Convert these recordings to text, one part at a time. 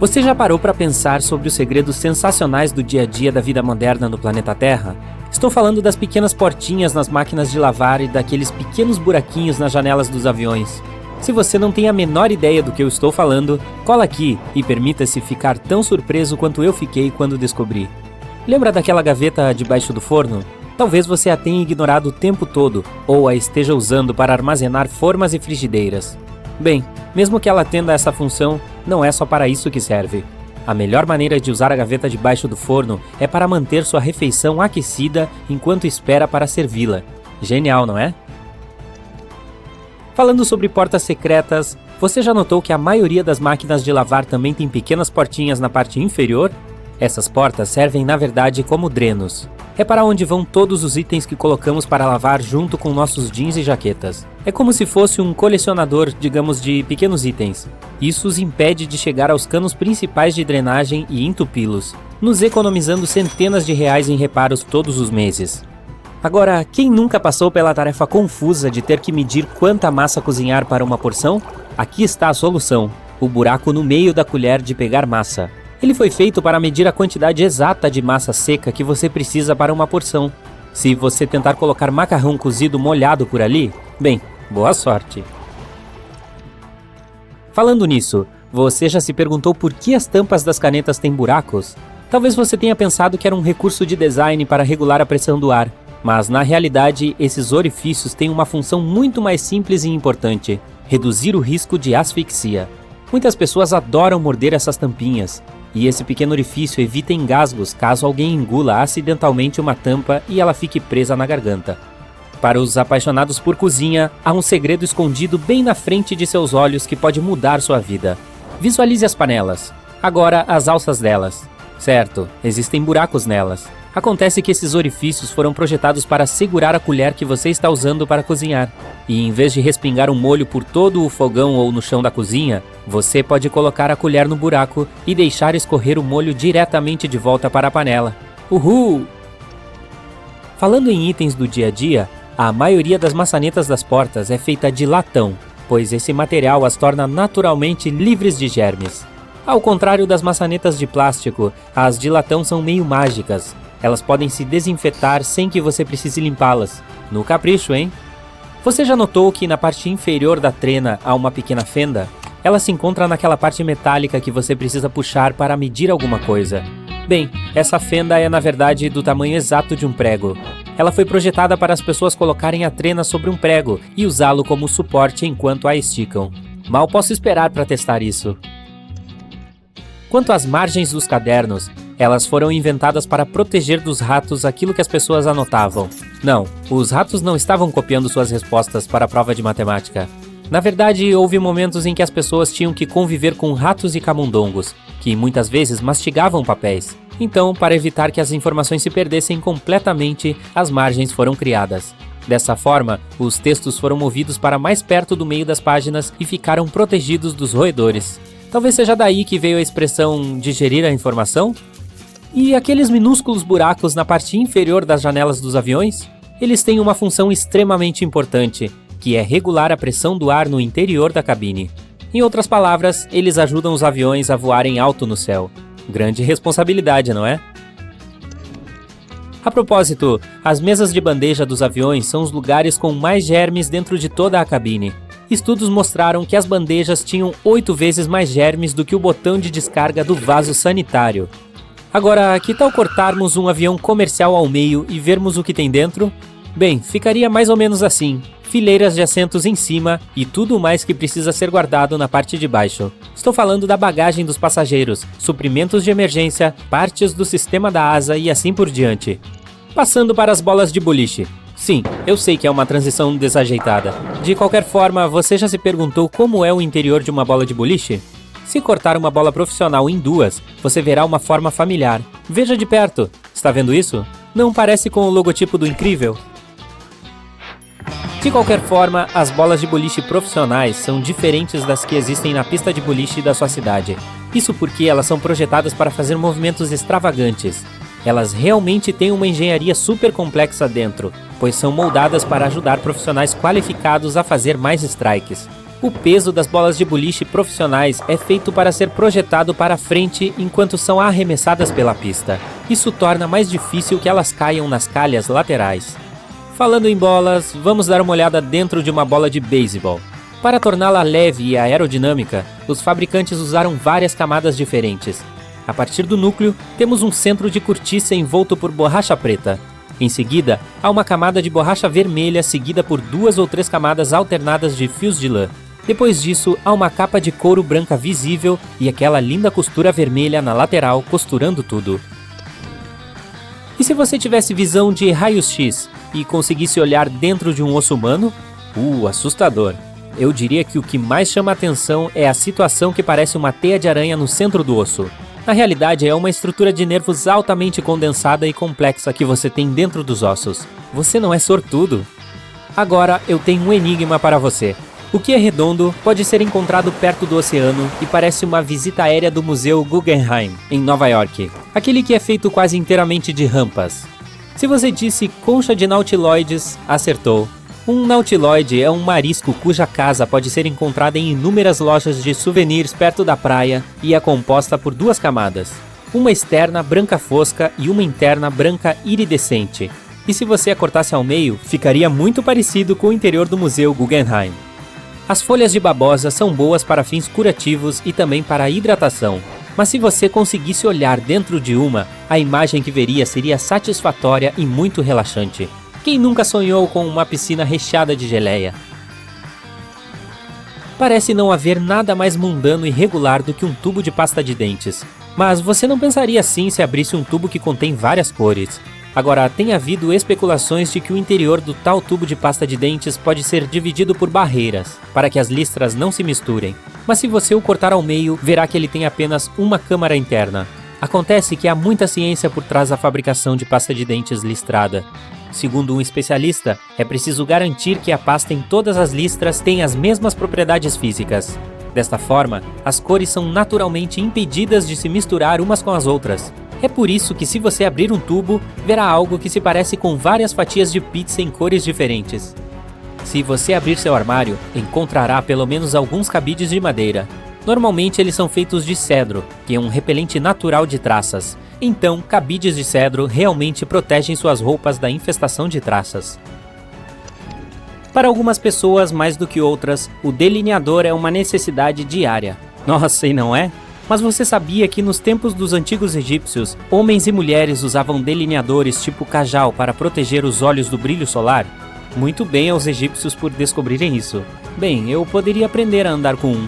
Você já parou para pensar sobre os segredos sensacionais do dia a dia da vida moderna no planeta Terra? Estou falando das pequenas portinhas nas máquinas de lavar e daqueles pequenos buraquinhos nas janelas dos aviões. Se você não tem a menor ideia do que eu estou falando, cola aqui e permita-se ficar tão surpreso quanto eu fiquei quando descobri. Lembra daquela gaveta debaixo do forno? Talvez você a tenha ignorado o tempo todo, ou a esteja usando para armazenar formas e frigideiras. Bem, mesmo que ela atenda essa função, não é só para isso que serve. A melhor maneira de usar a gaveta debaixo do forno é para manter sua refeição aquecida enquanto espera para servi-la. Genial, não é? Falando sobre portas secretas, você já notou que a maioria das máquinas de lavar também tem pequenas portinhas na parte inferior? Essas portas servem na verdade como drenos. É para onde vão todos os itens que colocamos para lavar junto com nossos jeans e jaquetas. É como se fosse um colecionador, digamos, de pequenos itens. Isso os impede de chegar aos canos principais de drenagem e entupi-los, nos economizando centenas de reais em reparos todos os meses. Agora, quem nunca passou pela tarefa confusa de ter que medir quanta massa cozinhar para uma porção? Aqui está a solução: o buraco no meio da colher de pegar massa. Ele foi feito para medir a quantidade exata de massa seca que você precisa para uma porção. Se você tentar colocar macarrão cozido molhado por ali, bem, boa sorte. Falando nisso, você já se perguntou por que as tampas das canetas têm buracos? Talvez você tenha pensado que era um recurso de design para regular a pressão do ar, mas na realidade esses orifícios têm uma função muito mais simples e importante: reduzir o risco de asfixia. Muitas pessoas adoram morder essas tampinhas, e esse pequeno orifício evita engasgos caso alguém engula acidentalmente uma tampa e ela fique presa na garganta. Para os apaixonados por cozinha, há um segredo escondido bem na frente de seus olhos que pode mudar sua vida. Visualize as panelas. Agora as alças delas. Certo, existem buracos nelas. Acontece que esses orifícios foram projetados para segurar a colher que você está usando para cozinhar. E em vez de respingar um molho por todo o fogão ou no chão da cozinha, você pode colocar a colher no buraco e deixar escorrer o molho diretamente de volta para a panela. Uhul! Falando em itens do dia a dia, a maioria das maçanetas das portas é feita de latão, pois esse material as torna naturalmente livres de germes. Ao contrário das maçanetas de plástico, as de latão são meio mágicas. Elas podem se desinfetar sem que você precise limpá-las. No capricho, hein? Você já notou que na parte inferior da trena há uma pequena fenda? Ela se encontra naquela parte metálica que você precisa puxar para medir alguma coisa. Bem, essa fenda é na verdade do tamanho exato de um prego. Ela foi projetada para as pessoas colocarem a trena sobre um prego e usá-lo como suporte enquanto a esticam. Mal posso esperar para testar isso. Quanto às margens dos cadernos, elas foram inventadas para proteger dos ratos aquilo que as pessoas anotavam. Não, os ratos não estavam copiando suas respostas para a prova de matemática. Na verdade, houve momentos em que as pessoas tinham que conviver com ratos e camundongos, que muitas vezes mastigavam papéis. Então, para evitar que as informações se perdessem completamente, as margens foram criadas. Dessa forma, os textos foram movidos para mais perto do meio das páginas e ficaram protegidos dos roedores. Talvez seja daí que veio a expressão digerir a informação? E aqueles minúsculos buracos na parte inferior das janelas dos aviões? Eles têm uma função extremamente importante, que é regular a pressão do ar no interior da cabine. Em outras palavras, eles ajudam os aviões a voarem alto no céu. Grande responsabilidade, não é? A propósito, as mesas de bandeja dos aviões são os lugares com mais germes dentro de toda a cabine. Estudos mostraram que as bandejas tinham 8 vezes mais germes do que o botão de descarga do vaso sanitário. Agora, que tal cortarmos um avião comercial ao meio e vermos o que tem dentro? Bem, ficaria mais ou menos assim: fileiras de assentos em cima e tudo mais que precisa ser guardado na parte de baixo. Estou falando da bagagem dos passageiros, suprimentos de emergência, partes do sistema da asa e assim por diante. Passando para as bolas de boliche. Sim, eu sei que é uma transição desajeitada. De qualquer forma, você já se perguntou como é o interior de uma bola de boliche? Se cortar uma bola profissional em duas, você verá uma forma familiar. Veja de perto. Está vendo isso? Não parece com o logotipo do Incrível? De qualquer forma, as bolas de boliche profissionais são diferentes das que existem na pista de boliche da sua cidade. Isso porque elas são projetadas para fazer movimentos extravagantes. Elas realmente têm uma engenharia super complexa dentro, pois são moldadas para ajudar profissionais qualificados a fazer mais strikes. O peso das bolas de boliche profissionais é feito para ser projetado para frente enquanto são arremessadas pela pista. Isso torna mais difícil que elas caiam nas calhas laterais. Falando em bolas, vamos dar uma olhada dentro de uma bola de beisebol. Para torná-la leve e aerodinâmica, os fabricantes usaram várias camadas diferentes. A partir do núcleo, temos um centro de cortiça envolto por borracha preta. Em seguida, há uma camada de borracha vermelha seguida por 2 ou 3 camadas alternadas de fios de lã. Depois disso, há uma capa de couro branca visível e aquela linda costura vermelha na lateral costurando tudo. E se você tivesse visão de raios-x e conseguisse olhar dentro de um osso humano? Assustador! Eu diria que o que mais chama a atenção é a situação que parece uma teia de aranha no centro do osso. Na realidade, é uma estrutura de nervos altamente condensada e complexa que você tem dentro dos ossos. Você não é sortudo? Agora eu tenho um enigma para você. O que é redondo pode ser encontrado perto do oceano e parece uma visita aérea do Museu Guggenheim, em Nova York. Aquele que é feito quase inteiramente de rampas. Se você disse concha de nautiloides, acertou. Um nautiloide é um marisco cuja casa pode ser encontrada em inúmeras lojas de souvenirs perto da praia e é composta por 2 camadas. Uma externa branca fosca e uma interna branca iridescente. E se você a cortasse ao meio, ficaria muito parecido com o interior do Museu Guggenheim. As folhas de babosa são boas para fins curativos e também para hidratação. Mas se você conseguisse olhar dentro de uma, a imagem que veria seria satisfatória e muito relaxante. Quem nunca sonhou com uma piscina recheada de geleia? Parece não haver nada mais mundano e regular do que um tubo de pasta de dentes. Mas você não pensaria assim se abrisse um tubo que contém várias cores. Agora, tem havido especulações de que o interior do tal tubo de pasta de dentes pode ser dividido por barreiras, para que as listras não se misturem. Mas se você o cortar ao meio, verá que ele tem apenas uma câmara interna. Acontece que há muita ciência por trás da fabricação de pasta de dentes listrada. Segundo um especialista, é preciso garantir que a pasta em todas as listras tem as mesmas propriedades físicas. Desta forma, as cores são naturalmente impedidas de se misturar umas com as outras. É por isso que se você abrir um tubo, verá algo que se parece com várias fatias de pizza em cores diferentes. Se você abrir seu armário, encontrará pelo menos alguns cabides de madeira. Normalmente eles são feitos de cedro, que é um repelente natural de traças. Então, cabides de cedro realmente protegem suas roupas da infestação de traças. Para algumas pessoas, mais do que outras, o delineador é uma necessidade diária. Nossa, e não é? Mas você sabia que nos tempos dos antigos egípcios, homens e mulheres usavam delineadores tipo cajal para proteger os olhos do brilho solar? Muito bem aos egípcios por descobrirem isso. Bem, eu poderia aprender a andar com um.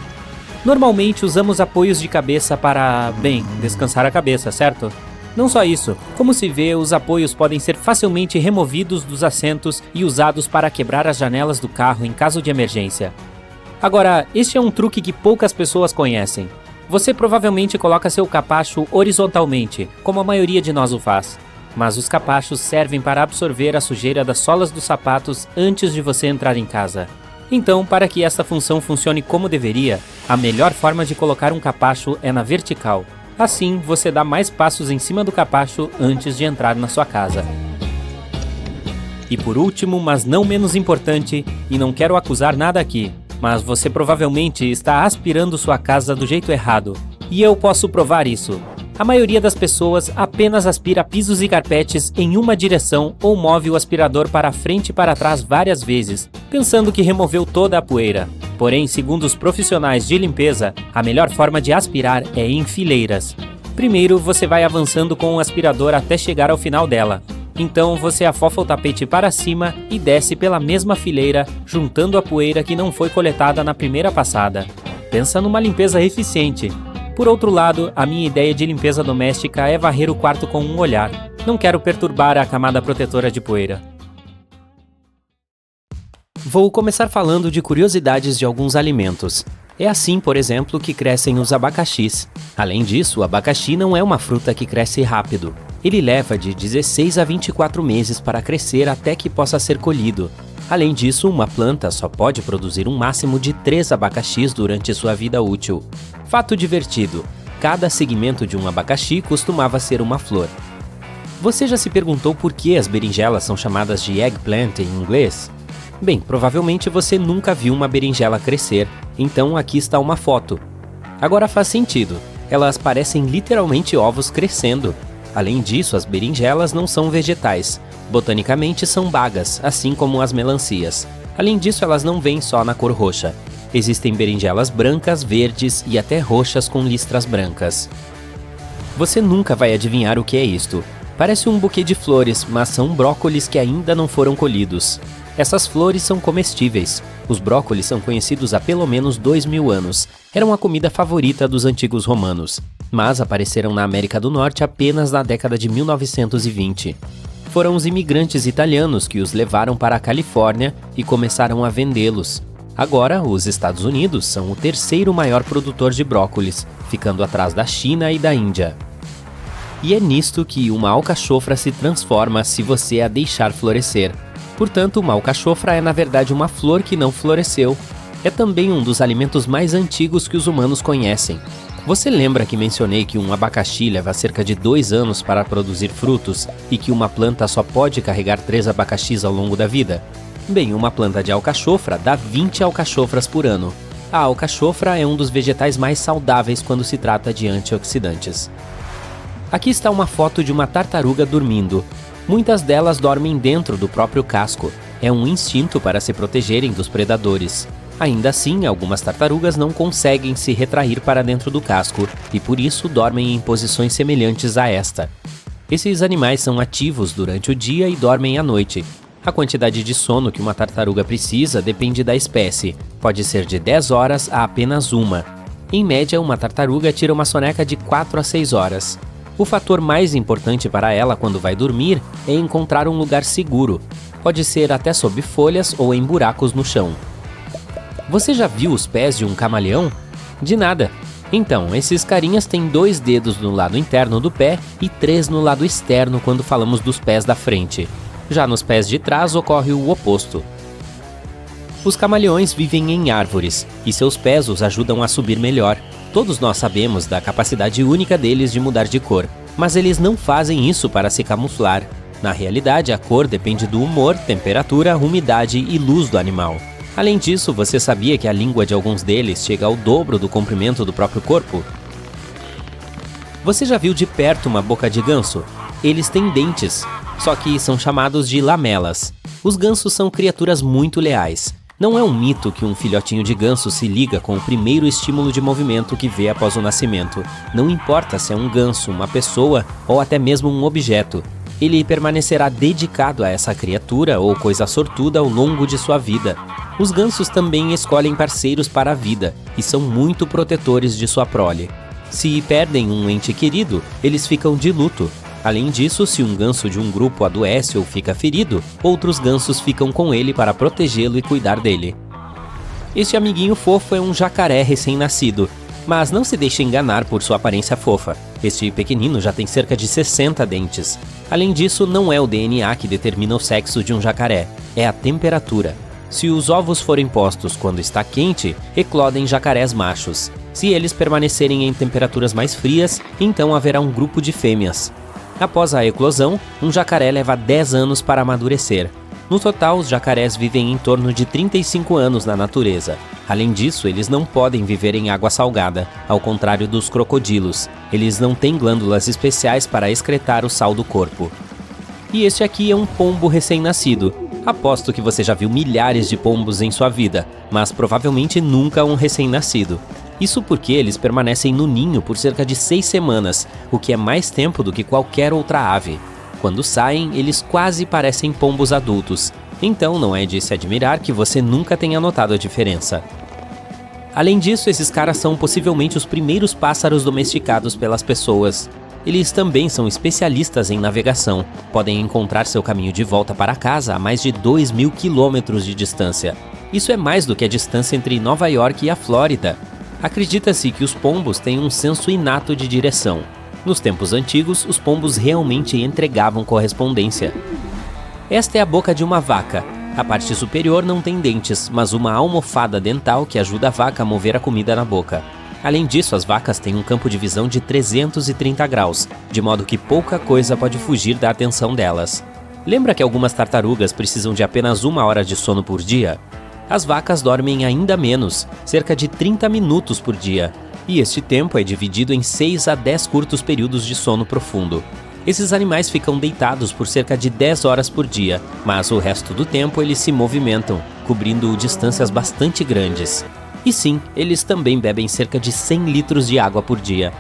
Normalmente usamos apoios de cabeça para, descansar a cabeça, certo? Não só isso, como se vê, os apoios podem ser facilmente removidos dos assentos e usados para quebrar as janelas do carro em caso de emergência. Agora, este é um truque que poucas pessoas conhecem. Você provavelmente coloca seu capacho horizontalmente, como a maioria de nós o faz. Mas os capachos servem para absorver a sujeira das solas dos sapatos antes de você entrar em casa. Então, para que essa função funcione como deveria, a melhor forma de colocar um capacho é na vertical. Assim, você dá mais passos em cima do capacho antes de entrar na sua casa. E por último, mas não menos importante, e não quero acusar nada aqui, mas você provavelmente está aspirando sua casa do jeito errado. E eu posso provar isso. A maioria das pessoas apenas aspira pisos e carpetes em uma direção ou move o aspirador para frente e para trás várias vezes, pensando que removeu toda a poeira. Porém, segundo os profissionais de limpeza, a melhor forma de aspirar é em fileiras. Primeiro, você vai avançando com o aspirador até chegar ao final dela. Então, você afofa o tapete para cima e desce pela mesma fileira, juntando a poeira que não foi coletada na primeira passada. Pensa numa limpeza eficiente. Por outro lado, a minha ideia de limpeza doméstica é varrer o quarto com um olhar. Não quero perturbar a camada protetora de poeira. Vou começar falando de curiosidades de alguns alimentos. É assim, por exemplo, que crescem os abacaxis. Além disso, o abacaxi não é uma fruta que cresce rápido. Ele leva de 16 a 24 meses para crescer até que possa ser colhido. Além disso, uma planta só pode produzir um máximo de 3 abacaxis durante sua vida útil. Fato divertido: cada segmento de um abacaxi costumava ser uma flor. Você já se perguntou por que as berinjelas são chamadas de eggplant em inglês? Bem, provavelmente você nunca viu uma berinjela crescer, então aqui está uma foto. Agora faz sentido, elas parecem literalmente ovos crescendo. Além disso, as berinjelas não são vegetais. Botanicamente são bagas, assim como as melancias. Além disso, elas não vêm só na cor roxa. Existem berinjelas brancas, verdes e até roxas com listras brancas. Você nunca vai adivinhar o que é isto. Parece um buquê de flores, mas são brócolis que ainda não foram colhidos. Essas flores são comestíveis. Os brócolis são conhecidos há pelo menos 2000 anos. Eram a comida favorita dos antigos romanos, mas apareceram na América do Norte apenas na década de 1920. Foram os imigrantes italianos que os levaram para a Califórnia e começaram a vendê-los. Agora, os Estados Unidos são o terceiro maior produtor de brócolis, ficando atrás da China e da Índia. E é nisto que uma alcachofra se transforma se você a deixar florescer. Portanto, uma alcachofra é na verdade uma flor que não floresceu. É também um dos alimentos mais antigos que os humanos conhecem. Você lembra que mencionei que um abacaxi leva cerca de 2 anos para produzir frutos e que uma planta só pode carregar 3 abacaxis ao longo da vida? Bem, uma planta de alcachofra dá 20 alcachofras por ano. A alcachofra é um dos vegetais mais saudáveis quando se trata de antioxidantes. Aqui está uma foto de uma tartaruga dormindo. Muitas delas dormem dentro do próprio casco. É um instinto para se protegerem dos predadores. Ainda assim, algumas tartarugas não conseguem se retrair para dentro do casco e por isso dormem em posições semelhantes a esta. Esses animais são ativos durante o dia e dormem à noite. A quantidade de sono que uma tartaruga precisa depende da espécie. Pode ser de 10 horas a apenas 1. Em média, uma tartaruga tira uma soneca de 4 a 6 horas. O fator mais importante para ela quando vai dormir é encontrar um lugar seguro. Pode ser até sob folhas ou em buracos no chão. Você já viu os pés de um camaleão? De nada. Então, esses carinhas têm 2 dedos no lado interno do pé e 3 no lado externo quando falamos dos pés da frente. Já nos pés de trás ocorre o oposto. Os camaleões vivem em árvores e seus pés os ajudam a subir melhor. Todos nós sabemos da capacidade única deles de mudar de cor, mas eles não fazem isso para se camuflar. Na realidade, a cor depende do humor, temperatura, umidade e luz do animal. Além disso, você sabia que a língua de alguns deles chega ao dobro do comprimento do próprio corpo? Você já viu de perto uma boca de ganso? Eles têm dentes, só que são chamados de lamelas. Os gansos são criaturas muito leais. Não é um mito que um filhotinho de ganso se liga com o primeiro estímulo de movimento que vê após o nascimento. Não importa se é um ganso, uma pessoa ou até mesmo um objeto. Ele permanecerá dedicado a essa criatura ou coisa sortuda ao longo de sua vida. Os gansos também escolhem parceiros para a vida e são muito protetores de sua prole. Se perdem um ente querido, eles ficam de luto. Além disso, se um ganso de um grupo adoece ou fica ferido, outros gansos ficam com ele para protegê-lo e cuidar dele. Este amiguinho fofo é um jacaré recém-nascido, mas não se deixe enganar por sua aparência fofa. Este pequenino já tem cerca de 60 dentes. Além disso, não é o DNA que determina o sexo de um jacaré, é a temperatura. Se os ovos forem postos quando está quente, eclodem jacarés machos. Se eles permanecerem em temperaturas mais frias, então haverá um grupo de fêmeas. Após a eclosão, um jacaré leva 10 anos para amadurecer. No total, os jacarés vivem em torno de 35 anos na natureza. Além disso, eles não podem viver em água salgada, ao contrário dos crocodilos. Eles não têm glândulas especiais para excretar o sal do corpo. E este aqui é um pombo recém-nascido. Aposto que você já viu milhares de pombos em sua vida, mas provavelmente nunca um recém-nascido. Isso porque eles permanecem no ninho por cerca de 6 semanas, o que é mais tempo do que qualquer outra ave. Quando saem, eles quase parecem pombos adultos, então não é de se admirar que você nunca tenha notado a diferença. Além disso, esses caras são possivelmente os primeiros pássaros domesticados pelas pessoas. Eles também são especialistas em navegação, podem encontrar seu caminho de volta para casa a mais de 2.000 quilômetros de distância. Isso é mais do que a distância entre Nova York e a Flórida. Acredita-se que os pombos têm um senso inato de direção. Nos tempos antigos, os pombos realmente entregavam correspondência. Esta é a boca de uma vaca. A parte superior não tem dentes, mas uma almofada dental que ajuda a vaca a mover a comida na boca. Além disso, as vacas têm um campo de visão de 330 graus, de modo que pouca coisa pode fugir da atenção delas. Lembra que algumas tartarugas precisam de apenas 1 hora de sono por dia? As vacas dormem ainda menos, cerca de 30 minutos por dia, e este tempo é dividido em 6 a 10 curtos períodos de sono profundo. Esses animais ficam deitados por cerca de 10 horas por dia, mas o resto do tempo eles se movimentam, cobrindo distâncias bastante grandes. E sim, eles também bebem cerca de 100 litros de água por dia.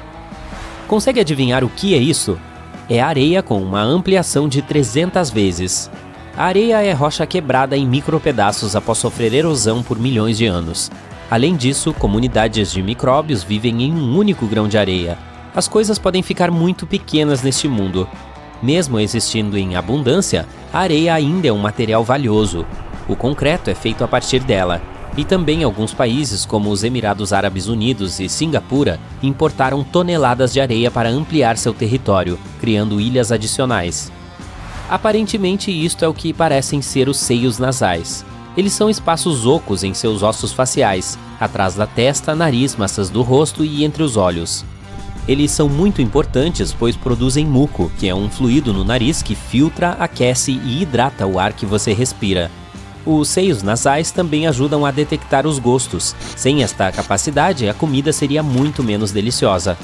Consegue adivinhar o que é isso? É areia com uma ampliação de 300 vezes. A areia é rocha quebrada em micropedaços após sofrer erosão por milhões de anos. Além disso, comunidades de micróbios vivem em um único grão de areia. As coisas podem ficar muito pequenas neste mundo. Mesmo existindo em abundância, a areia ainda é um material valioso. O concreto é feito a partir dela. E também alguns países, como os Emirados Árabes Unidos e Singapura, importaram toneladas de areia para ampliar seu território, criando ilhas adicionais. Aparentemente, isto é o que parecem ser os seios nasais. Eles são espaços ocos em seus ossos faciais, atrás da testa, nariz, maçãs do rosto e entre os olhos. Eles são muito importantes pois produzem muco, que é um fluido no nariz que filtra, aquece e hidrata o ar que você respira. Os seios nasais também ajudam a detectar os gostos. Sem esta capacidade, a comida seria muito menos deliciosa.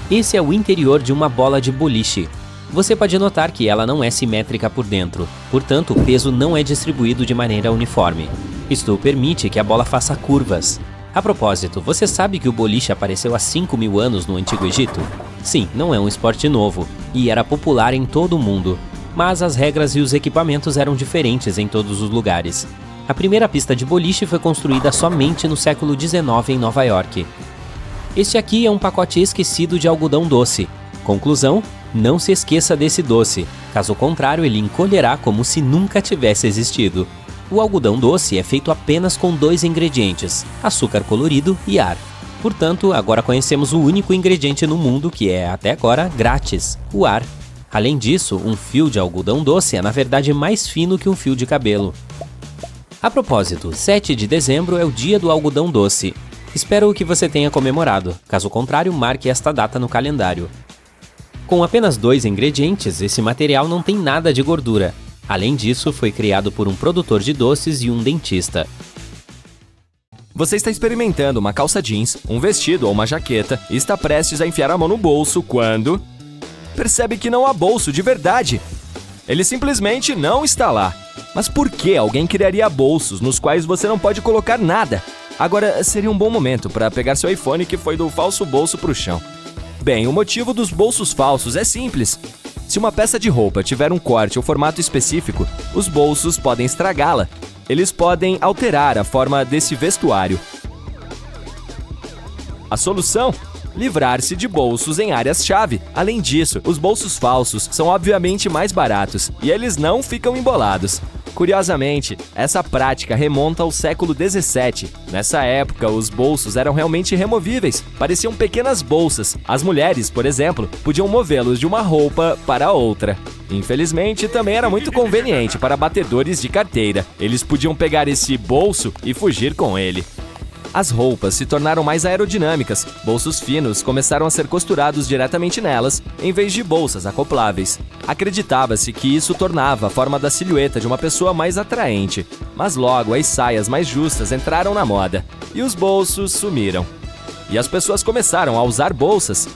Esse é o interior de uma bola de boliche. Você pode notar que ela não é simétrica por dentro, portanto o peso não é distribuído de maneira uniforme. Isto permite que a bola faça curvas. A propósito, você sabe que o boliche apareceu há 5.000 anos no Antigo Egito? Sim, não é um esporte novo, e era popular em todo o mundo. Mas as regras e os equipamentos eram diferentes em todos os lugares. A primeira pista de boliche foi construída somente no século XIX em Nova York. Este aqui é um pacote esquecido de algodão doce. Conclusão: não se esqueça desse doce, caso contrário ele encolherá como se nunca tivesse existido. O algodão doce é feito apenas com 2 ingredientes, açúcar colorido e ar. Portanto, agora conhecemos o único ingrediente no mundo que é, até agora, grátis, o ar. Além disso, um fio de algodão doce é na verdade mais fino que um fio de cabelo. A propósito, 7 de dezembro é o dia do algodão doce. Espero que você tenha comemorado, caso contrário marque esta data no calendário. Com apenas 2 ingredientes, esse material não tem nada de gordura. Além disso, foi criado por um produtor de doces e um dentista. Você está experimentando uma calça jeans, um vestido ou uma jaqueta e está prestes a enfiar a mão no bolso quando percebe que não há bolso de verdade. Ele simplesmente não está lá. Mas por que alguém criaria bolsos nos quais você não pode colocar nada? Agora seria um bom momento para pegar seu iPhone que foi do falso bolso para o chão. Bem, o motivo dos bolsos falsos é simples. Se uma peça de roupa tiver um corte ou formato específico, os bolsos podem estragá-la. Eles podem alterar a forma desse vestuário. A solução? Livrar-se de bolsos em áreas-chave. Além disso, os bolsos falsos são obviamente mais baratos e eles não ficam embolados. Curiosamente, essa prática remonta ao século XVII. Nessa época, os bolsos eram realmente removíveis, pareciam pequenas bolsas. As mulheres, por exemplo, podiam movê-los de uma roupa para outra. Infelizmente, também era muito conveniente para batedores de carteira. Eles podiam pegar esse bolso e fugir com ele. As roupas se tornaram mais aerodinâmicas, bolsos finos começaram a ser costurados diretamente nelas, em vez de bolsas acopláveis. Acreditava-se que isso tornava a forma da silhueta de uma pessoa mais atraente, mas logo as saias mais justas entraram na moda, e os bolsos sumiram. E as pessoas começaram a usar bolsas.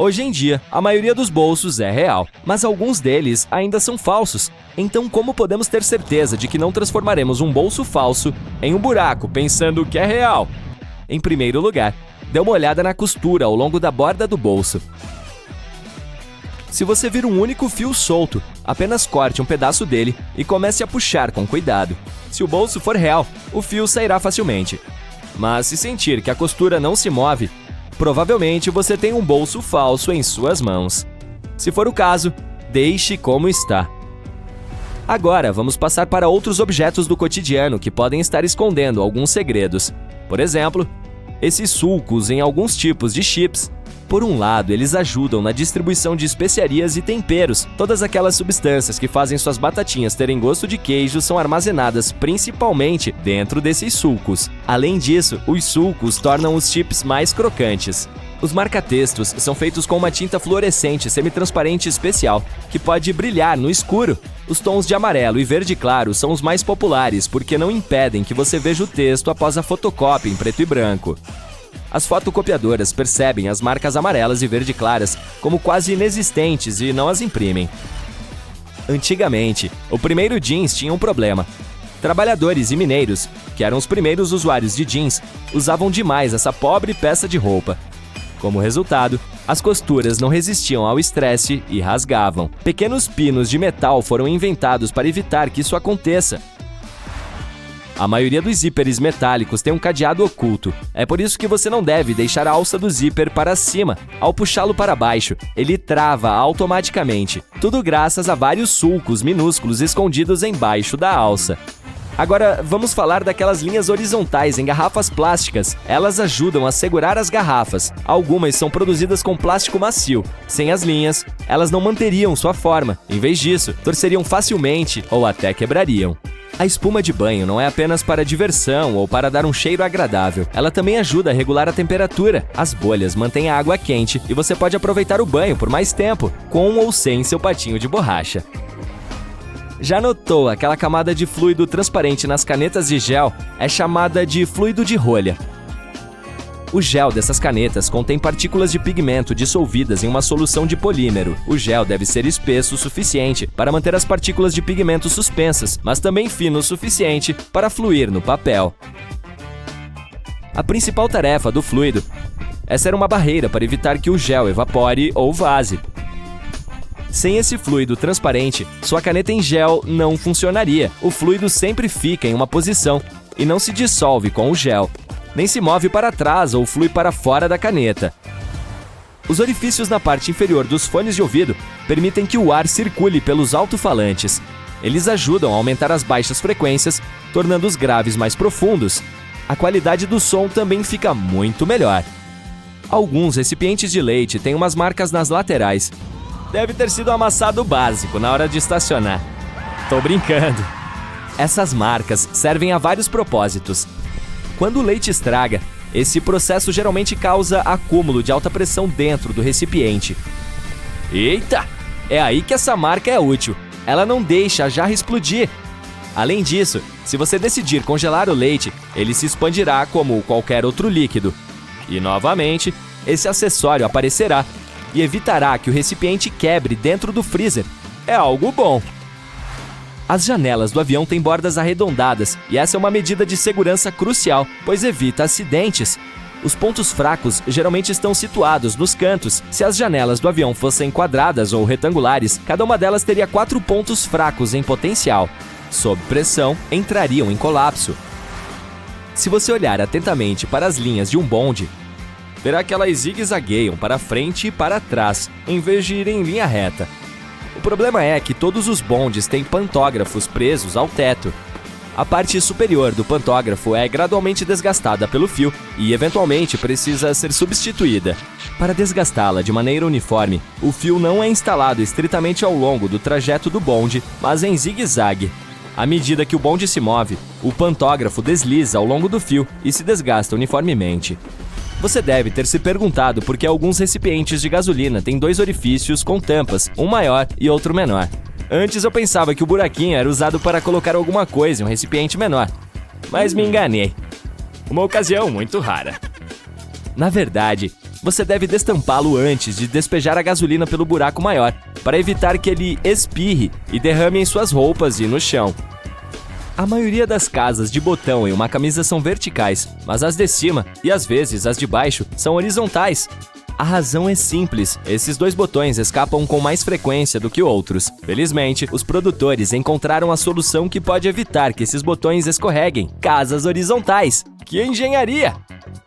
Hoje em dia, a maioria dos bolsos é real, mas alguns deles ainda são falsos. Então, como podemos ter certeza de que não transformaremos um bolso falso em um buraco pensando que é real? Em primeiro lugar, dê uma olhada na costura ao longo da borda do bolso. Se você vir um único fio solto, apenas corte um pedaço dele e comece a puxar com cuidado. Se o bolso for real, o fio sairá facilmente. Mas se sentir que a costura não se move, provavelmente você tem um bolso falso em suas mãos. Se for o caso, deixe como está. Agora, vamos passar para outros objetos do cotidiano que podem estar escondendo alguns segredos. Por exemplo, esses sulcos em alguns tipos de chips. Por um lado, eles ajudam na distribuição de especiarias e temperos. Todas aquelas substâncias que fazem suas batatinhas terem gosto de queijo são armazenadas principalmente dentro desses sulcos. Além disso, os sulcos tornam os chips mais crocantes. Os marca-textos são feitos com uma tinta fluorescente semitransparente especial, que pode brilhar no escuro. Os tons de amarelo e verde claro são os mais populares porque não impedem que você veja o texto após a fotocópia em preto e branco. As fotocopiadoras percebem as marcas amarelas e verde claras como quase inexistentes e não as imprimem. Antigamente, o primeiro jeans tinha um problema. Trabalhadores e mineiros, que eram os primeiros usuários de jeans, usavam demais essa pobre peça de roupa. Como resultado, as costuras não resistiam ao estresse e rasgavam. Pequenos pinos de metal foram inventados para evitar que isso aconteça. A maioria dos zíperes metálicos tem um cadeado oculto. É por isso que você não deve deixar a alça do zíper para cima. Ao puxá-lo para baixo, ele trava automaticamente. Tudo graças a vários sulcos minúsculos escondidos embaixo da alça. Agora, vamos falar daquelas linhas horizontais em garrafas plásticas. Elas ajudam a segurar as garrafas. Algumas são produzidas com plástico macio. Sem as linhas, elas não manteriam sua forma. Em vez disso, torceriam facilmente ou até quebrariam. A espuma de banho não é apenas para diversão ou para dar um cheiro agradável. Ela também ajuda a regular a temperatura. As bolhas mantêm a água quente e você pode aproveitar o banho por mais tempo, com ou sem seu patinho de borracha. Já notou aquela camada de fluido transparente nas canetas de gel? É chamada de fluido de rolha. O gel dessas canetas contém partículas de pigmento dissolvidas em uma solução de polímero. O gel deve ser espesso o suficiente para manter as partículas de pigmento suspensas, mas também fino o suficiente para fluir no papel. A principal tarefa do fluido é ser uma barreira para evitar que o gel evapore ou vaze. Sem esse fluido transparente, sua caneta em gel não funcionaria. O fluido sempre fica em uma posição e não se dissolve com o gel, nem se move para trás ou flui para fora da caneta. Os orifícios na parte inferior dos fones de ouvido permitem que o ar circule pelos alto-falantes. Eles ajudam a aumentar as baixas frequências, tornando os graves mais profundos. A qualidade do som também fica muito melhor. Alguns recipientes de leite têm umas marcas nas laterais. Deve ter sido amassado básico na hora de estacionar. Tô brincando. Essas marcas servem a vários propósitos. Quando o leite estraga, esse processo geralmente causa acúmulo de alta pressão dentro do recipiente. Eita! É aí que essa marca é útil. Ela não deixa a jarra explodir. Além disso, se você decidir congelar o leite, ele se expandirá como qualquer outro líquido. E novamente, esse acessório aparecerá e evitará que o recipiente quebre dentro do freezer. É algo bom. As janelas do avião têm bordas arredondadas e essa é uma medida de segurança crucial, pois evita acidentes. Os pontos fracos geralmente estão situados nos cantos. Se as janelas do avião fossem quadradas ou retangulares, cada uma delas teria 4 pontos fracos em potencial. Sob pressão, entrariam em colapso. Se você olhar atentamente para as linhas de um bonde, verá que elas zigue-zagueiam para frente e para trás, em vez de ir em linha reta. O problema é que todos os bondes têm pantógrafos presos ao teto. A parte superior do pantógrafo é gradualmente desgastada pelo fio e, eventualmente, precisa ser substituída. Para desgastá-la de maneira uniforme, o fio não é instalado estritamente ao longo do trajeto do bonde, mas em zigue-zague. À medida que o bonde se move, o pantógrafo desliza ao longo do fio e se desgasta uniformemente. Você deve ter se perguntado por que alguns recipientes de gasolina têm 2 orifícios com tampas, um maior e outro menor. Antes eu pensava que o buraquinho era usado para colocar alguma coisa em um recipiente menor, mas me enganei. Uma ocasião muito rara. Na verdade, você deve destampá-lo antes de despejar a gasolina pelo buraco maior, para evitar que ele espirre e derrame em suas roupas e no chão. A maioria das casas de botão em uma camisa são verticais, mas as de cima, e às vezes as de baixo, são horizontais. A razão é simples, esses 2 botões escapam com mais frequência do que outros. Felizmente, os produtores encontraram a solução que pode evitar que esses botões escorreguem. Casas horizontais! Que engenharia!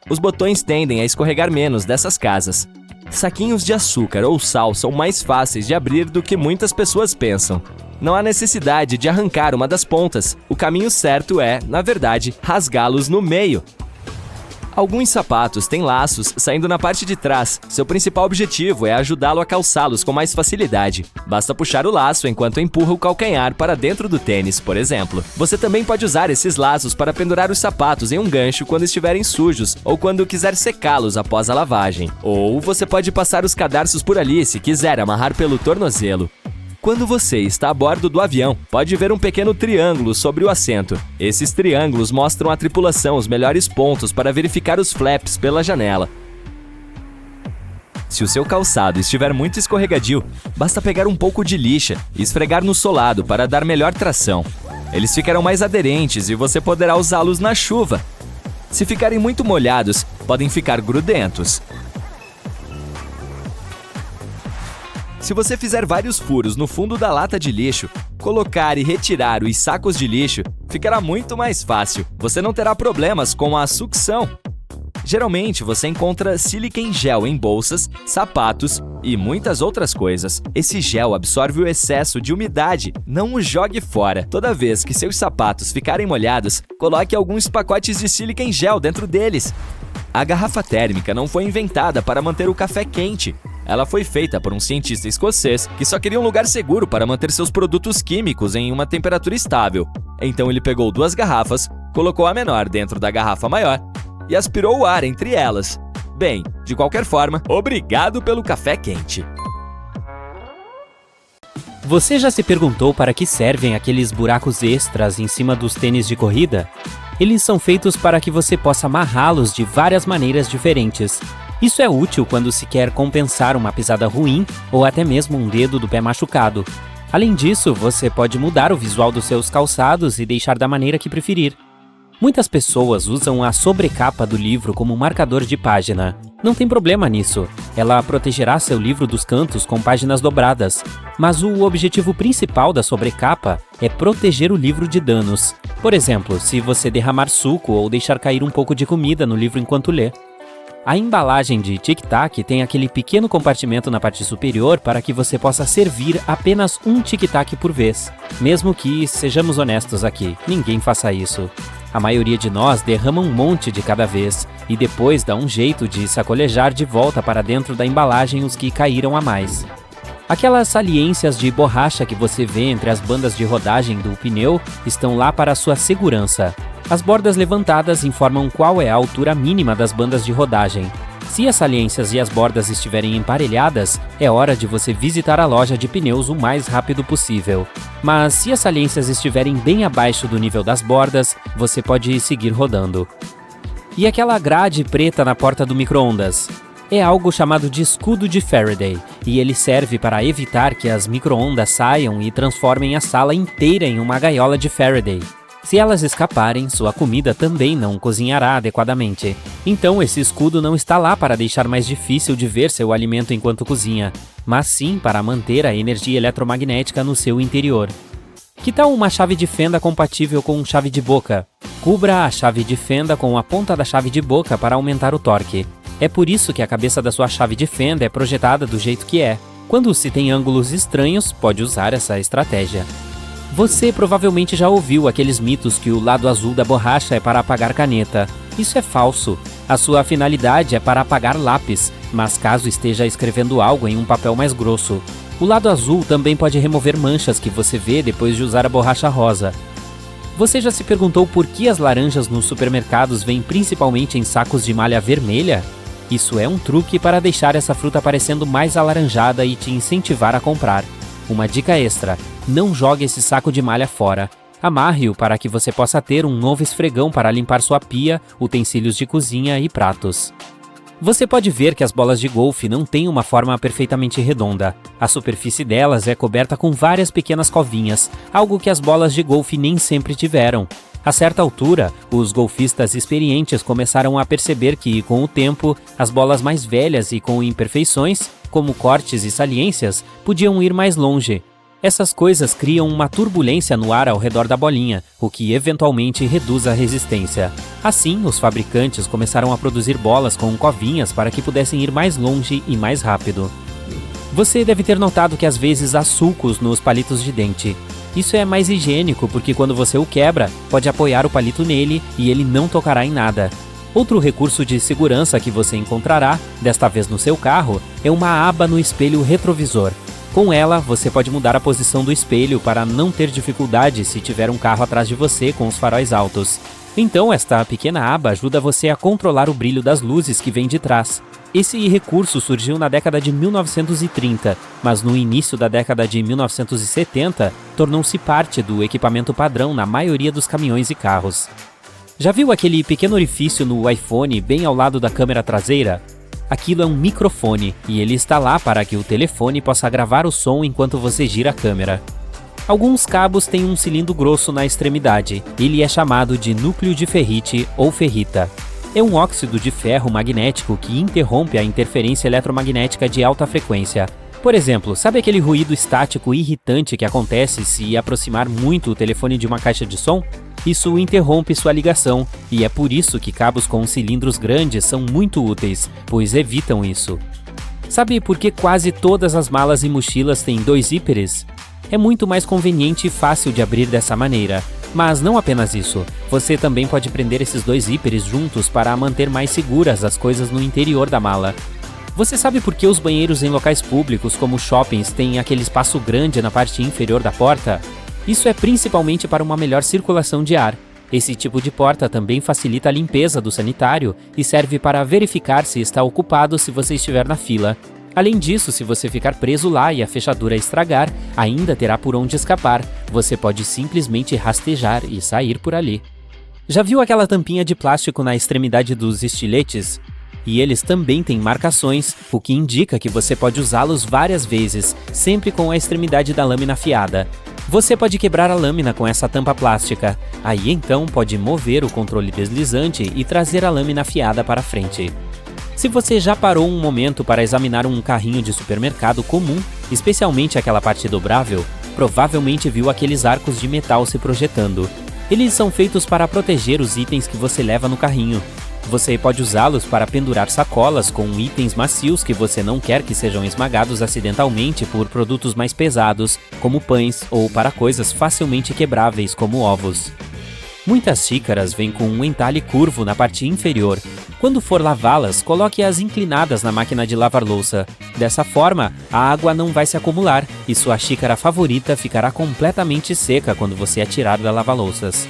Os botões tendem a escorregar menos dessas casas. Saquinhos de açúcar ou sal são mais fáceis de abrir do que muitas pessoas pensam. Não há necessidade de arrancar uma das pontas. O caminho certo é, na verdade, rasgá-los no meio. Alguns sapatos têm laços saindo na parte de trás. Seu principal objetivo é ajudá-lo a calçá-los com mais facilidade. Basta puxar o laço enquanto empurra o calcanhar para dentro do tênis, por exemplo. Você também pode usar esses laços para pendurar os sapatos em um gancho quando estiverem sujos ou quando quiser secá-los após a lavagem. Ou você pode passar os cadarços por ali se quiser amarrar pelo tornozelo. Quando você está a bordo do avião, pode ver um pequeno triângulo sobre o assento. Esses triângulos mostram à tripulação os melhores pontos para verificar os flaps pela janela. Se o seu calçado estiver muito escorregadio, basta pegar um pouco de lixa e esfregar no solado para dar melhor tração. Eles ficarão mais aderentes e você poderá usá-los na chuva. Se ficarem muito molhados, podem ficar grudentos. Se você fizer vários furos no fundo da lata de lixo, colocar e retirar os sacos de lixo, ficará muito mais fácil. Você não terá problemas com a sucção. Geralmente, você encontra sílica em gel em bolsas, sapatos e muitas outras coisas. Esse gel absorve o excesso de umidade, não o jogue fora. Toda vez que seus sapatos ficarem molhados, coloque alguns pacotes de sílica em gel dentro deles. A garrafa térmica não foi inventada para manter o café quente. Ela foi feita por um cientista escocês que só queria um lugar seguro para manter seus produtos químicos em uma temperatura estável. Então ele pegou 2 garrafas, colocou a menor dentro da garrafa maior e aspirou o ar entre elas. Bem, de qualquer forma, obrigado pelo café quente. Você já se perguntou para que servem aqueles buracos extras em cima dos tênis de corrida? Eles são feitos para que você possa amarrá-los de várias maneiras diferentes. Isso é útil quando se quer compensar uma pisada ruim ou até mesmo um dedo do pé machucado. Além disso, você pode mudar o visual dos seus calçados e deixar da maneira que preferir. Muitas pessoas usam a sobrecapa do livro como marcador de página. Não tem problema nisso. Ela protegerá seu livro dos cantos com páginas dobradas. Mas o objetivo principal da sobrecapa é proteger o livro de danos. Por exemplo, se você derramar suco ou deixar cair um pouco de comida no livro enquanto lê. A embalagem de Tic Tac tem aquele pequeno compartimento na parte superior para que você possa servir apenas um Tic Tac por vez. Mesmo que, sejamos honestos aqui, ninguém faça isso. A maioria de nós derrama um monte de cada vez e depois dá um jeito de sacolejar de volta para dentro da embalagem os que caíram a mais. Aquelas saliências de borracha que você vê entre as bandas de rodagem do pneu estão lá para sua segurança. As bordas levantadas informam qual é a altura mínima das bandas de rodagem. Se as saliências e as bordas estiverem emparelhadas, é hora de você visitar a loja de pneus o mais rápido possível. Mas se as saliências estiverem bem abaixo do nível das bordas, você pode seguir rodando. E aquela grade preta na porta do micro-ondas? É algo chamado de escudo de Faraday, e ele serve para evitar que as micro-ondas saiam e transformem a sala inteira em uma gaiola de Faraday. Se elas escaparem, sua comida também não cozinhará adequadamente. Então esse escudo não está lá para deixar mais difícil de ver seu alimento enquanto cozinha, mas sim para manter a energia eletromagnética no seu interior. Que tal uma chave de fenda compatível com chave de boca? Cubra a chave de fenda com a ponta da chave de boca para aumentar o torque. É por isso que a cabeça da sua chave de fenda é projetada do jeito que é. Quando se tem ângulos estranhos, pode usar essa estratégia. Você provavelmente já ouviu aqueles mitos que o lado azul da borracha é para apagar caneta. Isso é falso. A sua finalidade é para apagar lápis, mas caso esteja escrevendo algo em um papel mais grosso. O lado azul também pode remover manchas que você vê depois de usar a borracha rosa. Você já se perguntou por que as laranjas nos supermercados vêm principalmente em sacos de malha vermelha? Isso é um truque para deixar essa fruta parecendo mais alaranjada e te incentivar a comprar. Uma dica extra: não jogue esse saco de malha fora. Amarre-o para que você possa ter um novo esfregão para limpar sua pia, utensílios de cozinha e pratos. Você pode ver que as bolas de golfe não têm uma forma perfeitamente redonda. A superfície delas é coberta com várias pequenas covinhas, algo que as bolas de golfe nem sempre tiveram. A certa altura, os golfistas experientes começaram a perceber que, com o tempo, as bolas mais velhas e com imperfeições, como cortes e saliências, podiam ir mais longe. Essas coisas criam uma turbulência no ar ao redor da bolinha, o que eventualmente reduz a resistência. Assim, os fabricantes começaram a produzir bolas com covinhas para que pudessem ir mais longe e mais rápido. Você deve ter notado que às vezes há sulcos nos palitos de dente. Isso é mais higiênico porque quando você o quebra, pode apoiar o palito nele e ele não tocará em nada. Outro recurso de segurança que você encontrará, desta vez no seu carro, é uma aba no espelho retrovisor. Com ela, você pode mudar a posição do espelho para não ter dificuldade se tiver um carro atrás de você com os faróis altos. Então, esta pequena aba ajuda você a controlar o brilho das luzes que vêm de trás. Esse recurso surgiu na década de 1930, mas no início da década de 1970, tornou-se parte do equipamento padrão na maioria dos caminhões e carros. Já viu aquele pequeno orifício no iPhone bem ao lado da câmera traseira? Aquilo é um microfone e ele está lá para que o telefone possa gravar o som enquanto você gira a câmera. Alguns cabos têm um cilindro grosso na extremidade. Ele é chamado de núcleo de ferrite ou ferrita. É um óxido de ferro magnético que interrompe a interferência eletromagnética de alta frequência. Por exemplo, sabe aquele ruído estático irritante que acontece se aproximar muito o telefone de uma caixa de som? Isso interrompe sua ligação, e é por isso que cabos com cilindros grandes são muito úteis, pois evitam isso. Sabe por que quase todas as malas e mochilas têm 2 zíperes? É muito mais conveniente e fácil de abrir dessa maneira. Mas não apenas isso, você também pode prender esses 2 zíperes juntos para manter mais seguras as coisas no interior da mala. Você sabe por que os banheiros em locais públicos como shoppings têm aquele espaço grande na parte inferior da porta? Isso é principalmente para uma melhor circulação de ar. Esse tipo de porta também facilita a limpeza do sanitário e serve para verificar se está ocupado se você estiver na fila. Além disso, se você ficar preso lá e a fechadura estragar, ainda terá por onde escapar. Você pode simplesmente rastejar e sair por ali. Já viu aquela tampinha de plástico na extremidade dos estiletes? E eles também têm marcações, o que indica que você pode usá-los várias vezes, sempre com a extremidade da lâmina afiada. Você pode quebrar a lâmina com essa tampa plástica. Aí então pode mover o controle deslizante e trazer a lâmina afiada para frente. Se você já parou um momento para examinar um carrinho de supermercado comum, especialmente aquela parte dobrável, provavelmente viu aqueles arcos de metal se projetando. Eles são feitos para proteger os itens que você leva no carrinho. Você pode usá-los para pendurar sacolas com itens macios que você não quer que sejam esmagados acidentalmente por produtos mais pesados, como pães, ou para coisas facilmente quebráveis, como ovos. Muitas xícaras vêm com um entalhe curvo na parte inferior. Quando for lavá-las, coloque-as inclinadas na máquina de lavar louça. Dessa forma, a água não vai se acumular e sua xícara favorita ficará completamente seca quando você a tirar da lava-louças.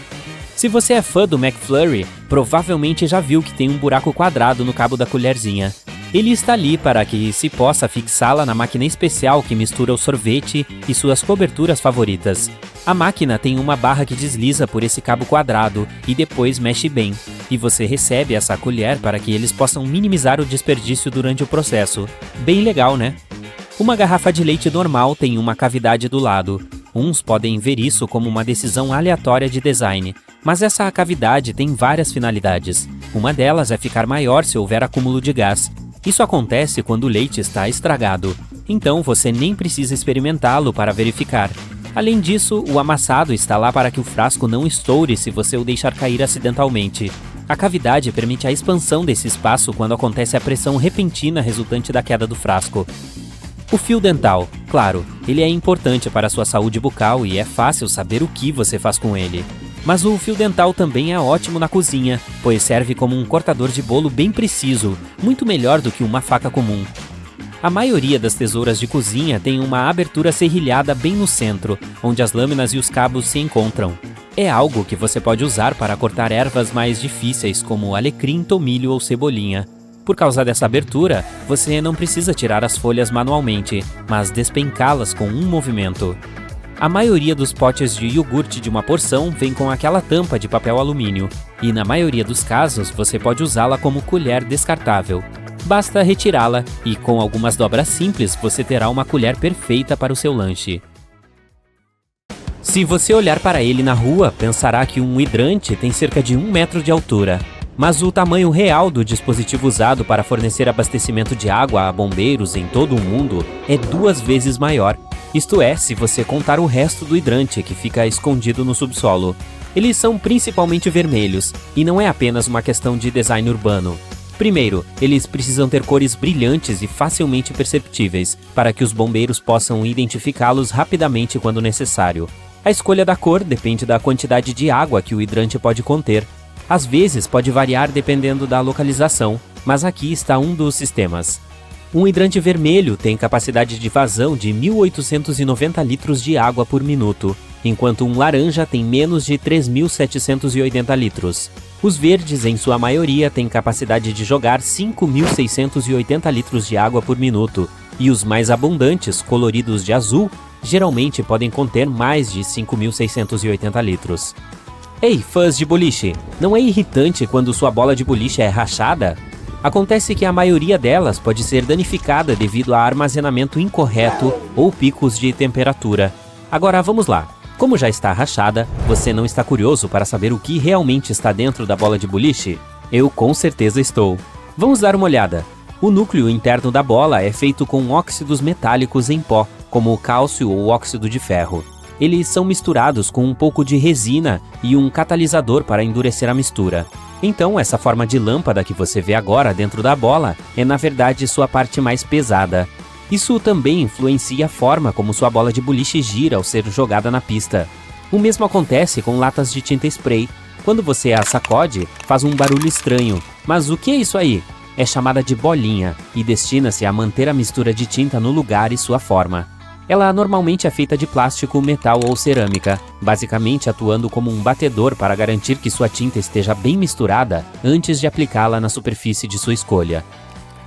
Se você é fã do McFlurry, provavelmente já viu que tem um buraco quadrado no cabo da colherzinha. Ele está ali para que se possa fixá-la na máquina especial que mistura o sorvete e suas coberturas favoritas. A máquina tem uma barra que desliza por esse cabo quadrado e depois mexe bem, e você recebe essa colher para que eles possam minimizar o desperdício durante o processo. Bem legal, né? Uma garrafa de leite normal tem uma cavidade do lado. Uns podem ver isso como uma decisão aleatória de design, mas essa cavidade tem várias finalidades. Uma delas é ficar maior se houver acúmulo de gás. Isso acontece quando o leite está estragado, então você nem precisa experimentá-lo para verificar. Além disso, o amassado está lá para que o frasco não estoure se você o deixar cair acidentalmente. A cavidade permite a expansão desse espaço quando acontece a pressão repentina resultante da queda do frasco. O fio dental, claro, ele é importante para a sua saúde bucal e é fácil saber o que você faz com ele. Mas o fio dental também é ótimo na cozinha, pois serve como um cortador de bolo bem preciso, muito melhor do que uma faca comum. A maioria das tesouras de cozinha tem uma abertura serrilhada bem no centro, onde as lâminas e os cabos se encontram. É algo que você pode usar para cortar ervas mais difíceis, como alecrim, tomilho ou cebolinha. Por causa dessa abertura, você não precisa tirar as folhas manualmente, mas despencá-las com um movimento. A maioria dos potes de iogurte de uma porção vem com aquela tampa de papel alumínio, e na maioria dos casos você pode usá-la como colher descartável. Basta retirá-la e com algumas dobras simples você terá uma colher perfeita para o seu lanche. Se você olhar para ele na rua, pensará que um hidrante tem cerca de 1 metro de altura. Mas o tamanho real do dispositivo usado para fornecer abastecimento de água a bombeiros em todo o mundo é 2 vezes maior. Isto é, se você contar o resto do hidrante que fica escondido no subsolo. Eles são principalmente vermelhos, e não é apenas uma questão de design urbano. Primeiro, eles precisam ter cores brilhantes e facilmente perceptíveis, para que os bombeiros possam identificá-los rapidamente quando necessário. A escolha da cor depende da quantidade de água que o hidrante pode conter. Às vezes pode variar dependendo da localização, mas aqui está um dos sistemas. Um hidrante vermelho tem capacidade de vazão de 1.890 litros de água por minuto, enquanto um laranja tem menos de 3.780 litros. Os verdes, em sua maioria, têm capacidade de jogar 5.680 litros de água por minuto, e os mais abundantes, coloridos de azul, geralmente podem conter mais de 5.680 litros. Ei, fãs de boliche, não é irritante quando sua bola de boliche é rachada? Acontece que a maioria delas pode ser danificada devido a armazenamento incorreto ou picos de temperatura. Agora vamos lá. Como já está rachada, você não está curioso para saber o que realmente está dentro da bola de boliche? Eu com certeza estou. Vamos dar uma olhada. O núcleo interno da bola é feito com óxidos metálicos em pó, como o cálcio ou óxido de ferro. Eles são misturados com um pouco de resina e um catalisador para endurecer a mistura. Então, essa forma de lâmpada que você vê agora dentro da bola é, na verdade, sua parte mais pesada. Isso também influencia a forma como sua bola de boliche gira ao ser jogada na pista. O mesmo acontece com latas de tinta spray. Quando você a sacode, faz um barulho estranho. Mas o que é isso aí? É chamada de bolinha e destina-se a manter a mistura de tinta no lugar e sua forma. Ela normalmente é feita de plástico, metal ou cerâmica, basicamente atuando como um batedor para garantir que sua tinta esteja bem misturada antes de aplicá-la na superfície de sua escolha.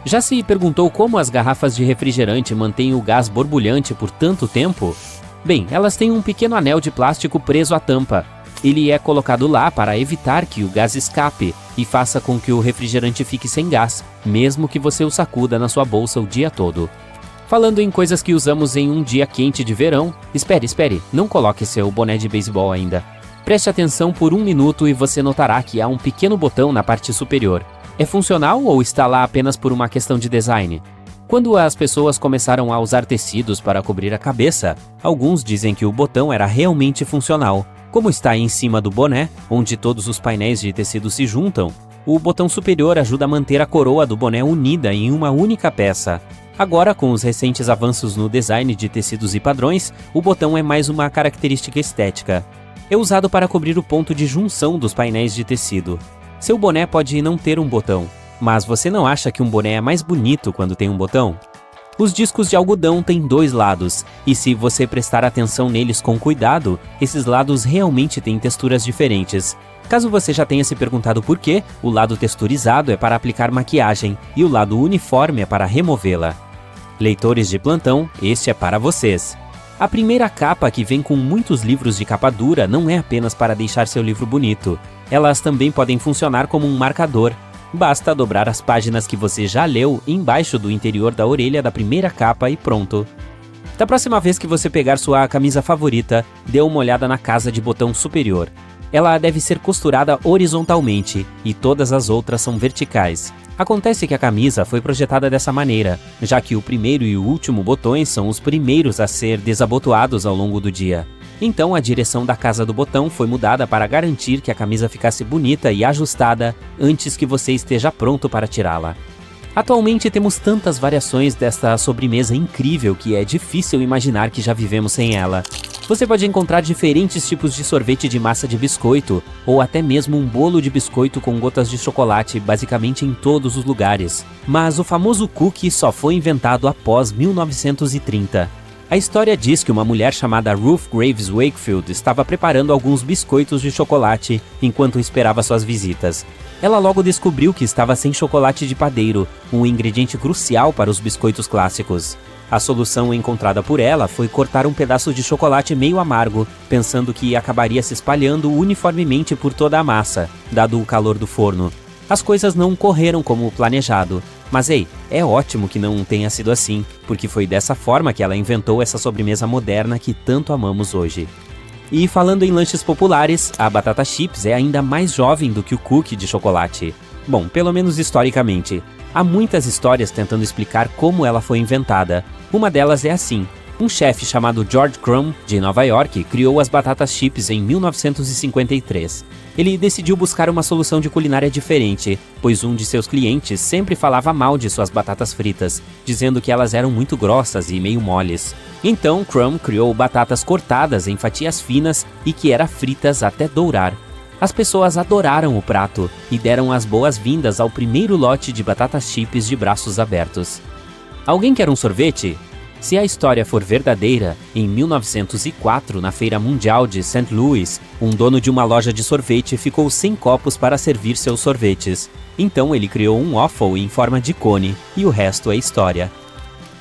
Já se perguntou como as garrafas de refrigerante mantêm o gás borbulhante por tanto tempo? Bem, elas têm um pequeno anel de plástico preso à tampa. Ele é colocado lá para evitar que o gás escape e faça com que o refrigerante fique sem gás, mesmo que você o sacuda na sua bolsa o dia todo. Falando em coisas que usamos em um dia quente de verão, espere, não coloque seu boné de beisebol ainda. Preste atenção por 1 minuto e você notará que há um pequeno botão na parte superior. É funcional ou está lá apenas por uma questão de design? Quando as pessoas começaram a usar tecidos para cobrir a cabeça, alguns dizem que o botão era realmente funcional. Como está em cima do boné, onde todos os painéis de tecido se juntam, o botão superior ajuda a manter a coroa do boné unida em uma única peça. Agora, com os recentes avanços no design de tecidos e padrões, o botão é mais uma característica estética. É usado para cobrir o ponto de junção dos painéis de tecido. Seu boné pode não ter um botão, mas você não acha que um boné é mais bonito quando tem um botão? Os discos de algodão têm 2 lados, e se você prestar atenção neles com cuidado, esses lados realmente têm texturas diferentes. Caso você já tenha se perguntado por quê, o lado texturizado é para aplicar maquiagem e o lado uniforme é para removê-la. Leitores de plantão, este é para vocês. A primeira capa, que vem com muitos livros de capa dura, não é apenas para deixar seu livro bonito. Elas também podem funcionar como um marcador. Basta dobrar as páginas que você já leu embaixo do interior da orelha da primeira capa e pronto. Da próxima vez que você pegar sua camisa favorita, dê uma olhada na casa de botão superior. Ela deve ser costurada horizontalmente e todas as outras são verticais. Acontece que a camisa foi projetada dessa maneira, já que o primeiro e o último botões são os primeiros a ser desabotoados ao longo do dia. Então a direção da casa do botão foi mudada para garantir que a camisa ficasse bonita e ajustada antes que você esteja pronto para tirá-la. Atualmente temos tantas variações desta sobremesa incrível que é difícil imaginar que já vivemos sem ela. Você pode encontrar diferentes tipos de sorvete de massa de biscoito, ou até mesmo um bolo de biscoito com gotas de chocolate basicamente em todos os lugares. Mas o famoso cookie só foi inventado após 1930. A história diz que uma mulher chamada Ruth Graves Wakefield estava preparando alguns biscoitos de chocolate enquanto esperava suas visitas. Ela logo descobriu que estava sem chocolate de padeiro, um ingrediente crucial para os biscoitos clássicos. A solução encontrada por ela foi cortar um pedaço de chocolate meio amargo, pensando que acabaria se espalhando uniformemente por toda a massa, dado o calor do forno. As coisas não correram como planejado, mas ei, é ótimo que não tenha sido assim, porque foi dessa forma que ela inventou essa sobremesa moderna que tanto amamos hoje. E falando em lanches populares, a batata chips é ainda mais jovem do que o cookie de chocolate. Bom, pelo menos historicamente. Há muitas histórias tentando explicar como ela foi inventada. Uma delas é assim. Um chefe chamado George Crumb, de Nova York, criou as batatas chips em 1953. Ele decidiu buscar uma solução de culinária diferente, pois um de seus clientes sempre falava mal de suas batatas fritas, dizendo que elas eram muito grossas e meio moles. Então, Crumb criou batatas cortadas em fatias finas e que eram fritas até dourar. As pessoas adoraram o prato e deram as boas-vindas ao primeiro lote de batatas chips de braços abertos. Alguém quer um sorvete? Se a história for verdadeira, em 1904, na Feira Mundial de St. Louis, um dono de uma loja de sorvete ficou sem copos para servir seus sorvetes. Então ele criou um waffle em forma de cone, e o resto é história.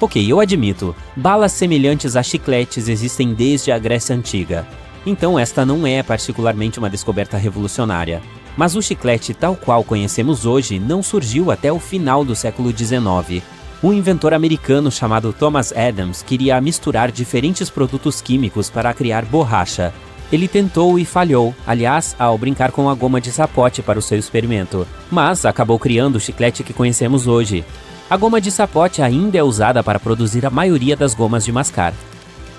Ok, eu admito, balas semelhantes a chicletes existem desde a Grécia Antiga. Então esta não é particularmente uma descoberta revolucionária. Mas o chiclete tal qual conhecemos hoje não surgiu até o final do século XIX. Um inventor americano chamado Thomas Adams queria misturar diferentes produtos químicos para criar borracha. Ele tentou e falhou, aliás, ao brincar com a goma de sapote para o seu experimento, mas acabou criando o chiclete que conhecemos hoje. A goma de sapote ainda é usada para produzir a maioria das gomas de mascar.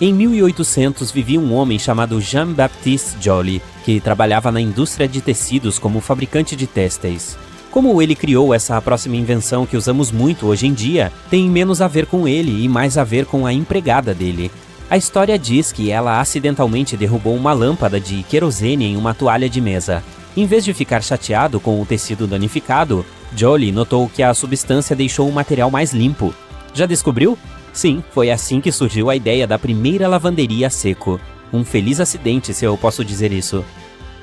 Em 1800 vivia um homem chamado Jean-Baptiste Joly, que trabalhava na indústria de tecidos como fabricante de têxteis. Como ele criou essa próxima invenção que usamos muito hoje em dia, tem menos a ver com ele e mais a ver com a empregada dele. A história diz que ela acidentalmente derrubou uma lâmpada de querosene em uma toalha de mesa. Em vez de ficar chateado com o tecido danificado, Joly notou que a substância deixou o material mais limpo. Já descobriu? Sim, foi assim que surgiu a ideia da primeira lavanderia a seco. Um feliz acidente, se eu posso dizer isso.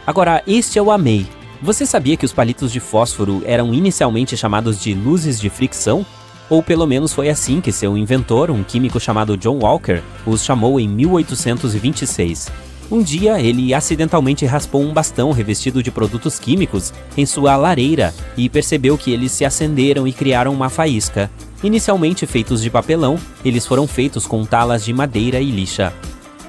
Agora, este eu amei. Você sabia que os palitos de fósforo eram inicialmente chamados de luzes de fricção? Ou pelo menos foi assim que seu inventor, um químico chamado John Walker, os chamou em 1826. Um dia, ele acidentalmente raspou um bastão revestido de produtos químicos em sua lareira e percebeu que eles se acenderam e criaram uma faísca. Inicialmente feitos de papelão, eles foram feitos com talas de madeira e lixa.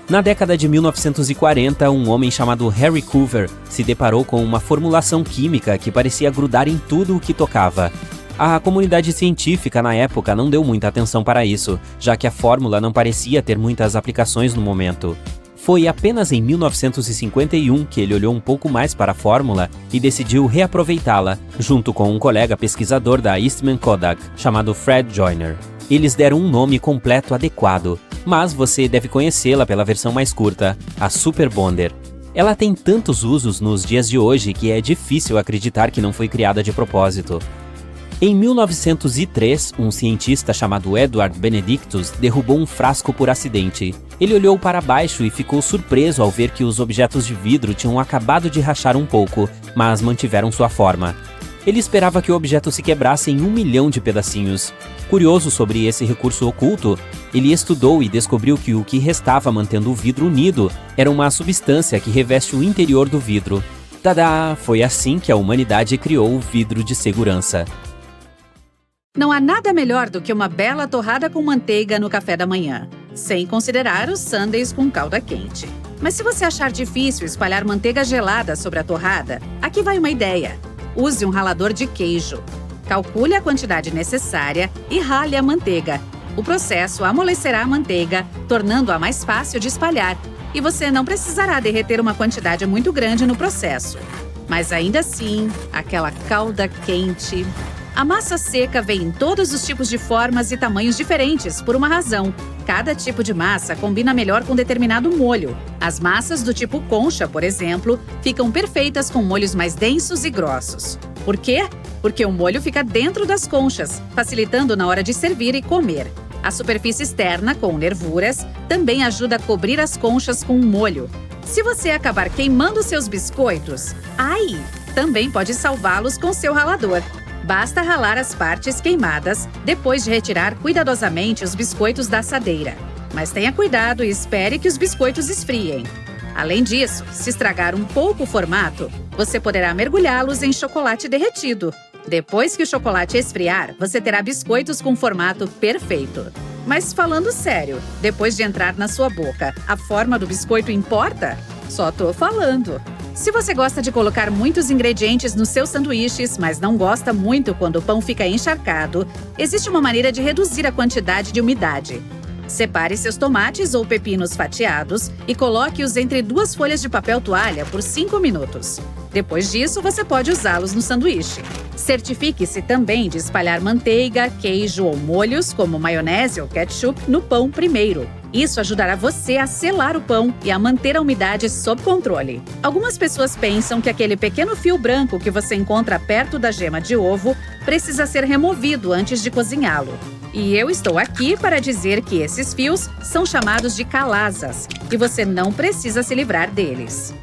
Na década de 1940, um homem chamado Harry Coover se deparou com uma formulação química que parecia grudar em tudo o que tocava. A comunidade científica na época não deu muita atenção para isso, já que a fórmula não parecia ter muitas aplicações no momento. Foi apenas em 1951 que ele olhou um pouco mais para a fórmula e decidiu reaproveitá-la, junto com um colega pesquisador da Eastman Kodak, chamado Fred Joyner. Eles deram um nome completo adequado, mas você deve conhecê-la pela versão mais curta, a Super Bonder. Ela tem tantos usos nos dias de hoje que é difícil acreditar que não foi criada de propósito. Em 1903, um cientista chamado Edward Benedictus derrubou um frasco por acidente. Ele olhou para baixo e ficou surpreso ao ver que os objetos de vidro tinham acabado de rachar um pouco, mas mantiveram sua forma. Ele esperava que o objeto se quebrasse em 1 milhão de pedacinhos. Curioso sobre esse recurso oculto, ele estudou e descobriu que o que restava mantendo o vidro unido era uma substância que reveste o interior do vidro. Tadá! Foi assim que a humanidade criou o vidro de segurança. Não há nada melhor do que uma bela torrada com manteiga no café da manhã, sem considerar os sundaes com calda quente. Mas se você achar difícil espalhar manteiga gelada sobre a torrada, aqui vai uma ideia. Use um ralador de queijo. Calcule a quantidade necessária e rale a manteiga. O processo amolecerá a manteiga, tornando-a mais fácil de espalhar, e você não precisará derreter uma quantidade muito grande no processo. Mas ainda assim, aquela calda quente... A massa seca vem em todos os tipos de formas e tamanhos diferentes, por uma razão. Cada tipo de massa combina melhor com determinado molho. As massas do tipo concha, por exemplo, ficam perfeitas com molhos mais densos e grossos. Por quê? Porque o molho fica dentro das conchas, facilitando na hora de servir e comer. A superfície externa, com nervuras, também ajuda a cobrir as conchas com o molho. Se você acabar queimando seus biscoitos, também pode salvá-los com seu ralador. Basta ralar as partes queimadas, depois de retirar cuidadosamente os biscoitos da assadeira. Mas tenha cuidado e espere que os biscoitos esfriem. Além disso, se estragar um pouco o formato, você poderá mergulhá-los em chocolate derretido. Depois que o chocolate esfriar, você terá biscoitos com formato perfeito. Mas falando sério, depois de entrar na sua boca, a forma do biscoito importa? Só tô falando. Se você gosta de colocar muitos ingredientes nos seus sanduíches, mas não gosta muito quando o pão fica encharcado, existe uma maneira de reduzir a quantidade de umidade. Separe seus tomates ou pepinos fatiados e coloque-os entre 2 folhas de papel toalha por 5 minutos. Depois disso, você pode usá-los no sanduíche. Certifique-se também de espalhar manteiga, queijo ou molhos, como maionese ou ketchup, no pão primeiro. Isso ajudará você a selar o pão e a manter a umidade sob controle. Algumas pessoas pensam que aquele pequeno fio branco que você encontra perto da gema de ovo precisa ser removido antes de cozinhá-lo. E eu estou aqui para dizer que esses fios são chamados de calazas e você não precisa se livrar deles.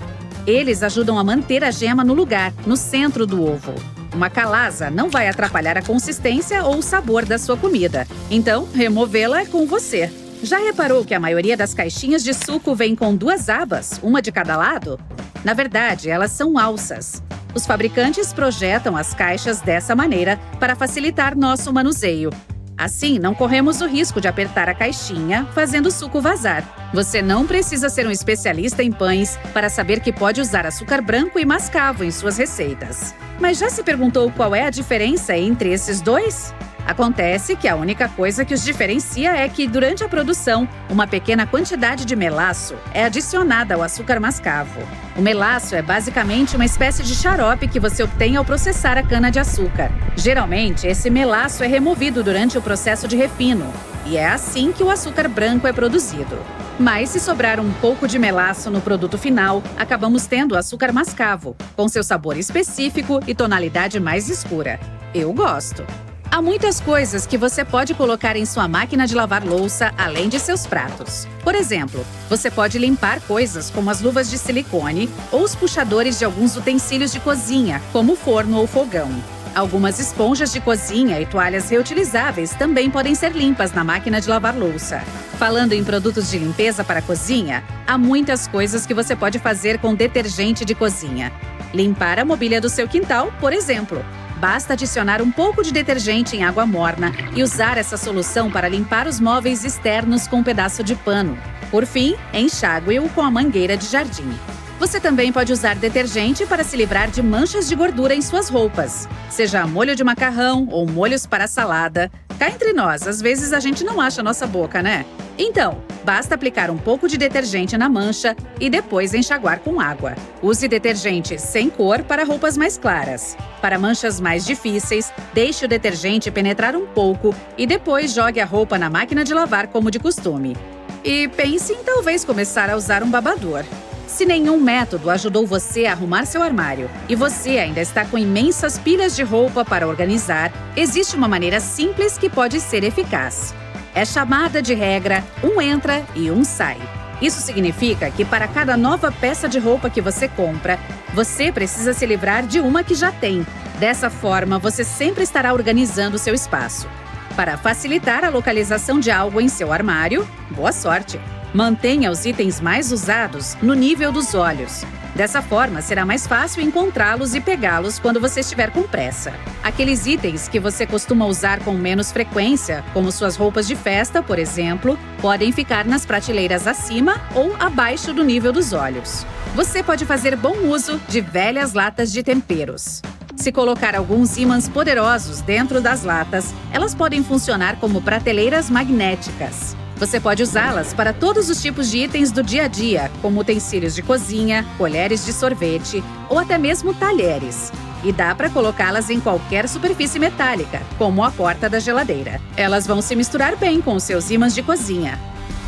Eles ajudam a manter a gema no lugar, no centro do ovo. Uma calaza não vai atrapalhar a consistência ou o sabor da sua comida, então removê-la é com você. Já reparou que a maioria das caixinhas de suco vem com 2 abas, uma de cada lado? Na verdade, elas são alças. Os fabricantes projetam as caixas dessa maneira para facilitar nosso manuseio. Assim, não corremos o risco de apertar a caixinha, fazendo o suco vazar. Você não precisa ser um especialista em pães para saber que pode usar açúcar branco e mascavo em suas receitas. Mas já se perguntou qual é a diferença entre esses dois? Acontece que a única coisa que os diferencia é que, durante a produção, uma pequena quantidade de melaço é adicionada ao açúcar mascavo. O melaço é basicamente uma espécie de xarope que você obtém ao processar a cana-de-açúcar. Geralmente, esse melaço é removido durante o processo de refino, e é assim que o açúcar branco é produzido. Mas se sobrar um pouco de melaço no produto final, acabamos tendo açúcar mascavo, com seu sabor específico e tonalidade mais escura. Eu gosto. Há muitas coisas que você pode colocar em sua máquina de lavar louça além de seus pratos. Por exemplo, você pode limpar coisas como as luvas de silicone ou os puxadores de alguns utensílios de cozinha, como forno ou fogão. Algumas esponjas de cozinha e toalhas reutilizáveis também podem ser limpas na máquina de lavar louça. Falando em produtos de limpeza para a cozinha, há muitas coisas que você pode fazer com detergente de cozinha. Limpar a mobília do seu quintal, por exemplo. Basta adicionar um pouco de detergente em água morna e usar essa solução para limpar os móveis externos com um pedaço de pano. Por fim, enxague-o com a mangueira de jardim. Você também pode usar detergente para se livrar de manchas de gordura em suas roupas. Seja molho de macarrão ou molhos para salada. Cá entre nós, às vezes a gente não acha nossa boca, né? Então, basta aplicar um pouco de detergente na mancha e depois enxaguar com água. Use detergente sem cor para roupas mais claras. Para manchas mais difíceis, deixe o detergente penetrar um pouco e depois jogue a roupa na máquina de lavar como de costume. E pense em talvez começar a usar um babador. Se nenhum método ajudou você a arrumar seu armário e você ainda está com imensas pilhas de roupa para organizar, existe uma maneira simples que pode ser eficaz. É chamada de regra um entra e um sai. Isso significa que para cada nova peça de roupa que você compra, você precisa se livrar de uma que já tem. Dessa forma, você sempre estará organizando seu espaço. Para facilitar a localização de algo em seu armário, boa sorte! Mantenha os itens mais usados no nível dos olhos. Dessa forma, será mais fácil encontrá-los e pegá-los quando você estiver com pressa. Aqueles itens que você costuma usar com menos frequência, como suas roupas de festa, por exemplo, podem ficar nas prateleiras acima ou abaixo do nível dos olhos. Você pode fazer bom uso de velhas latas de temperos. Se colocar alguns ímãs poderosos dentro das latas, elas podem funcionar como prateleiras magnéticas. Você pode usá-las para todos os tipos de itens do dia a dia, como utensílios de cozinha, colheres de sorvete ou até mesmo talheres. E dá para colocá-las em qualquer superfície metálica, como a porta da geladeira. Elas vão se misturar bem com os seus ímãs de cozinha.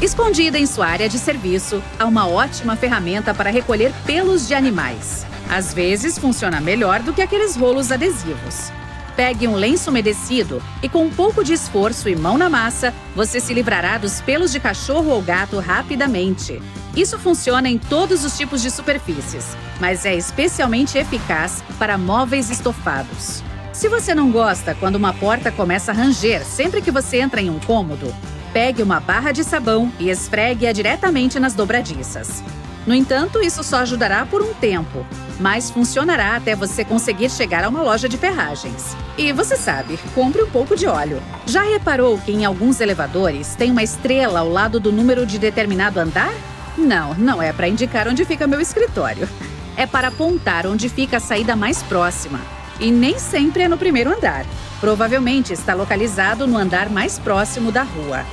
Escondida em sua área de serviço, há uma ótima ferramenta para recolher pelos de animais. Às vezes, funciona melhor do que aqueles rolos adesivos. Pegue um lenço umedecido e, com um pouco de esforço e mão na massa, você se livrará dos pelos de cachorro ou gato rapidamente. Isso funciona em todos os tipos de superfícies, mas é especialmente eficaz para móveis estofados. Se você não gosta quando uma porta começa a ranger sempre que você entra em um cômodo, pegue uma barra de sabão e esfregue-a diretamente nas dobradiças. No entanto, isso só ajudará por um tempo, mas funcionará até você conseguir chegar a uma loja de ferragens. E você sabe, compre um pouco de óleo. Já reparou que em alguns elevadores tem uma estrela ao lado do número de determinado andar? Não é para indicar onde fica meu escritório. É para apontar onde fica a saída mais próxima. E nem sempre é no primeiro andar. Provavelmente está localizado no andar mais próximo da rua.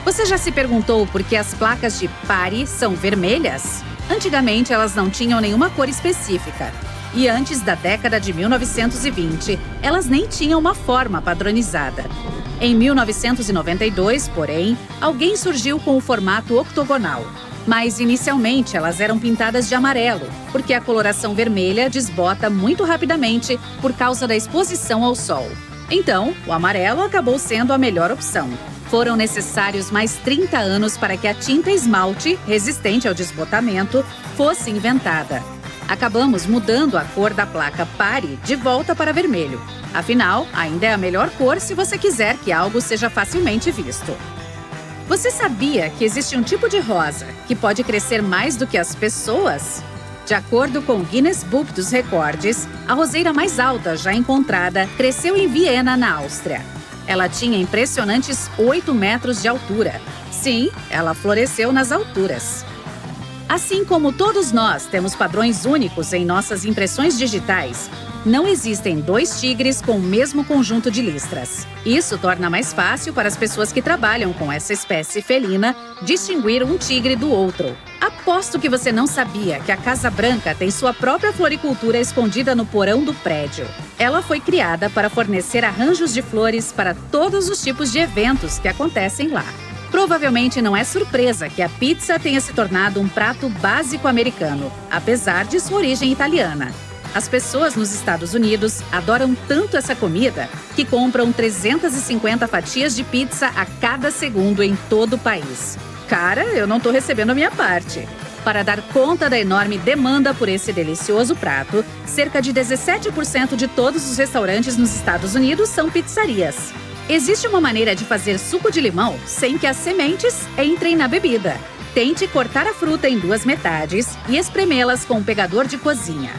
Você já se perguntou por que as placas de pare são vermelhas? Antigamente, elas não tinham nenhuma cor específica. E antes da década de 1920, elas nem tinham uma forma padronizada. Em 1992, porém, alguém surgiu com o formato octogonal. Mas inicialmente elas eram pintadas de amarelo, porque a coloração vermelha desbota muito rapidamente por causa da exposição ao sol. Então, o amarelo acabou sendo a melhor opção. Foram necessários mais 30 anos para que a tinta esmalte, resistente ao desbotamento, fosse inventada. Acabamos mudando a cor da placa Pare de volta para vermelho. Afinal, ainda é a melhor cor se você quiser que algo seja facilmente visto. Você sabia que existe um tipo de rosa que pode crescer mais do que as pessoas? De acordo com o Guinness Book dos Recordes, a roseira mais alta já encontrada cresceu em Viena, na Áustria. Ela tinha impressionantes 8 metros de altura. Sim, ela floresceu nas alturas. Assim como todos nós temos padrões únicos em nossas impressões digitais, não existem 2 tigres com o mesmo conjunto de listras. Isso torna mais fácil para as pessoas que trabalham com essa espécie felina distinguir um tigre do outro. Aposto que você não sabia que a Casa Branca tem sua própria floricultura escondida no porão do prédio. Ela foi criada para fornecer arranjos de flores para todos os tipos de eventos que acontecem lá. Provavelmente não é surpresa que a pizza tenha se tornado um prato básico americano, apesar de sua origem italiana. As pessoas nos Estados Unidos adoram tanto essa comida que compram 350 fatias de pizza a cada segundo em todo o país. Cara, eu não tô recebendo a minha parte. Para dar conta da enorme demanda por esse delicioso prato, cerca de 17% de todos os restaurantes nos Estados Unidos são pizzarias. Existe uma maneira de fazer suco de limão sem que as sementes entrem na bebida. Tente cortar a fruta em 2 metades e espremê-las com um pegador de cozinha.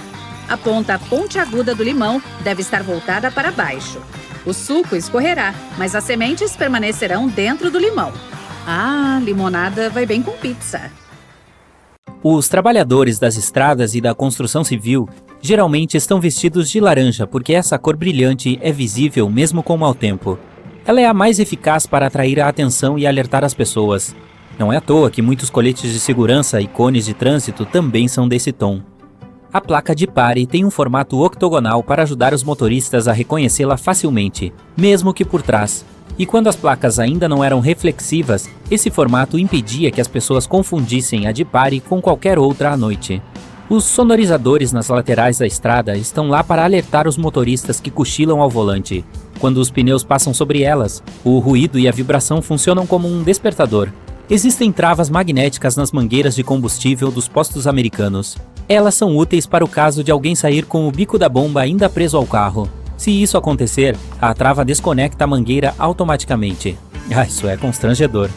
A ponta pontiaguda do limão deve estar voltada para baixo. O suco escorrerá, mas as sementes permanecerão dentro do limão. Ah, limonada vai bem com pizza. Os trabalhadores das estradas e da construção civil geralmente estão vestidos de laranja porque essa cor brilhante é visível mesmo com mau tempo. Ela é a mais eficaz para atrair a atenção e alertar as pessoas. Não é à toa que muitos coletes de segurança e cones de trânsito também são desse tom. A placa de pare tem um formato octogonal para ajudar os motoristas a reconhecê-la facilmente, mesmo que por trás. E quando as placas ainda não eram reflexivas, esse formato impedia que as pessoas confundissem a de pare com qualquer outra à noite. Os sonorizadores nas laterais da estrada estão lá para alertar os motoristas que cochilam ao volante. Quando os pneus passam sobre elas, o ruído e a vibração funcionam como um despertador. Existem travas magnéticas nas mangueiras de combustível dos postos americanos. Elas são úteis para o caso de alguém sair com o bico da bomba ainda preso ao carro. Se isso acontecer, a trava desconecta a mangueira automaticamente. Isso é constrangedor.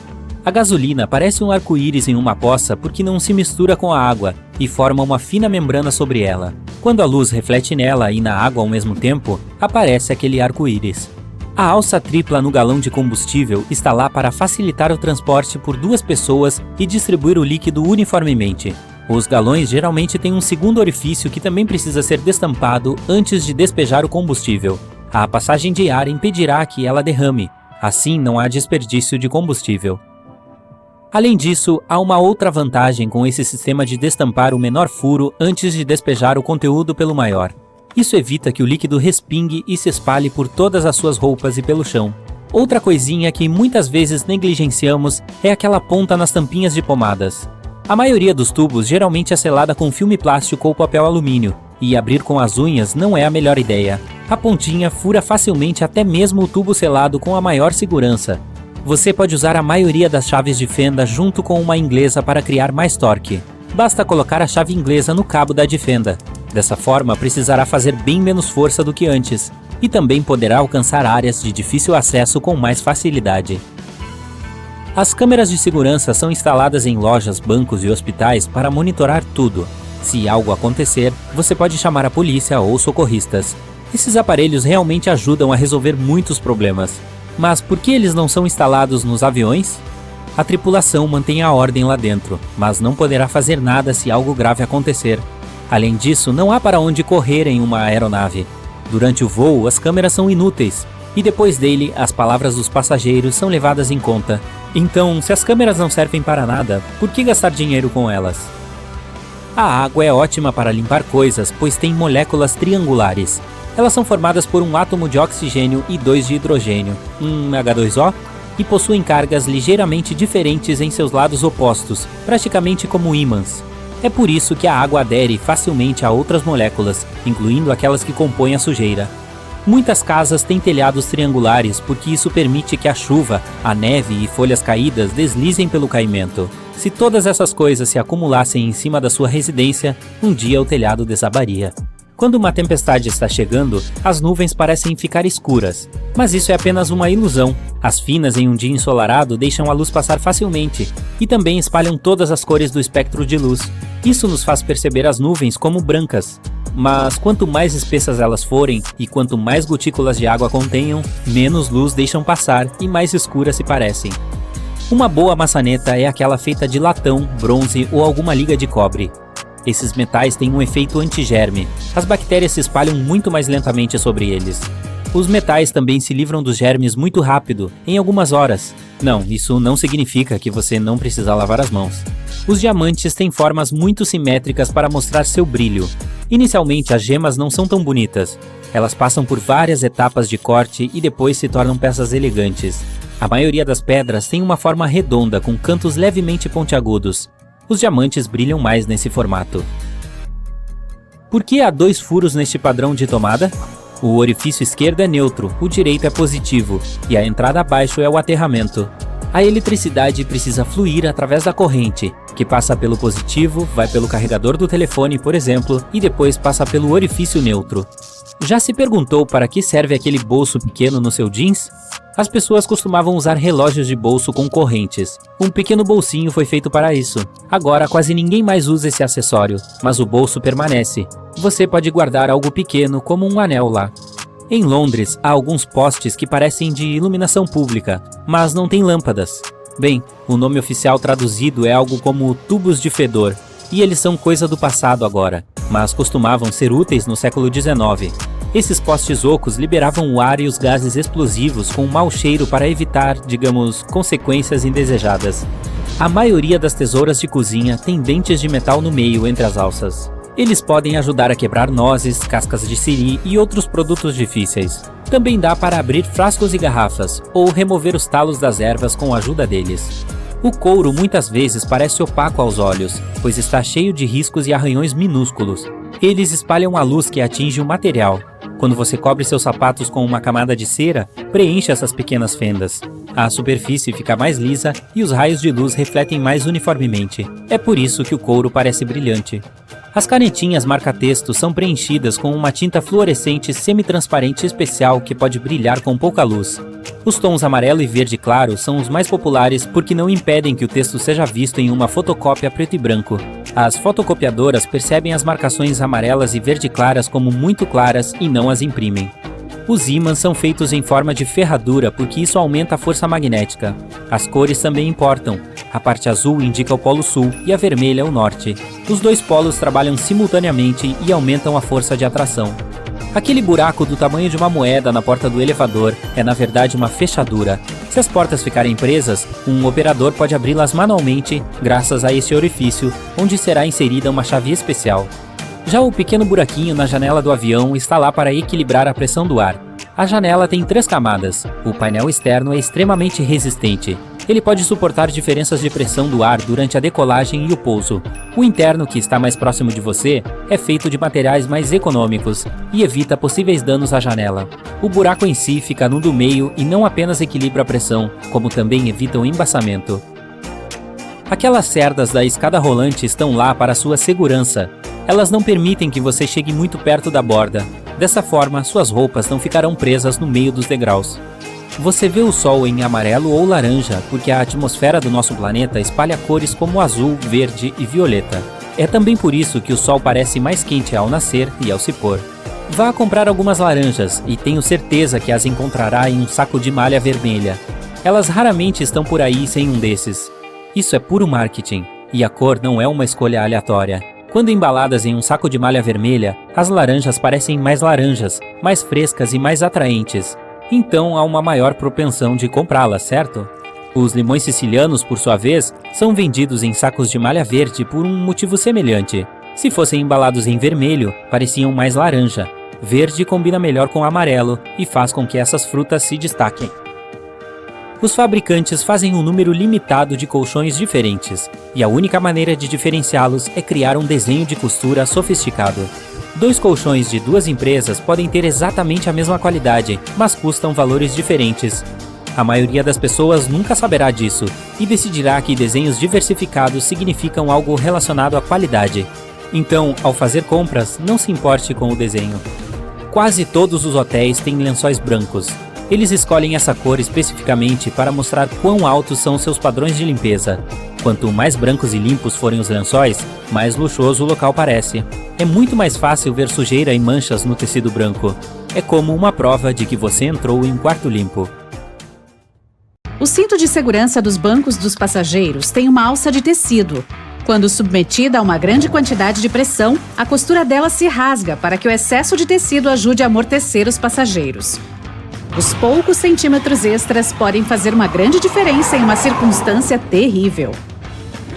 A gasolina parece um arco-íris em uma poça porque não se mistura com a água e forma uma fina membrana sobre ela. Quando a luz reflete nela e na água ao mesmo tempo, aparece aquele arco-íris. A alça tripla no galão de combustível está lá para facilitar o transporte por 2 pessoas e distribuir o líquido uniformemente. Os galões geralmente têm um segundo orifício que também precisa ser destampado antes de despejar o combustível. A passagem de ar impedirá que ela derrame, assim não há desperdício de combustível. Além disso, há uma outra vantagem com esse sistema de destampar o menor furo antes de despejar o conteúdo pelo maior. Isso evita que o líquido respingue e se espalhe por todas as suas roupas e pelo chão. Outra coisinha que muitas vezes negligenciamos é aquela ponta nas tampinhas de pomadas. A maioria dos tubos geralmente é selada com filme plástico ou papel alumínio, e abrir com as unhas não é a melhor ideia. A pontinha fura facilmente até mesmo o tubo selado com a maior segurança. Você pode usar a maioria das chaves de fenda junto com uma inglesa para criar mais torque. Basta colocar a chave inglesa no cabo da de fenda. Dessa forma, precisará fazer bem menos força do que antes, e também poderá alcançar áreas de difícil acesso com mais facilidade. As câmeras de segurança são instaladas em lojas, bancos e hospitais para monitorar tudo. Se algo acontecer, você pode chamar a polícia ou socorristas. Esses aparelhos realmente ajudam a resolver muitos problemas. Mas por que eles não são instalados nos aviões? A tripulação mantém a ordem lá dentro, mas não poderá fazer nada se algo grave acontecer. Além disso, não há para onde correr em uma aeronave. Durante o voo, as câmeras são inúteis, e depois dele, as palavras dos passageiros são levadas em conta. Então, se as câmeras não servem para nada, por que gastar dinheiro com elas? A água é ótima para limpar coisas, pois tem moléculas triangulares. Elas são formadas por um átomo de oxigênio e 2 de hidrogênio, um H2O, e possuem cargas ligeiramente diferentes em seus lados opostos, praticamente como ímãs. É por isso que a água adere facilmente a outras moléculas, incluindo aquelas que compõem a sujeira. Muitas casas têm telhados triangulares porque isso permite que a chuva, a neve e folhas caídas deslizem pelo caimento. Se todas essas coisas se acumulassem em cima da sua residência, um dia o telhado desabaria. Quando uma tempestade está chegando, as nuvens parecem ficar escuras. Mas isso é apenas uma ilusão. As finas em um dia ensolarado deixam a luz passar facilmente e também espalham todas as cores do espectro de luz. Isso nos faz perceber as nuvens como brancas. Mas quanto mais espessas elas forem e quanto mais gotículas de água contenham, menos luz deixam passar e mais escuras se parecem. Uma boa maçaneta é aquela feita de latão, bronze ou alguma liga de cobre. Esses metais têm um efeito antigerme. As bactérias se espalham muito mais lentamente sobre eles. Os metais também se livram dos germes muito rápido, em algumas horas. Não, isso não significa que você não precisa lavar as mãos. Os diamantes têm formas muito simétricas para mostrar seu brilho. Inicialmente, as gemas não são tão bonitas. Elas passam por várias etapas de corte e depois se tornam peças elegantes. A maioria das pedras tem uma forma redonda com cantos levemente pontiagudos. Os diamantes brilham mais nesse formato. Por que há 2 furos neste padrão de tomada? O orifício esquerdo é neutro, o direito é positivo, e a entrada abaixo é o aterramento. A eletricidade precisa fluir através da corrente, que passa pelo positivo, vai pelo carregador do telefone, por exemplo, e depois passa pelo orifício neutro. Já se perguntou para que serve aquele bolso pequeno no seu jeans? As pessoas costumavam usar relógios de bolso com correntes. Um pequeno bolsinho foi feito para isso. Agora quase ninguém mais usa esse acessório, mas o bolso permanece. Você pode guardar algo pequeno como um anel lá. Em Londres, há alguns postes que parecem de iluminação pública, mas não têm lâmpadas. Bem, o nome oficial traduzido é algo como tubos de fedor, e eles são coisa do passado agora, mas costumavam ser úteis no século XIX. Esses postes ocos liberavam o ar e os gases explosivos com um mau cheiro para evitar, digamos, consequências indesejadas. A maioria das tesouras de cozinha tem dentes de metal no meio entre as alças. Eles podem ajudar a quebrar nozes, cascas de siri e outros produtos difíceis. Também dá para abrir frascos e garrafas, ou remover os talos das ervas com a ajuda deles. O couro muitas vezes parece opaco aos olhos, pois está cheio de riscos e arranhões minúsculos. Eles espalham a luz que atinge o material. Quando você cobre seus sapatos com uma camada de cera, preenche essas pequenas fendas. A superfície fica mais lisa e os raios de luz refletem mais uniformemente. É por isso que o couro parece brilhante. As canetinhas marca-texto são preenchidas com uma tinta fluorescente semi-transparente especial que pode brilhar com pouca luz. Os tons amarelo e verde claro são os mais populares porque não impedem que o texto seja visto em uma fotocópia preto e branco. As fotocopiadoras percebem as marcações amarelas e verde claras como muito claras e não as imprimem. Os ímãs são feitos em forma de ferradura porque isso aumenta a força magnética. As cores também importam. A parte azul indica o polo sul e a vermelha o norte. Os 2 polos trabalham simultaneamente e aumentam a força de atração. Aquele buraco do tamanho de uma moeda na porta do elevador é na verdade uma fechadura. Se as portas ficarem presas, um operador pode abri-las manualmente graças a esse orifício, onde será inserida uma chave especial. Já o pequeno buraquinho na janela do avião está lá para equilibrar a pressão do ar. A janela tem 3 camadas. O painel externo é extremamente resistente. Ele pode suportar diferenças de pressão do ar durante a decolagem e o pouso. O interno, que está mais próximo de você, é feito de materiais mais econômicos e evita possíveis danos à janela. O buraco em si fica no do meio e não apenas equilibra a pressão, como também evita o embaçamento. Aquelas cerdas da escada rolante estão lá para sua segurança. Elas não permitem que você chegue muito perto da borda. Dessa forma, suas roupas não ficarão presas no meio dos degraus. Você vê o Sol em amarelo ou laranja porque a atmosfera do nosso planeta espalha cores como azul, verde e violeta. É também por isso que o Sol parece mais quente ao nascer e ao se pôr. Vá comprar algumas laranjas e tenho certeza que as encontrará em um saco de malha vermelha. Elas raramente estão por aí sem um desses. Isso é puro marketing, e a cor não é uma escolha aleatória. Quando embaladas em um saco de malha vermelha, as laranjas parecem mais laranjas, mais frescas e mais atraentes. Então há uma maior propensão de comprá-las, certo? Os limões sicilianos, por sua vez, são vendidos em sacos de malha verde por um motivo semelhante. Se fossem embalados em vermelho, pareciam mais laranja. Verde combina melhor com amarelo e faz com que essas frutas se destaquem. Os fabricantes fazem um número limitado de colchões diferentes, e a única maneira de diferenciá-los é criar um desenho de costura sofisticado. 2 colchões de 2 empresas podem ter exatamente a mesma qualidade, mas custam valores diferentes. A maioria das pessoas nunca saberá disso e decidirá que desenhos diversificados significam algo relacionado à qualidade. Então, ao fazer compras, não se importe com o desenho. Quase todos os hotéis têm lençóis brancos. Eles escolhem essa cor especificamente para mostrar quão altos são seus padrões de limpeza. Quanto mais brancos e limpos forem os lençóis, mais luxuoso o local parece. É muito mais fácil ver sujeira e manchas no tecido branco. É como uma prova de que você entrou em um quarto limpo. O cinto de segurança dos bancos dos passageiros tem uma alça de tecido. Quando submetida a uma grande quantidade de pressão, a costura dela se rasga para que o excesso de tecido ajude a amortecer os passageiros. Os poucos centímetros extras podem fazer uma grande diferença em uma circunstância terrível.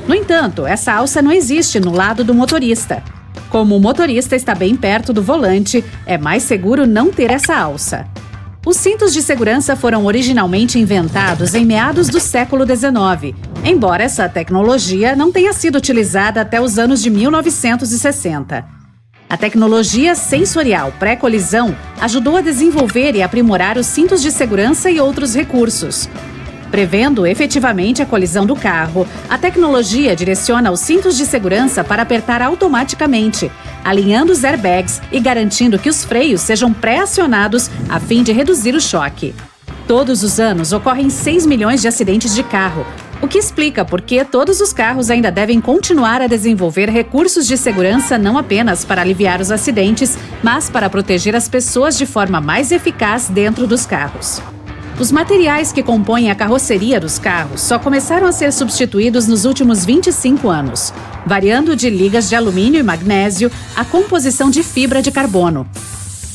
No entanto, essa alça não existe no lado do motorista. Como o motorista está bem perto do volante, é mais seguro não ter essa alça. Os cintos de segurança foram originalmente inventados em meados do século XIX, embora essa tecnologia não tenha sido utilizada até os anos de 1960. A tecnologia sensorial pré-colisão ajudou a desenvolver e aprimorar os cintos de segurança e outros recursos. Prevendo efetivamente a colisão do carro, a tecnologia direciona os cintos de segurança para apertar automaticamente, alinhando os airbags e garantindo que os freios sejam pré-acionados a fim de reduzir o choque. Todos os anos ocorrem 6 milhões de acidentes de carro, o que explica por que todos os carros ainda devem continuar a desenvolver recursos de segurança não apenas para aliviar os acidentes, mas para proteger as pessoas de forma mais eficaz dentro dos carros. Os materiais que compõem a carroceria dos carros só começaram a ser substituídos nos últimos 25 anos, variando de ligas de alumínio e magnésio à composição de fibra de carbono.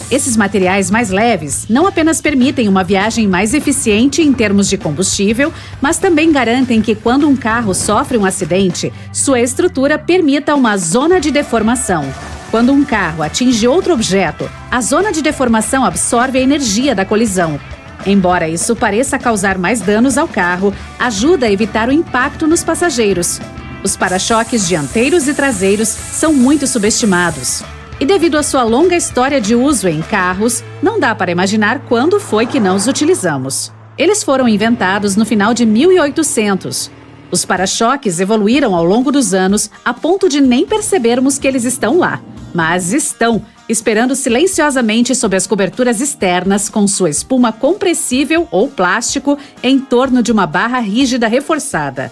Esses materiais mais leves não apenas permitem uma viagem mais eficiente em termos de combustível, mas também garantem que quando um carro sofre um acidente, sua estrutura permita uma zona de deformação. Quando um carro atinge outro objeto, a zona de deformação absorve a energia da colisão. Embora isso pareça causar mais danos ao carro, ajuda a evitar o impacto nos passageiros. Os para-choques dianteiros e traseiros são muito subestimados. E devido à sua longa história de uso em carros, não dá para imaginar quando foi que não os utilizamos. Eles foram inventados no final de 1800. Os para-choques evoluíram ao longo dos anos a ponto de nem percebermos que eles estão lá. Mas estão, esperando silenciosamente sob as coberturas externas com sua espuma compressível ou plástico em torno de uma barra rígida reforçada.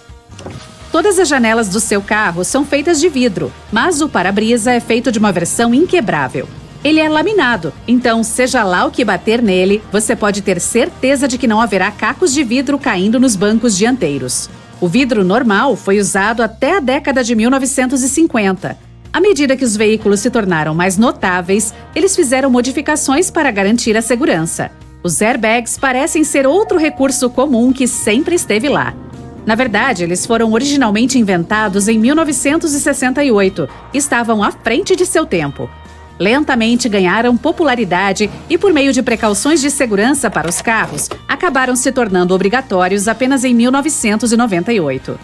Todas as janelas do seu carro são feitas de vidro, mas o para-brisa é feito de uma versão inquebrável. Ele é laminado, então seja lá o que bater nele, você pode ter certeza de que não haverá cacos de vidro caindo nos bancos dianteiros. O vidro normal foi usado até a década de 1950. À medida que os veículos se tornaram mais notáveis, eles fizeram modificações para garantir a segurança. Os airbags parecem ser outro recurso comum que sempre esteve lá. Na verdade, eles foram originalmente inventados em 1968 e estavam à frente de seu tempo. Lentamente ganharam popularidade e, por meio de precauções de segurança para os carros, acabaram se tornando obrigatórios apenas em 1998.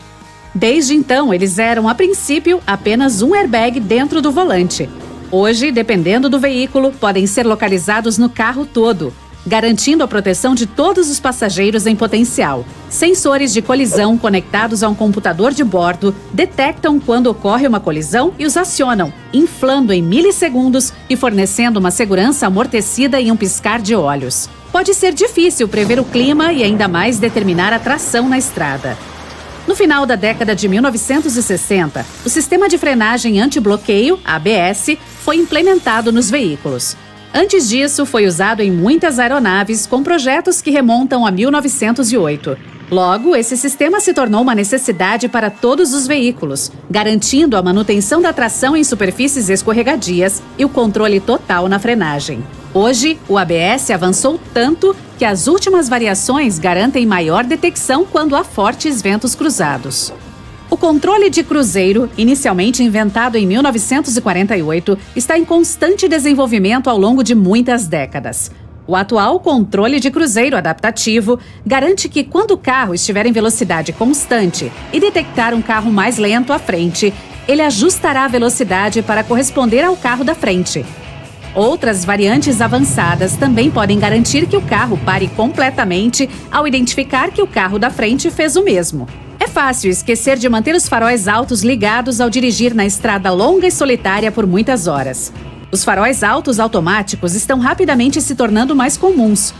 Desde então, eles eram, a princípio, apenas um airbag dentro do volante. Hoje, dependendo do veículo, podem ser localizados no carro todo, garantindo a proteção de todos os passageiros em potencial. Sensores de colisão conectados a um computador de bordo detectam quando ocorre uma colisão e os acionam, inflando em milissegundos e fornecendo uma segurança amortecida em um piscar de olhos. Pode ser difícil prever o clima e ainda mais determinar a tração na estrada. No final da década de 1960, o sistema de frenagem anti-bloqueio, ABS, foi implementado nos veículos. Antes disso, foi usado em muitas aeronaves com projetos que remontam a 1908. Logo, esse sistema se tornou uma necessidade para todos os veículos, garantindo a manutenção da tração em superfícies escorregadias e o controle total na frenagem. Hoje, o ABS avançou tanto que as últimas variações garantem maior detecção quando há fortes ventos cruzados. O O controle de cruzeiro, inicialmente inventado em 1948, está em constante desenvolvimento ao longo de muitas décadas. O atual controle de cruzeiro adaptativo garante que, quando o carro estiver em velocidade constante e detectar um carro mais lento à frente, ele ajustará a velocidade para corresponder ao carro da frente. Outras variantes avançadas também podem garantir que o carro pare completamente ao identificar que o carro da frente fez o mesmo. É fácil esquecer de manter os faróis altos ligados ao dirigir na estrada longa e solitária por muitas horas. Os faróis altos automáticos estão rapidamente se tornando mais comuns.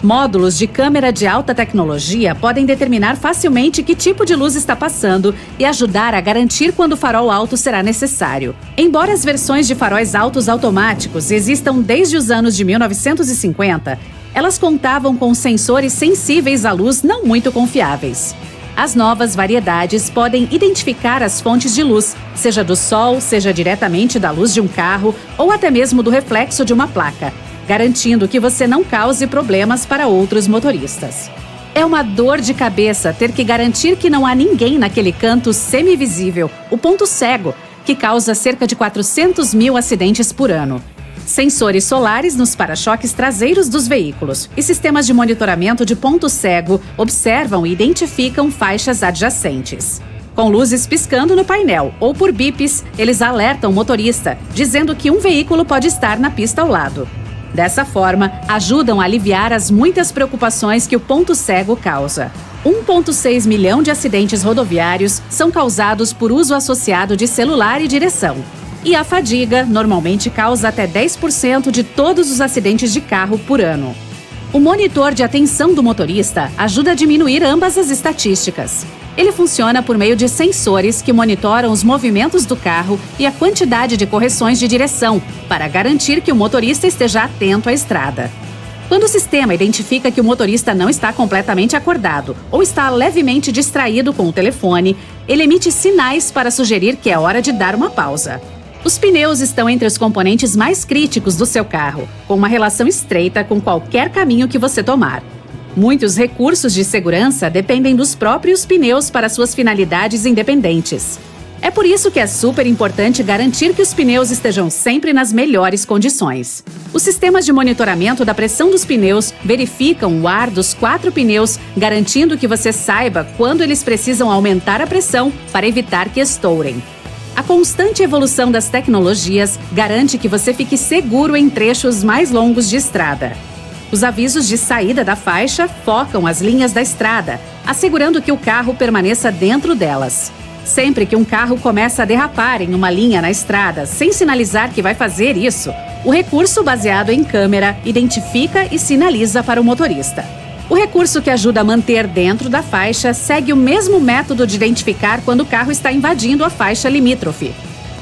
Módulos de câmera de alta tecnologia podem determinar facilmente que tipo de luz está passando e ajudar a garantir quando o farol alto será necessário. Embora as versões de faróis altos automáticos existam desde os anos de 1950, elas contavam com sensores sensíveis à luz não muito confiáveis. As novas variedades podem identificar as fontes de luz, seja do sol, seja diretamente da luz de um carro ou até mesmo do reflexo de uma placa, garantindo que você não cause problemas para outros motoristas. É uma dor de cabeça ter que garantir que não há ninguém naquele canto semivisível, o ponto cego, que causa cerca de 400 mil acidentes por ano. Sensores solares nos para-choques traseiros dos veículos e sistemas de monitoramento de ponto cego observam e identificam faixas adjacentes. Com luzes piscando no painel ou por bips, eles alertam o motorista, dizendo que um veículo pode estar na pista ao lado. Dessa forma, ajudam a aliviar as muitas preocupações que o ponto cego causa. 1,6 milhão de acidentes rodoviários são causados por uso associado de celular e direção. E a fadiga normalmente causa até 10% de todos os acidentes de carro por ano. O monitor de atenção do motorista ajuda a diminuir ambas as estatísticas. Ele funciona por meio de sensores que monitoram os movimentos do carro e a quantidade de correções de direção, para garantir que o motorista esteja atento à estrada. Quando o sistema identifica que o motorista não está completamente acordado ou está levemente distraído com o telefone, ele emite sinais para sugerir que é hora de dar uma pausa. Os pneus estão entre os componentes mais críticos do seu carro, com uma relação estreita com qualquer caminho que você tomar. Muitos recursos de segurança dependem dos próprios pneus para suas finalidades independentes. É por isso que é super importante garantir que os pneus estejam sempre nas melhores condições. Os sistemas de monitoramento da pressão dos pneus verificam o ar dos 4 pneus, garantindo que você saiba quando eles precisam aumentar a pressão para evitar que estourem. A constante evolução das tecnologias garante que você fique seguro em trechos mais longos de estrada. Os avisos de saída da faixa focam as linhas da estrada, assegurando que o carro permaneça dentro delas. Sempre que um carro começa a derrapar em uma linha na estrada sem sinalizar que vai fazer isso, o recurso baseado em câmera identifica e sinaliza para o motorista. O recurso que ajuda a manter dentro da faixa segue o mesmo método de identificar quando o carro está invadindo a faixa limítrofe.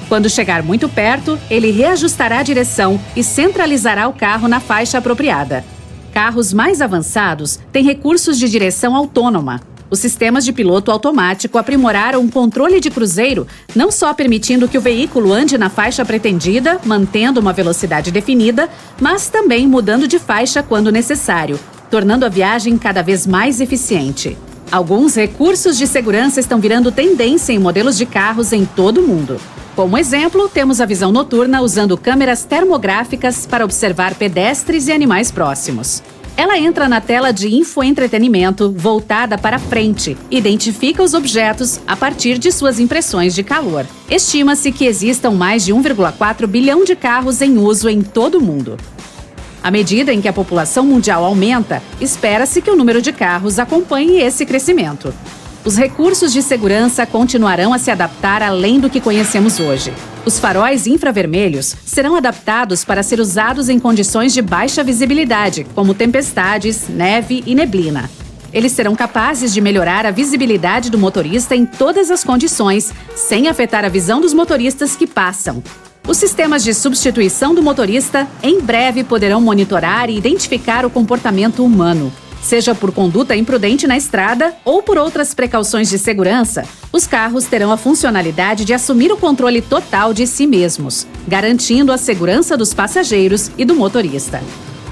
Quando chegar muito perto, ele reajustará a direção e centralizará o carro na faixa apropriada. Carros mais avançados têm recursos de direção autônoma. Os sistemas de piloto automático aprimoraram o controle de cruzeiro, não só permitindo que o veículo ande na faixa pretendida, mantendo uma velocidade definida, mas também mudando de faixa quando necessário, tornando a viagem cada vez mais eficiente. Alguns recursos de segurança estão virando tendência em modelos de carros em todo o mundo. Como exemplo, temos a visão noturna usando câmeras termográficas para observar pedestres e animais próximos. Ela entra na tela de infoentretenimento voltada para frente e identifica os objetos a partir de suas impressões de calor. Estima-se que existam mais de 1,4 bilhão de carros em uso em todo o mundo. À medida em que a população mundial aumenta, espera-se que o número de carros acompanhe esse crescimento. Os recursos de segurança continuarão a se adaptar além do que conhecemos hoje. Os faróis infravermelhos serão adaptados para ser usados em condições de baixa visibilidade, como tempestades, neve e neblina. Eles serão capazes de melhorar a visibilidade do motorista em todas as condições, sem afetar a visão dos motoristas que passam. Os sistemas de substituição do motorista em breve poderão monitorar e identificar o comportamento humano. Seja por conduta imprudente na estrada ou por outras precauções de segurança, os carros terão a funcionalidade de assumir o controle total de si mesmos, garantindo a segurança dos passageiros e do motorista.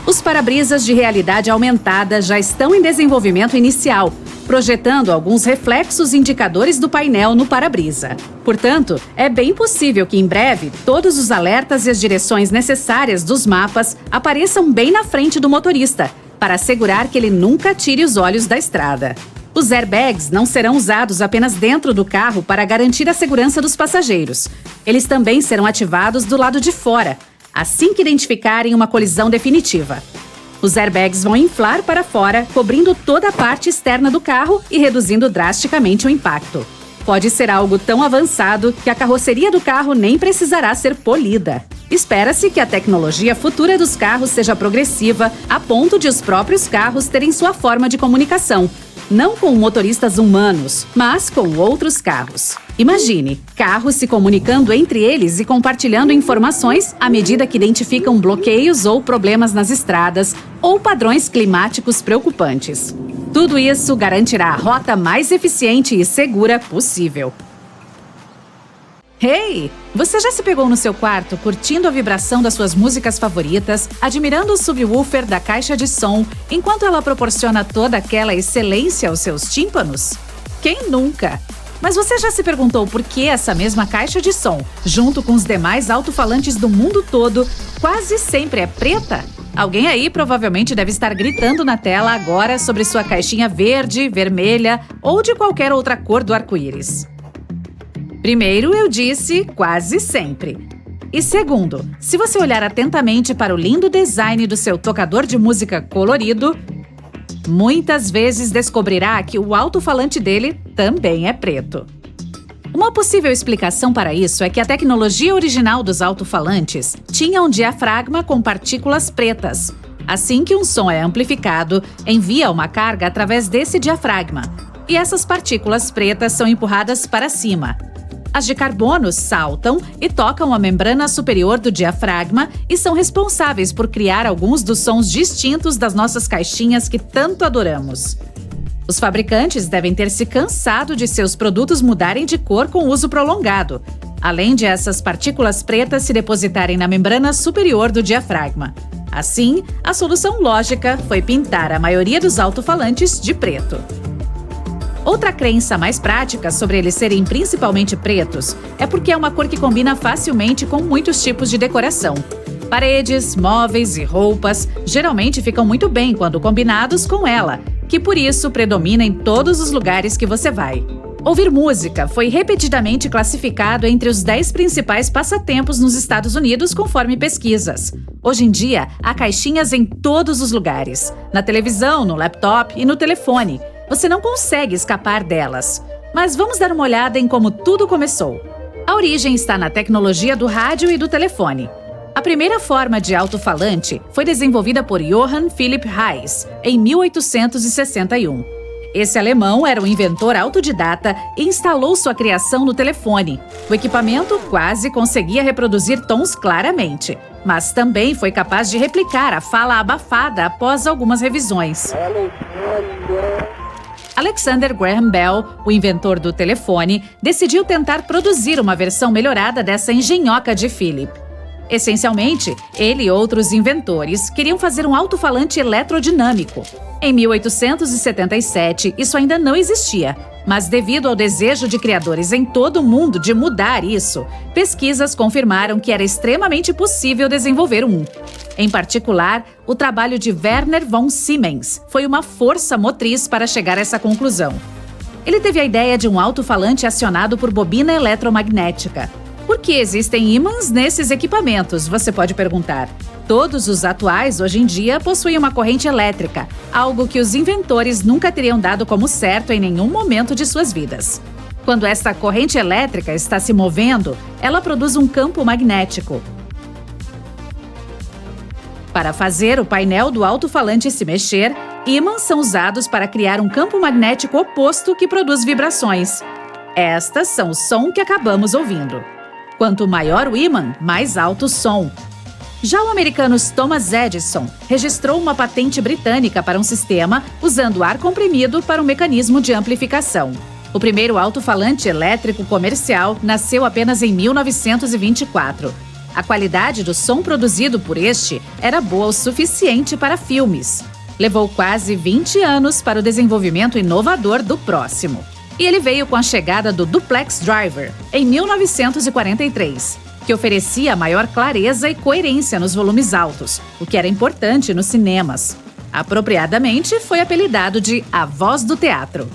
Os para-brisas de realidade aumentada já estão em desenvolvimento inicial, projetando alguns reflexos indicadores do painel no para-brisa. Portanto, é bem possível que em breve todos os alertas e as direções necessárias dos mapas apareçam bem na frente do motorista, para assegurar que ele nunca tire os olhos da estrada. Os airbags não serão usados apenas dentro do carro para garantir a segurança dos passageiros. Eles também serão ativados do lado de fora, assim que identificarem uma colisão definitiva. Os airbags vão inflar para fora, cobrindo toda a parte externa do carro e reduzindo drasticamente o impacto. Pode ser algo tão avançado que a carroceria do carro nem precisará ser polida. Espera-se que a tecnologia futura dos carros seja progressiva a ponto de os próprios carros terem sua forma de comunicação, não com motoristas humanos, mas com outros carros. Imagine, carros se comunicando entre eles e compartilhando informações à medida que identificam bloqueios ou problemas nas estradas ou padrões climáticos preocupantes. Tudo isso garantirá a rota mais eficiente e segura possível. Hey! Você já se pegou no seu quarto curtindo a vibração das suas músicas favoritas, admirando o subwoofer da caixa de som, enquanto ela proporciona toda aquela excelência aos seus tímpanos? Quem nunca? Mas você já se perguntou por que essa mesma caixa de som, junto com os demais alto-falantes do mundo todo, quase sempre é preta? Alguém aí provavelmente deve estar gritando na tela agora sobre sua caixinha verde, vermelha ou de qualquer outra cor do arco-íris. Primeiro, eu disse quase sempre. E segundo, se você olhar atentamente para o lindo design do seu tocador de música colorido, muitas vezes descobrirá que o alto-falante dele também é preto. Uma possível explicação para isso é que a tecnologia original dos alto-falantes tinha um diafragma com partículas pretas. Assim que um som é amplificado, envia uma carga através desse diafragma, e essas partículas pretas são empurradas para cima. As de carbono saltam e tocam a membrana superior do diafragma e são responsáveis por criar alguns dos sons distintos das nossas caixinhas que tanto adoramos. Os fabricantes devem ter se cansado de seus produtos mudarem de cor com uso prolongado, além de essas partículas pretas se depositarem na membrana superior do diafragma. Assim, a solução lógica foi pintar a maioria dos alto-falantes de preto. Outra crença mais prática sobre eles serem principalmente pretos é porque é uma cor que combina facilmente com muitos tipos de decoração. Paredes, móveis e roupas geralmente ficam muito bem quando combinados com ela, que por isso predomina em todos os lugares que você vai. Ouvir música foi repetidamente classificado entre os 10 principais passatempos nos Estados Unidos conforme pesquisas. Hoje em dia, há caixinhas em todos os lugares, na televisão, no laptop e no telefone. Você não consegue escapar delas. Mas vamos dar uma olhada em como tudo começou. A origem está na tecnologia do rádio e do telefone. A primeira forma de alto-falante foi desenvolvida por Johann Philipp Reis, em 1861. Esse alemão era um inventor autodidata e instalou sua criação no telefone. O equipamento quase conseguia reproduzir tons claramente, mas também foi capaz de replicar a fala abafada após algumas revisões. Alexander Graham Bell, o inventor do telefone, decidiu tentar produzir uma versão melhorada dessa engenhoca de Philipp. Essencialmente, ele e outros inventores queriam fazer um alto-falante eletrodinâmico. Em 1877, isso ainda não existia, mas devido ao desejo de criadores em todo o mundo de mudar isso, pesquisas confirmaram que era extremamente possível desenvolver um. Em particular, o trabalho de Werner von Siemens foi uma força motriz para chegar a essa conclusão. Ele teve a ideia de um alto-falante acionado por bobina eletromagnética. Por que existem ímãs nesses equipamentos, você pode perguntar. Todos os atuais, hoje em dia, possuem uma corrente elétrica, algo que os inventores nunca teriam dado como certo em nenhum momento de suas vidas. Quando esta corrente elétrica está se movendo, ela produz um campo magnético. Para fazer o painel do alto-falante se mexer, ímãs são usados para criar um campo magnético oposto que produz vibrações. Estas são o som que acabamos ouvindo. Quanto maior o ímã, mais alto o som. Já o americano Thomas Edison registrou uma patente britânica para um sistema usando ar comprimido para um mecanismo de amplificação. O primeiro alto-falante elétrico comercial nasceu apenas em 1924. a qualidade do som produzido por este era boa o suficiente para filmes. Levou quase 20 anos para o desenvolvimento inovador do próximo. E ele veio com a chegada do Duplex Driver, em 1943, que oferecia maior clareza e coerência nos volumes altos, o que era importante nos cinemas. Apropriadamente, foi apelidado de A Voz do Teatro.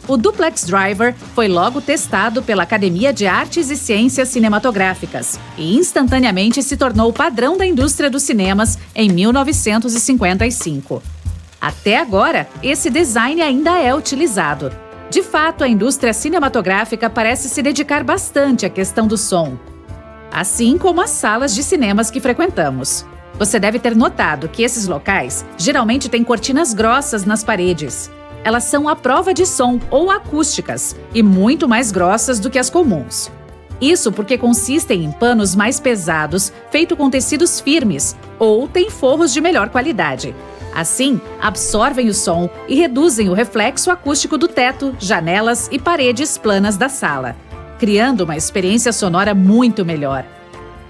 O Duplex Driver foi logo testado pela Academia de Artes e Ciências Cinematográficas e instantaneamente se tornou o padrão da indústria dos cinemas em 1955. Até agora, esse design ainda é utilizado. De fato, a indústria cinematográfica parece se dedicar bastante à questão do som, assim como as salas de cinemas que frequentamos. Você deve ter notado que esses locais geralmente têm cortinas grossas nas paredes. Elas são à prova de som ou acústicas e muito mais grossas do que as comuns. Isso porque consistem em panos mais pesados, feitos com tecidos firmes ou têm forros de melhor qualidade. Assim, absorvem o som e reduzem o reflexo acústico do teto, janelas e paredes planas da sala, criando uma experiência sonora muito melhor.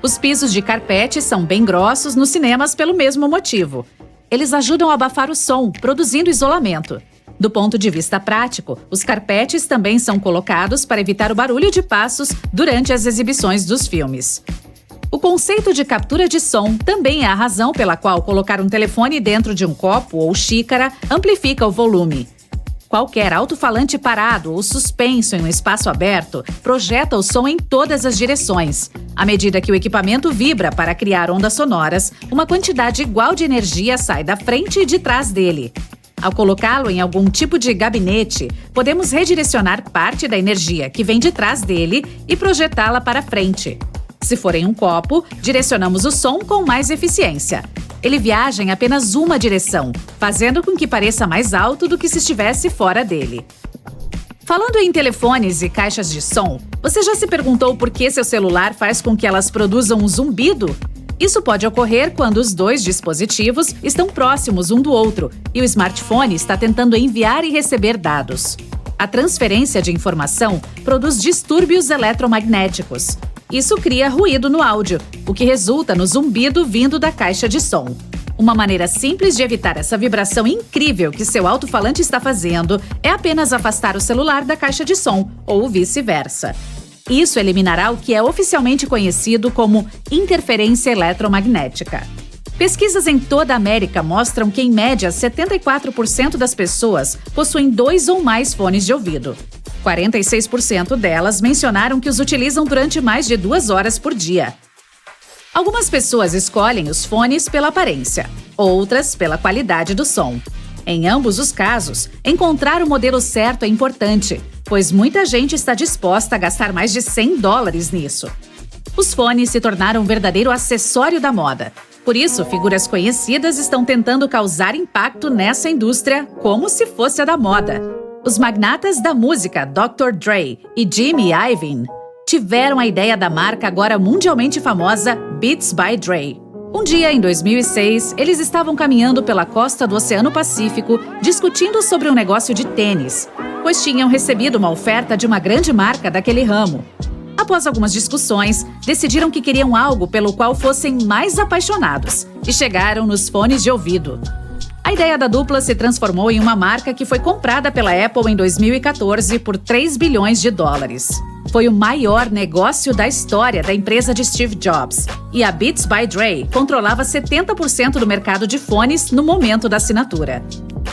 Os pisos de carpete são bem grossos nos cinemas pelo mesmo motivo. Eles ajudam a abafar o som, produzindo isolamento. Do ponto de vista prático, os carpetes também são colocados para evitar o barulho de passos durante as exibições dos filmes. O conceito de captura de som também é a razão pela qual colocar um telefone dentro de um copo ou xícara amplifica o volume. Qualquer alto-falante parado ou suspenso em um espaço aberto projeta o som em todas as direções. À medida que o equipamento vibra para criar ondas sonoras, uma quantidade igual de energia sai da frente e de trás dele. Ao colocá-lo em algum tipo de gabinete, podemos redirecionar parte da energia que vem de trás dele e projetá-la para frente. Se for em um copo, direcionamos o som com mais eficiência. Ele viaja em apenas uma direção, fazendo com que pareça mais alto do que se estivesse fora dele. Falando em telefones e caixas de som, você já se perguntou por que seu celular faz com que elas produzam um zumbido? Isso pode ocorrer quando os dois dispositivos estão próximos um do outro e o smartphone está tentando enviar e receber dados. A transferência de informação produz distúrbios eletromagnéticos. Isso cria ruído no áudio, o que resulta no zumbido vindo da caixa de som. Uma maneira simples de evitar essa vibração incrível que seu alto-falante está fazendo é apenas afastar o celular da caixa de som, ou vice-versa. Isso eliminará o que é oficialmente conhecido como interferência eletromagnética. Pesquisas em toda a América mostram que, em média, 74% das pessoas possuem 2 ou mais fones de ouvido. 46% delas mencionaram que os utilizam durante mais de 2 horas por dia. Algumas pessoas escolhem os fones pela aparência, outras pela qualidade do som. Em ambos os casos, encontrar o modelo certo é importante, pois muita gente está disposta a gastar mais de $100 nisso. Os fones se tornaram um verdadeiro acessório da moda. Por isso, figuras conhecidas estão tentando causar impacto nessa indústria como se fosse a da moda. Os magnatas da música Dr. Dre e Jimmy Iovine tiveram a ideia da marca agora mundialmente famosa Beats by Dre. Um dia, em 2006, eles estavam caminhando pela costa do Oceano Pacífico discutindo sobre um negócio de tênis, pois tinham recebido uma oferta de uma grande marca daquele ramo. Após algumas discussões, decidiram que queriam algo pelo qual fossem mais apaixonados e chegaram nos fones de ouvido. A ideia da dupla se transformou em uma marca que foi comprada pela Apple em 2014 por $3 bilhões. Foi o maior negócio da história da empresa de Steve Jobs, e a Beats by Dre controlava 70% do mercado de fones no momento da assinatura.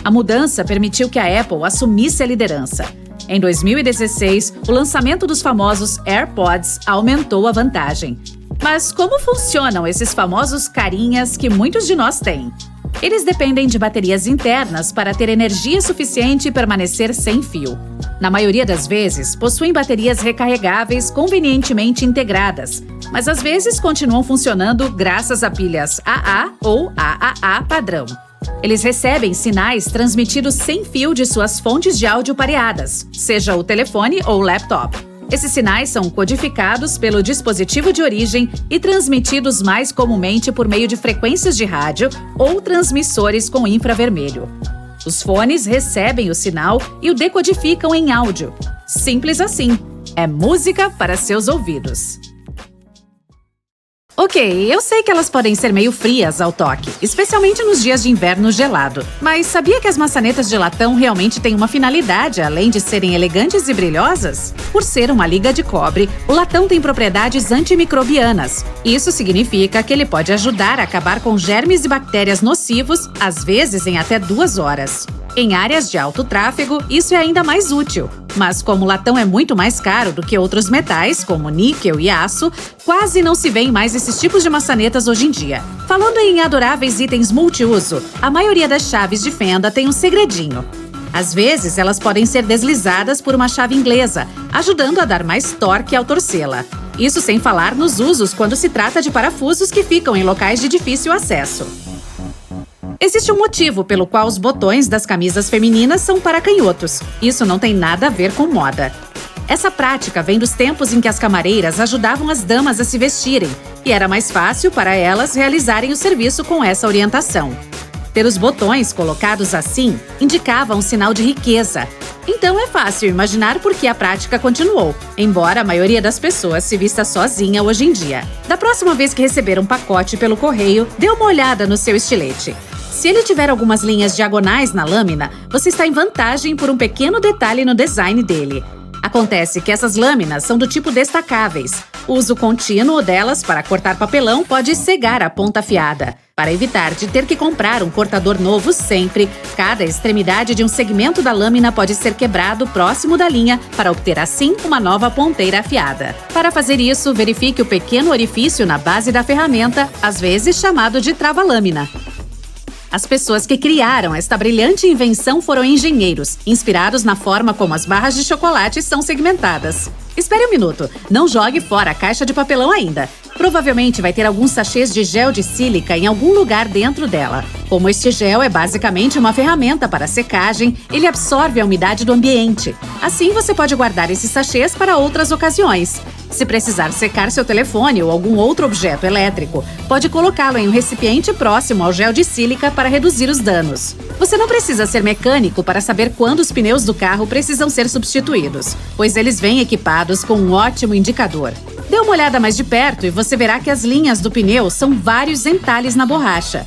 A mudança permitiu que a Apple assumisse a liderança. Em 2016, o lançamento dos famosos AirPods aumentou a vantagem. Mas como funcionam esses famosos carinhas que muitos de nós têm? Eles dependem de baterias internas para ter energia suficiente e permanecer sem fio. Na maioria das vezes, possuem baterias recarregáveis convenientemente integradas, mas às vezes continuam funcionando graças a pilhas AA ou AAA padrão. Eles recebem sinais transmitidos sem fio de suas fontes de áudio pareadas, seja o telefone ou o laptop. Esses sinais são codificados pelo dispositivo de origem e transmitidos mais comumente por meio de frequências de rádio ou transmissores com infravermelho. Os fones recebem o sinal e o decodificam em áudio. Simples assim. É música para seus ouvidos. Ok, eu sei que elas podem ser meio frias ao toque, especialmente nos dias de inverno gelado. Mas sabia que as maçanetas de latão realmente têm uma finalidade, além de serem elegantes e brilhosas? Por ser uma liga de cobre, o latão tem propriedades antimicrobianas. Isso significa que ele pode ajudar a acabar com germes e bactérias nocivos, às vezes em até 2 horas. Em áreas de alto tráfego, isso é ainda mais útil. Mas como o latão é muito mais caro do que outros metais, como níquel e aço, quase não se vêem mais esses tipos de maçanetas hoje em dia. Falando em adoráveis itens multiuso, a maioria das chaves de fenda tem um segredinho. Às vezes, elas podem ser deslizadas por uma chave inglesa, ajudando a dar mais torque ao torcê-la. Isso sem falar nos usos quando se trata de parafusos que ficam em locais de difícil acesso. Existe um motivo pelo qual os botões das camisas femininas são para canhotos. Isso não tem nada a ver com moda. Essa prática vem dos tempos em que as camareiras ajudavam as damas a se vestirem, e era mais fácil para elas realizarem o serviço com essa orientação. Ter os botões colocados assim indicava um sinal de riqueza. Então é fácil imaginar por que a prática continuou, embora a maioria das pessoas se vista sozinha hoje em dia. Da próxima vez que receber um pacote pelo correio, dê uma olhada no seu estilete. Se ele tiver algumas linhas diagonais na lâmina, você está em vantagem por um pequeno detalhe no design dele. Acontece que essas lâminas são do tipo destacáveis. O uso contínuo delas para cortar papelão pode cegar a ponta afiada. Para evitar de ter que comprar um cortador novo sempre, cada extremidade de um segmento da lâmina pode ser quebrado próximo da linha para obter assim uma nova ponteira afiada. Para fazer isso, verifique o pequeno orifício na base da ferramenta, às vezes chamado de trava-lâmina. As pessoas que criaram esta brilhante invenção foram engenheiros, inspirados na forma como as barras de chocolate são segmentadas. Espere um minuto, não jogue fora a caixa de papelão ainda. Provavelmente vai ter alguns sachês de gel de sílica em algum lugar dentro dela. Como este gel é basicamente uma ferramenta para secagem, ele absorve a umidade do ambiente. Assim, você pode guardar esses sachês para outras ocasiões. Se precisar secar seu telefone ou algum outro objeto elétrico, pode colocá-lo em um recipiente próximo ao gel de sílica para reduzir os danos. Você não precisa ser mecânico para saber quando os pneus do carro precisam ser substituídos, pois eles vêm equipados com um ótimo indicador. Dê uma olhada mais de perto e você verá que as linhas do pneu são vários entalhes na borracha.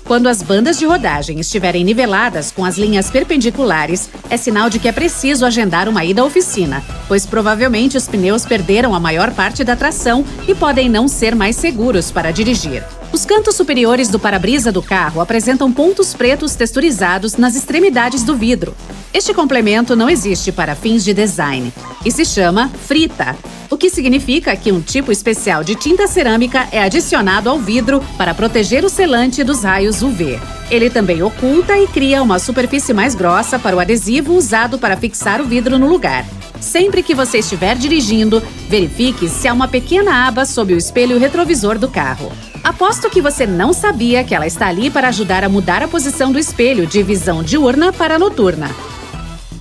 Quando as bandas de rodagem estiverem niveladas com as linhas perpendiculares, é sinal de que é preciso agendar uma ida à oficina, pois provavelmente os pneus perderam a maior parte da tração e podem não ser mais seguros para dirigir. Os cantos superiores do para-brisa do carro apresentam pontos pretos texturizados nas extremidades do vidro. Este complemento não existe para fins de design e se chama frita, o que significa que um tipo especial de tinta cerâmica é adicionado ao vidro para proteger o selante dos raios UV. Ele também oculta e cria uma superfície mais grossa para o adesivo usado para fixar o vidro no lugar. Sempre que você estiver dirigindo, verifique se há uma pequena aba sob o espelho retrovisor do carro. Aposto que você não sabia que ela está ali para ajudar a mudar a posição do espelho de visão diurna para noturna.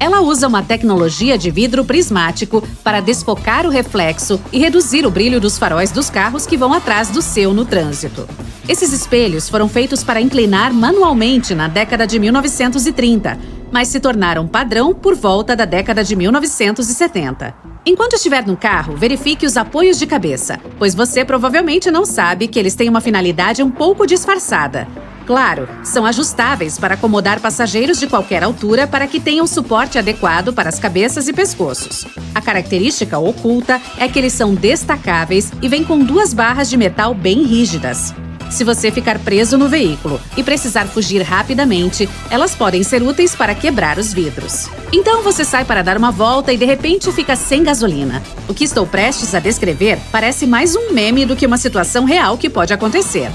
Ela usa uma tecnologia de vidro prismático para desfocar o reflexo e reduzir o brilho dos faróis dos carros que vão atrás do seu no trânsito. Esses espelhos foram feitos para inclinar manualmente na década de 1930, mas se tornaram padrão por volta da década de 1970. Enquanto estiver no carro, verifique os apoios de cabeça, pois você provavelmente não sabe que eles têm uma finalidade um pouco disfarçada. Claro, são ajustáveis para acomodar passageiros de qualquer altura para que tenham suporte adequado para as cabeças e pescoços. A característica oculta é que eles são destacáveis e vêm com 2 barras de metal bem rígidas. Se você ficar preso no veículo e precisar fugir rapidamente, elas podem ser úteis para quebrar os vidros. Então você sai para dar uma volta e de repente fica sem gasolina. O que estou prestes a descrever parece mais um meme do que uma situação real que pode acontecer.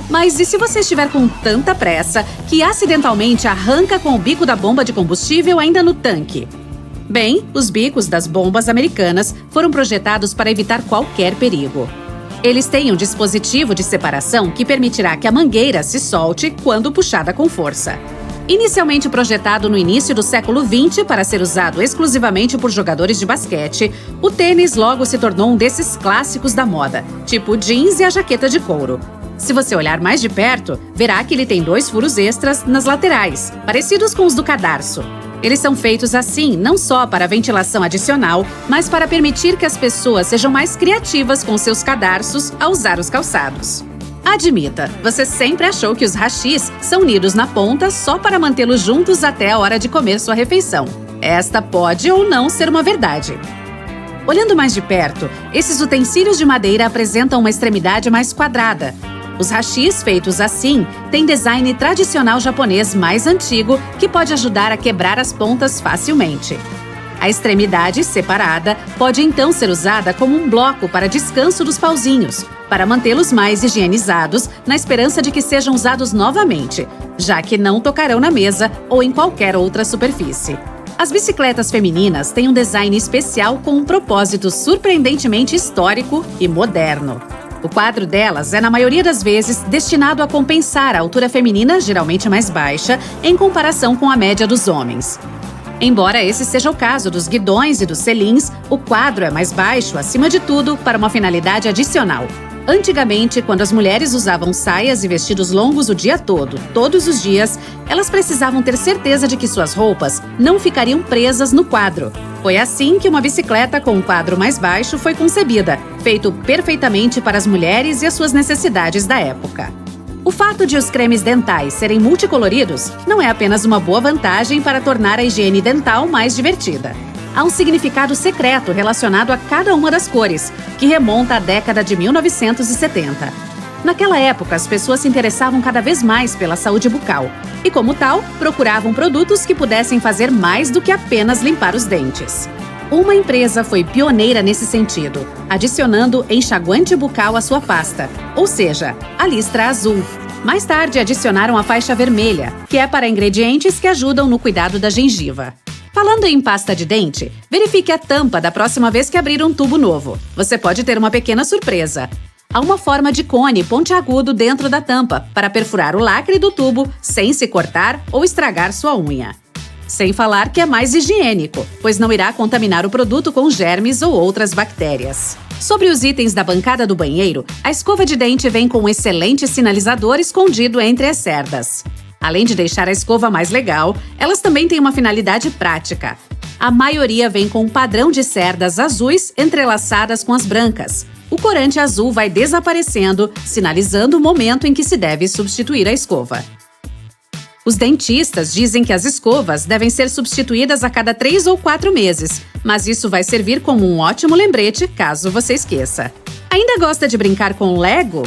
Mas e se você estiver com tanta pressa que acidentalmente arranca com o bico da bomba de combustível ainda no tanque? Bem, os bicos das bombas americanas foram projetados para evitar qualquer perigo. Eles têm um dispositivo de separação que permitirá que a mangueira se solte quando puxada com força. Inicialmente projetado no início do século XX para ser usado exclusivamente por jogadores de basquete, o tênis logo se tornou um desses clássicos da moda, tipo o jeans e a jaqueta de couro. Se você olhar mais de perto, verá que ele tem 2 furos extras nas laterais, parecidos com os do cadarço. Eles são feitos assim não só para ventilação adicional, mas para permitir que as pessoas sejam mais criativas com seus cadarços ao usar os calçados. Admita, você sempre achou que os hashis são unidos na ponta só para mantê-los juntos até a hora de comer sua refeição. Esta pode ou não ser uma verdade. Olhando mais de perto, esses utensílios de madeira apresentam uma extremidade mais quadrada. Os hashis feitos assim têm design tradicional japonês mais antigo que pode ajudar a quebrar as pontas facilmente. A extremidade separada pode então ser usada como um bloco para descanso dos pauzinhos, para mantê-los mais higienizados na esperança de que sejam usados novamente, já que não tocarão na mesa ou em qualquer outra superfície. As bicicletas femininas têm um design especial com um propósito surpreendentemente histórico e moderno. O quadro delas é, na maioria das vezes, destinado a compensar a altura feminina, geralmente mais baixa, em comparação com a média dos homens. Embora esse seja o caso dos guidões e dos selins, o quadro é mais baixo, acima de tudo, para uma finalidade adicional. Antigamente, quando as mulheres usavam saias e vestidos longos o dia todo, todos os dias, elas precisavam ter certeza de que suas roupas não ficariam presas no quadro. Foi assim que uma bicicleta com um quadro mais baixo foi concebida, feito perfeitamente para as mulheres e as suas necessidades da época. O fato de os cremes dentais serem multicoloridos não é apenas uma boa vantagem para tornar a higiene dental mais divertida. Há um significado secreto relacionado a cada uma das cores, que remonta à década de 1970. Naquela época, as pessoas se interessavam cada vez mais pela saúde bucal e, como tal, procuravam produtos que pudessem fazer mais do que apenas limpar os dentes. Uma empresa foi pioneira nesse sentido, adicionando enxaguante bucal à sua pasta, ou seja, a listra azul. Mais tarde, adicionaram a faixa vermelha, que é para ingredientes que ajudam no cuidado da gengiva. Falando em pasta de dente, verifique a tampa da próxima vez que abrir um tubo novo. Você pode ter uma pequena surpresa. Há uma forma de cone pontiagudo dentro da tampa para perfurar o lacre do tubo sem se cortar ou estragar sua unha. Sem falar que é mais higiênico, pois não irá contaminar o produto com germes ou outras bactérias. Sobre os itens da bancada do banheiro, a escova de dente vem com um excelente sinalizador escondido entre as cerdas. Além de deixar a escova mais legal, elas também têm uma finalidade prática. A maioria vem com um padrão de cerdas azuis entrelaçadas com as brancas. O corante azul vai desaparecendo, sinalizando o momento em que se deve substituir a escova. Os dentistas dizem que as escovas devem ser substituídas a cada 3 ou 4 meses, mas isso vai servir como um ótimo lembrete caso você esqueça. Ainda gosta de brincar com Lego?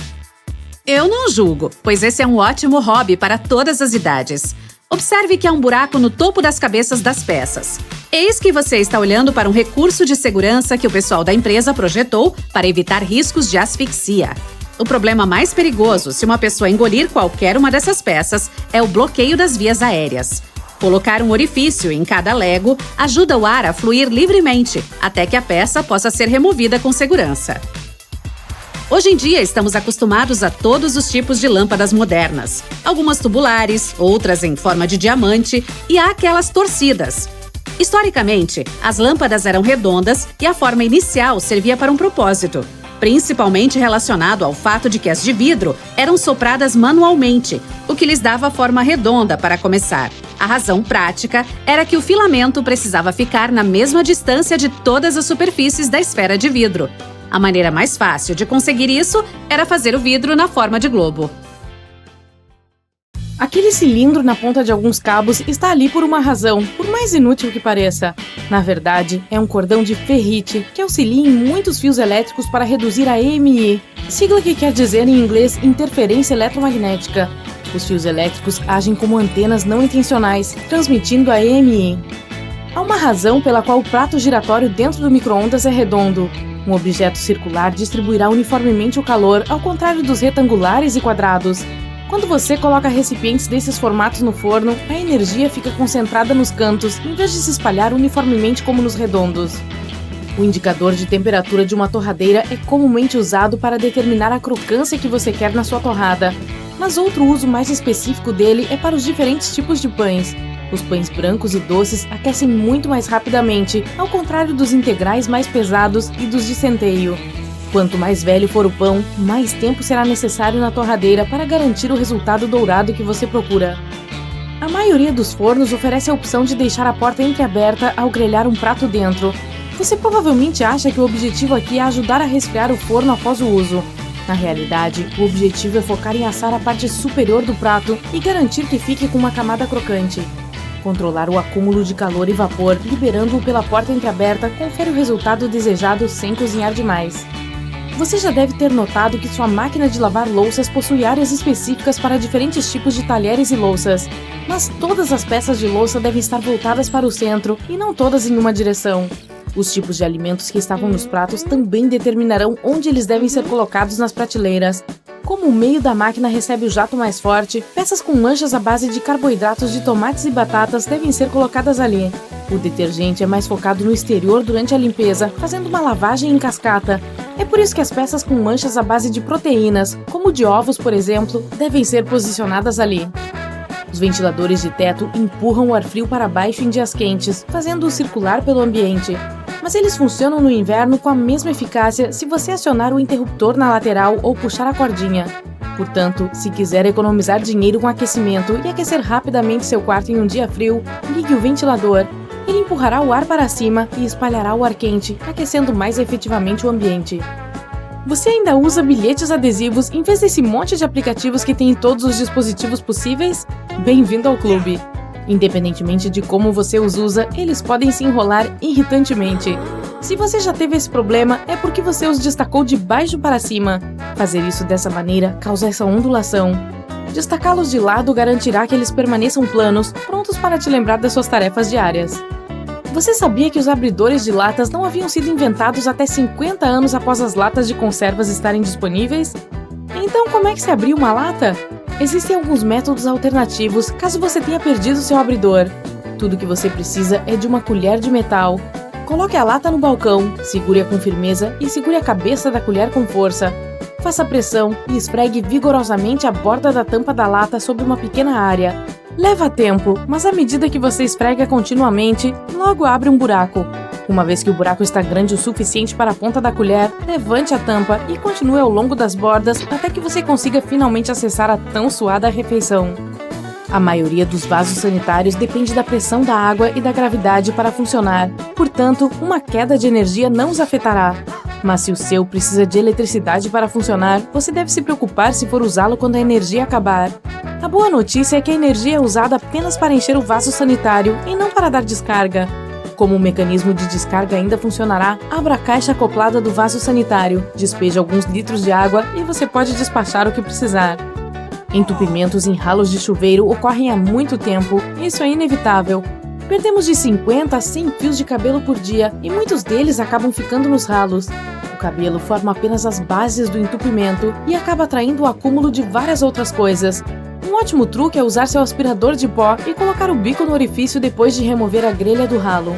Eu não julgo, pois esse é um ótimo hobby para todas as idades. Observe que há um buraco no topo das cabeças das peças. Eis que você está olhando para um recurso de segurança que o pessoal da empresa projetou para evitar riscos de asfixia. O problema mais perigoso se uma pessoa engolir qualquer uma dessas peças é o bloqueio das vias aéreas. Colocar um orifício em cada Lego ajuda o ar a fluir livremente, até que a peça possa ser removida com segurança. Hoje em dia, estamos acostumados a todos os tipos de lâmpadas modernas. Algumas tubulares, outras em forma de diamante e há aquelas torcidas. Historicamente, as lâmpadas eram redondas e a forma inicial servia para um propósito, principalmente relacionado ao fato de que as de vidro eram sopradas manualmente, o que lhes dava forma redonda para começar. A razão prática era que o filamento precisava ficar na mesma distância de todas as superfícies da esfera de vidro. A maneira mais fácil de conseguir isso era fazer o vidro na forma de globo. Aquele cilindro na ponta de alguns cabos está ali por uma razão, por mais inútil que pareça. Na verdade, é um cordão de ferrite que auxilia em muitos fios elétricos para reduzir a EMI, sigla que quer dizer em inglês interferência eletromagnética. Os fios elétricos agem como antenas não intencionais, transmitindo a EMI. Há uma razão pela qual o prato giratório dentro do micro-ondas é redondo. Um objeto circular distribuirá uniformemente o calor, ao contrário dos retangulares e quadrados. Quando você coloca recipientes desses formatos no forno, a energia fica concentrada nos cantos, em vez de se espalhar uniformemente como nos redondos. O indicador de temperatura de uma torradeira é comumente usado para determinar a crocância que você quer na sua torrada, mas outro uso mais específico dele é para os diferentes tipos de pães. Os pães brancos e doces aquecem muito mais rapidamente, ao contrário dos integrais mais pesados e dos de centeio. Quanto mais velho for o pão, mais tempo será necessário na torradeira para garantir o resultado dourado que você procura. A maioria dos fornos oferece a opção de deixar a porta entreaberta ao grelhar um prato dentro. Você provavelmente acha que o objetivo aqui é ajudar a resfriar o forno após o uso. Na realidade, o objetivo é focar em assar a parte superior do prato e garantir que fique com uma camada crocante. Controlar o acúmulo de calor e vapor, liberando-o pela porta entreaberta, confere o resultado desejado sem cozinhar demais. Você já deve ter notado que sua máquina de lavar louças possui áreas específicas para diferentes tipos de talheres e louças. Mas todas as peças de louça devem estar voltadas para o centro e não todas em uma direção. Os tipos de alimentos que estavam nos pratos também determinarão onde eles devem ser colocados nas prateleiras. Como o meio da máquina recebe o jato mais forte, peças com manchas à base de carboidratos de tomates e batatas devem ser colocadas ali. O detergente é mais focado no exterior durante a limpeza, fazendo uma lavagem em cascata. É por isso que as peças com manchas à base de proteínas, como de ovos, por exemplo, devem ser posicionadas ali. Os ventiladores de teto empurram o ar frio para baixo em dias quentes, fazendo-o circular pelo ambiente. Mas eles funcionam no inverno com a mesma eficácia se você acionar o interruptor na lateral ou puxar a cordinha. Portanto, se quiser economizar dinheiro com aquecimento e aquecer rapidamente seu quarto em um dia frio, ligue o ventilador. Ele empurrará o ar para cima e espalhará o ar quente, aquecendo mais efetivamente o ambiente. Você ainda usa bilhetes adesivos em vez desse monte de aplicativos que tem em todos os dispositivos possíveis? Bem-vindo ao clube! Independentemente de como você os usa, eles podem se enrolar irritantemente. Se você já teve esse problema, é porque você os destacou de baixo para cima. Fazer isso dessa maneira causa essa ondulação. Destacá-los de lado garantirá que eles permaneçam planos, prontos para te lembrar das suas tarefas diárias. Você sabia que os abridores de latas não haviam sido inventados até 50 anos após as latas de conservas estarem disponíveis? Então, como é que se abriu uma lata? Existem alguns métodos alternativos caso você tenha perdido seu abridor. Tudo que você precisa é de uma colher de metal. Coloque a lata no balcão, segure-a com firmeza e segure a cabeça da colher com força. Faça pressão e esfregue vigorosamente a borda da tampa da lata sobre uma pequena área. Leva tempo, mas à medida que você esfrega continuamente, logo abre um buraco. Uma vez que o buraco está grande o suficiente para a ponta da colher, levante a tampa e continue ao longo das bordas até que você consiga finalmente acessar a tão suada refeição. A maioria dos vasos sanitários depende da pressão da água e da gravidade para funcionar, portanto, uma queda de energia não os afetará. Mas se o seu precisa de eletricidade para funcionar, você deve se preocupar se for usá-lo quando a energia acabar. A boa notícia é que a energia é usada apenas para encher o vaso sanitário e não para dar descarga. Como o mecanismo de descarga ainda funcionará, abra a caixa acoplada do vaso sanitário, despeje alguns litros de água e você pode despachar o que precisar. Entupimentos em ralos de chuveiro ocorrem há muito tempo, e isso é inevitável. Perdemos de 50 a 100 fios de cabelo por dia e muitos deles acabam ficando nos ralos. O cabelo forma apenas as bases do entupimento e acaba atraindo o acúmulo de várias outras coisas. Um ótimo truque é usar seu aspirador de pó e colocar o bico no orifício depois de remover a grelha do ralo.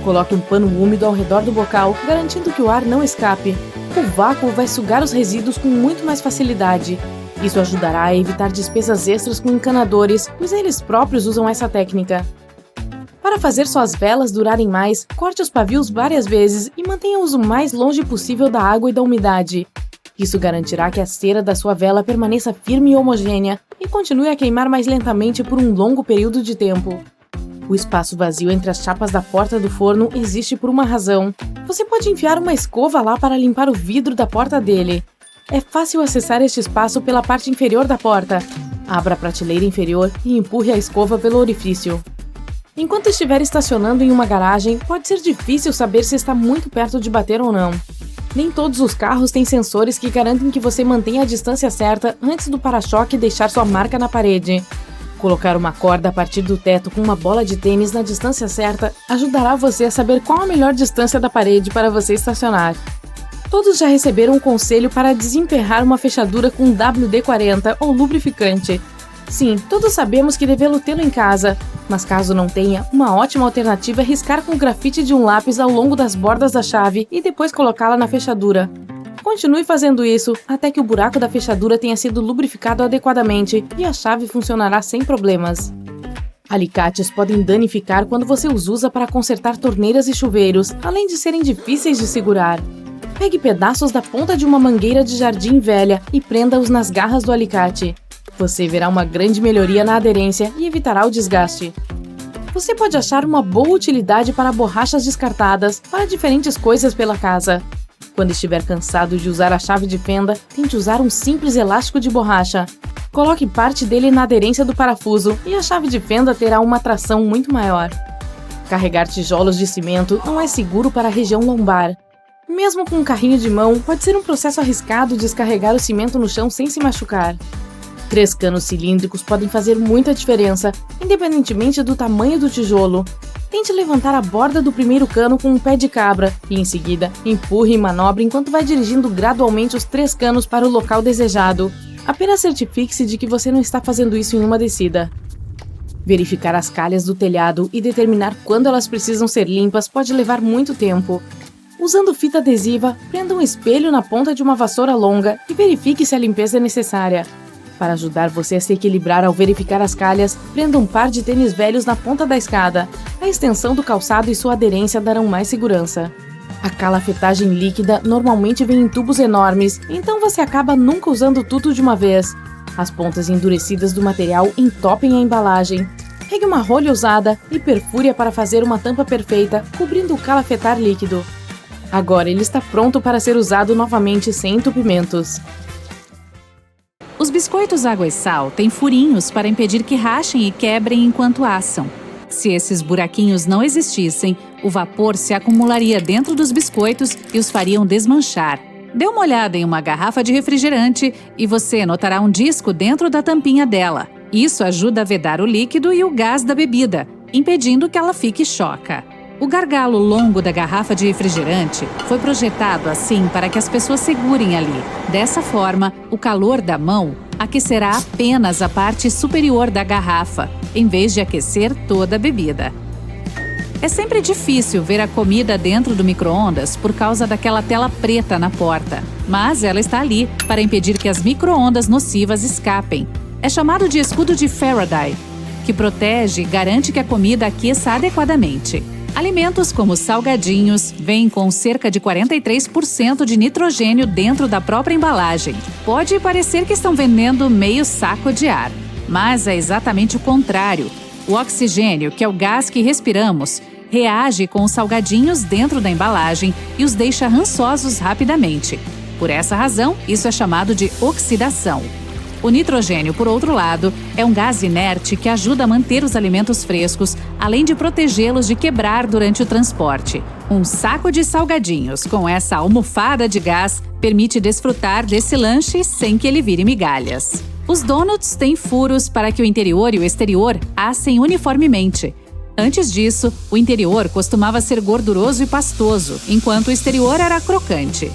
Coloque um pano úmido ao redor do bocal, garantindo que o ar não escape. O vácuo vai sugar os resíduos com muito mais facilidade. Isso ajudará a evitar despesas extras com encanadores, pois eles próprios usam essa técnica. Para fazer suas velas durarem mais, corte os pavios várias vezes e mantenha-os o mais longe possível da água e da umidade. Isso garantirá que a cera da sua vela permaneça firme e homogênea e continue a queimar mais lentamente por um longo período de tempo. O espaço vazio entre as chapas da porta do forno existe por uma razão. Você pode enfiar uma escova lá para limpar o vidro da porta dele. É fácil acessar este espaço pela parte inferior da porta. Abra a prateleira inferior e empurre a escova pelo orifício. Enquanto estiver estacionando em uma garagem, pode ser difícil saber se está muito perto de bater ou não. Nem todos os carros têm sensores que garantem que você mantenha a distância certa antes do para-choque deixar sua marca na parede. Colocar uma corda a partir do teto com uma bola de tênis na distância certa ajudará você a saber qual a melhor distância da parede para você estacionar. Todos já receberam um conselho para desemperrar uma fechadura com WD-40 ou lubrificante. Sim, todos sabemos que devê-lo tê-lo em casa, mas caso não tenha, uma ótima alternativa é riscar com o grafite de um lápis ao longo das bordas da chave e depois colocá-la na fechadura. Continue fazendo isso até que o buraco da fechadura tenha sido lubrificado adequadamente e a chave funcionará sem problemas. Alicates podem danificar quando você os usa para consertar torneiras e chuveiros, além de serem difíceis de segurar. Pegue pedaços da ponta de uma mangueira de jardim velha e prenda-os nas garras do alicate. Você verá uma grande melhoria na aderência e evitará o desgaste. Você pode achar uma boa utilidade para borrachas descartadas para diferentes coisas pela casa. Quando estiver cansado de usar a chave de fenda, tente usar um simples elástico de borracha. Coloque parte dele na aderência do parafuso e a chave de fenda terá uma tração muito maior. Carregar tijolos de cimento não é seguro para a região lombar. Mesmo com um carrinho de mão, pode ser um processo arriscado descarregar o cimento no chão sem se machucar. 3 canos cilíndricos podem fazer muita diferença, independentemente do tamanho do tijolo. Tente levantar a borda do primeiro cano com um pé de cabra e, em seguida, empurre e manobre enquanto vai dirigindo gradualmente os 3 canos para o local desejado. Apenas certifique-se de que você não está fazendo isso em uma descida. Verificar as calhas do telhado e determinar quando elas precisam ser limpas pode levar muito tempo. Usando fita adesiva, prenda um espelho na ponta de uma vassoura longa e verifique se a limpeza é necessária. Para ajudar você a se equilibrar ao verificar as calhas, prenda um par de tênis velhos na ponta da escada. A extensão do calçado e sua aderência darão mais segurança. A calafetagem líquida normalmente vem em tubos enormes, então você acaba nunca usando tudo de uma vez. As pontas endurecidas do material entopem a embalagem. Pegue uma rolha usada e perfure-a para fazer uma tampa perfeita, cobrindo o calafetar líquido. Agora ele está pronto para ser usado novamente sem entupimentos. Os biscoitos água e sal têm furinhos para impedir que rachem e quebrem enquanto assam. Se esses buraquinhos não existissem, o vapor se acumularia dentro dos biscoitos e os fariam desmanchar. Dê uma olhada em uma garrafa de refrigerante e você notará um disco dentro da tampinha dela. Isso ajuda a vedar o líquido e o gás da bebida, impedindo que ela fique choca. O gargalo longo da garrafa de refrigerante foi projetado assim para que as pessoas segurem ali. Dessa forma, o calor da mão aquecerá apenas a parte superior da garrafa, em vez de aquecer toda a bebida. É sempre difícil ver a comida dentro do micro-ondas por causa daquela tela preta na porta, mas ela está ali para impedir que as micro-ondas nocivas escapem. É chamado de escudo de Faraday, que protege e garante que a comida aqueça adequadamente. Alimentos como salgadinhos vêm com cerca de 43% de nitrogênio dentro da própria embalagem. Pode parecer que estão vendendo meio saco de ar, mas é exatamente o contrário. O oxigênio, que é o gás que respiramos, reage com os salgadinhos dentro da embalagem e os deixa rançosos rapidamente. Por essa razão, isso é chamado de oxidação. O nitrogênio, por outro lado, é um gás inerte que ajuda a manter os alimentos frescos, além de protegê-los de quebrar durante o transporte. Um saco de salgadinhos com essa almofada de gás permite desfrutar desse lanche sem que ele vire migalhas. Os donuts têm furos para que o interior e o exterior assem uniformemente. Antes disso, o interior costumava ser gorduroso e pastoso, enquanto o exterior era crocante.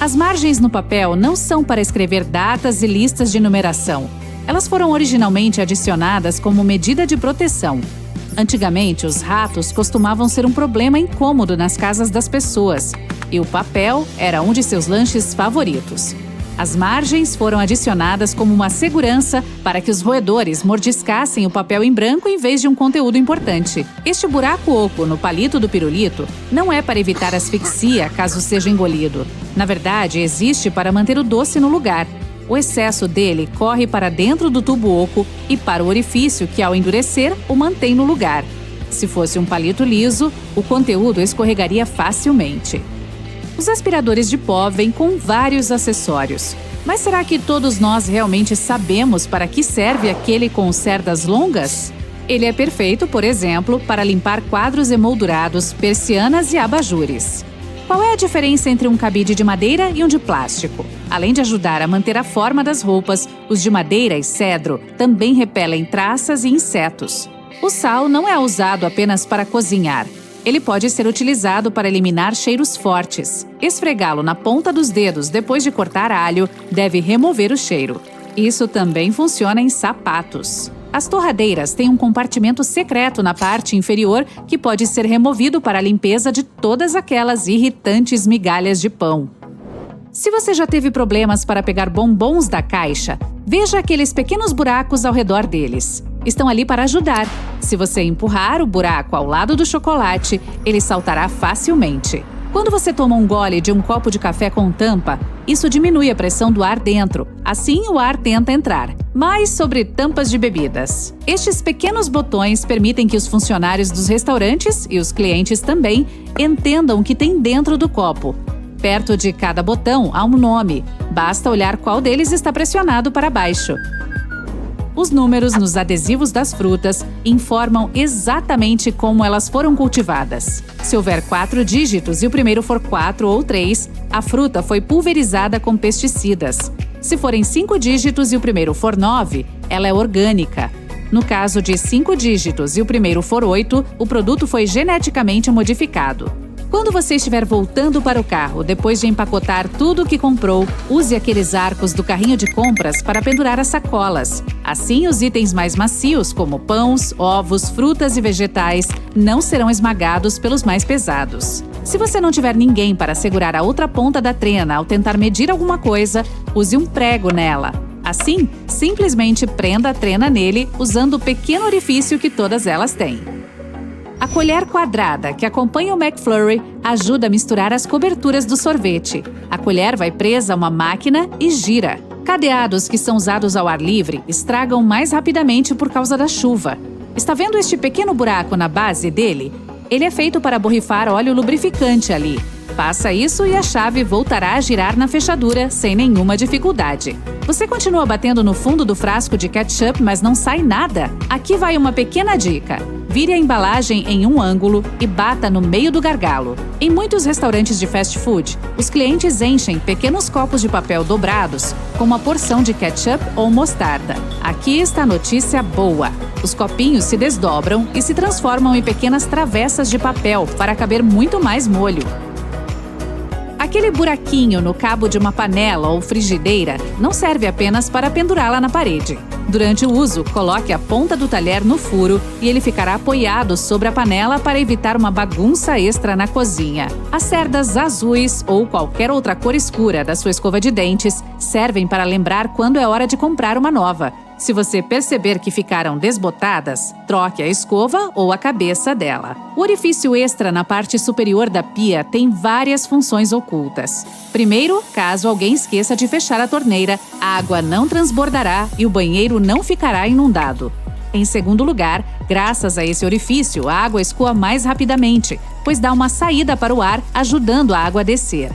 As margens no papel não são para escrever datas e listas de numeração. Elas foram originalmente adicionadas como medida de proteção. Antigamente, os ratos costumavam ser um problema incômodo nas casas das pessoas, e o papel era um de seus lanches favoritos. As margens foram adicionadas como uma segurança para que os roedores mordiscassem o papel em branco em vez de um conteúdo importante. Este buraco oco no palito do pirulito não é para evitar asfixia caso seja engolido. Na verdade, existe para manter o doce no lugar. O excesso dele corre para dentro do tubo oco e para o orifício que, ao endurecer, o mantém no lugar. Se fosse um palito liso, o conteúdo escorregaria facilmente. Os aspiradores de pó vêm com vários acessórios. Mas será que todos nós realmente sabemos para que serve aquele com cerdas longas? Ele é perfeito, por exemplo, para limpar quadros emoldurados, persianas e abajures. Qual é a diferença entre um cabide de madeira e um de plástico? Além de ajudar a manter a forma das roupas, os de madeira e cedro também repelem traças e insetos. O sal não é usado apenas para cozinhar. Ele pode ser utilizado para eliminar cheiros fortes. Esfregá-lo na ponta dos dedos depois de cortar alho deve remover o cheiro. Isso também funciona em sapatos. As torradeiras têm um compartimento secreto na parte inferior que pode ser removido para a limpeza de todas aquelas irritantes migalhas de pão. Se você já teve problemas para pegar bombons da caixa, veja aqueles pequenos buracos ao redor deles. Estão ali para ajudar. Se você empurrar o buraco ao lado do chocolate, ele saltará facilmente. Quando você toma um gole de um copo de café com tampa, Isso diminui a pressão do ar dentro, assim o ar tenta entrar. Mais sobre tampas de bebidas. Estes pequenos botões permitem que os funcionários dos restaurantes e os clientes também entendam o que tem dentro do copo. Perto de cada botão há um nome, basta olhar qual deles está pressionado para baixo. Os números nos adesivos das frutas informam exatamente como elas foram cultivadas. Se houver 4 dígitos e o primeiro for 4 ou 3, a fruta foi pulverizada com pesticidas. Se forem 5 dígitos e o primeiro for 9, ela é orgânica. No caso de 5 dígitos e o primeiro for 8, o produto foi geneticamente modificado. Quando você estiver voltando para o carro depois de empacotar tudo o que comprou, use aqueles arcos do carrinho de compras para pendurar as sacolas. Assim, os itens mais macios, como pães, ovos, frutas e vegetais, não serão esmagados pelos mais pesados. Se você não tiver ninguém para segurar a outra ponta da trena ao tentar medir alguma coisa, use um prego nela. Assim, simplesmente prenda a trena nele usando o pequeno orifício que todas elas têm. A colher quadrada que acompanha o McFlurry ajuda a misturar as coberturas do sorvete. A colher vai presa a uma máquina e gira. Cadeados que são usados ao ar livre estragam mais rapidamente por causa da chuva. Está vendo este pequeno buraco na base dele? Ele é feito para borrifar óleo lubrificante ali. Faça isso e a chave voltará a girar na fechadura sem nenhuma dificuldade. Você continua batendo no fundo do frasco de ketchup, mas não sai nada? Aqui vai uma pequena dica. Vire a embalagem em um ângulo e bata no meio do gargalo. Em muitos restaurantes de fast food, os clientes enchem pequenos copos de papel dobrados com uma porção de ketchup ou mostarda. Aqui está a notícia boa. Os copinhos se desdobram e se transformam em pequenas travessas de papel para caber muito mais molho. Aquele buraquinho no cabo de uma panela ou frigideira não serve apenas para pendurá-la na parede. Durante o uso, coloque a ponta do talher no furo e ele ficará apoiado sobre a panela para evitar uma bagunça extra na cozinha. As cerdas azuis ou qualquer outra cor escura da sua escova de dentes servem para lembrar quando é hora de comprar uma nova. Se você perceber que ficaram desbotadas, troque a escova ou a cabeça dela. O orifício extra na parte superior da pia tem várias funções ocultas. Primeiro, caso alguém esqueça de fechar a torneira, a água não transbordará e o banheiro não ficará inundado. Em segundo lugar, graças a esse orifício, a água escoa mais rapidamente, pois dá uma saída para o ar, ajudando a água a descer.